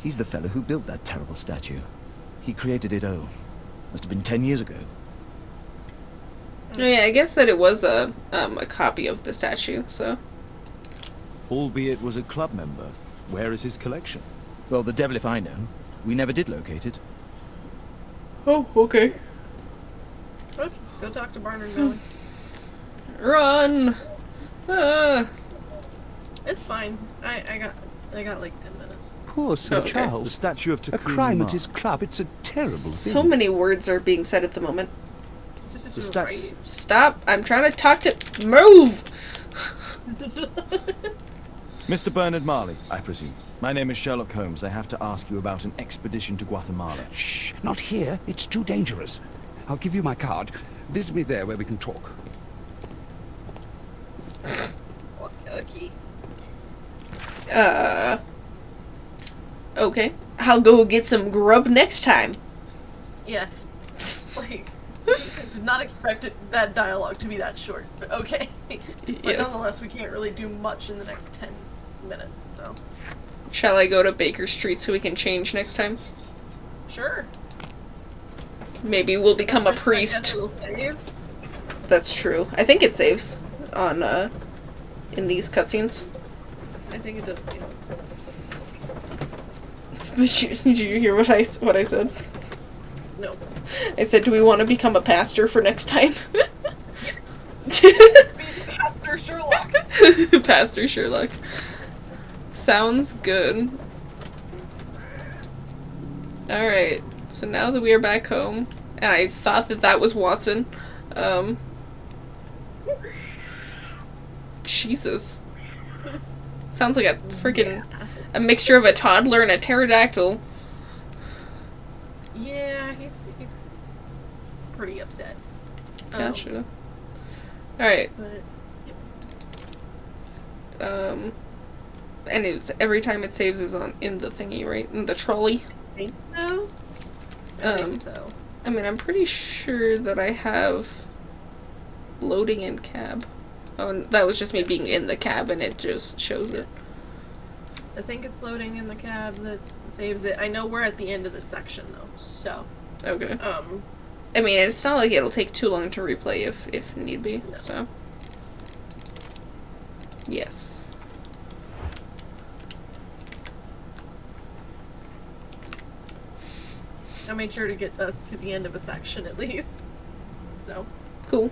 he's the fellow who built that terrible statue. He created it, must have been 10 years ago. Oh yeah, I guess that it was a copy of the statue, so. Albeit was a club member. Where is his collection? Well, the devil if I know. We never did locate it. Oh, okay. Go talk to Barnard Melly. Run! It's fine. I got like 10 minutes. Poor Sir Okay. Charles. The statue of A Takumi crime Ma. at his club. It's a terrible So thing. many words are being said at the moment. The stats. Stop! I'm trying to talk to. Move! Mr. Bernard Marley, I presume. My name is Sherlock Holmes. I have to ask you about an expedition to Guatemala. Shh, not here. It's too dangerous. I'll give you my card. Visit me there where we can talk. Okay. Okay. I'll go get some grub next time. Yeah. Like, I did not expect that dialogue to be that short, but okay. But Yes. nonetheless, we can't really do much in the next 10 minutes, so. Shall I go to Baker Street so we can change next time? Sure. Maybe we'll become a I guess priest. it'll save. That's true. I think it saves on in these cutscenes. I think it does too. Did you hear what I said? No. I said, do we want to become a pastor for next time? Pastor Sherlock. Pastor Sherlock. Sounds good. Alright, so now that we are back home, and I thought that that was Watson, Jesus. Sounds like a freaking, a mixture of a toddler and a pterodactyl. Yeah, he's pretty upset. Gotcha. Alright. And it's every time it saves is in the thingy, right? In the trolley? I think so. I think so. I mean, I'm pretty sure that I have loading in cab. Oh, and that was just me being in the cab and it just shows it. I think it's loading in the cab that saves it. I know we're at the end of the section though, so. Okay. I mean, it's not like it'll take too long to replay if need be, no. So. Yes. I made sure to get us to the end of a section at least. So. Cool.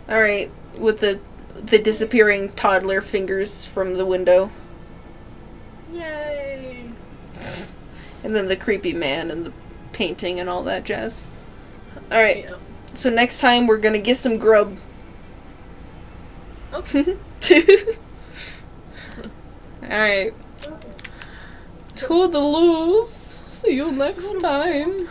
Alright, with the disappearing toddler fingers from the window. Yay! And then the creepy man and the painting and all that jazz. Alright, yeah. So next time we're gonna get some grub. Okay. Alright. Toodaloos. See you next time.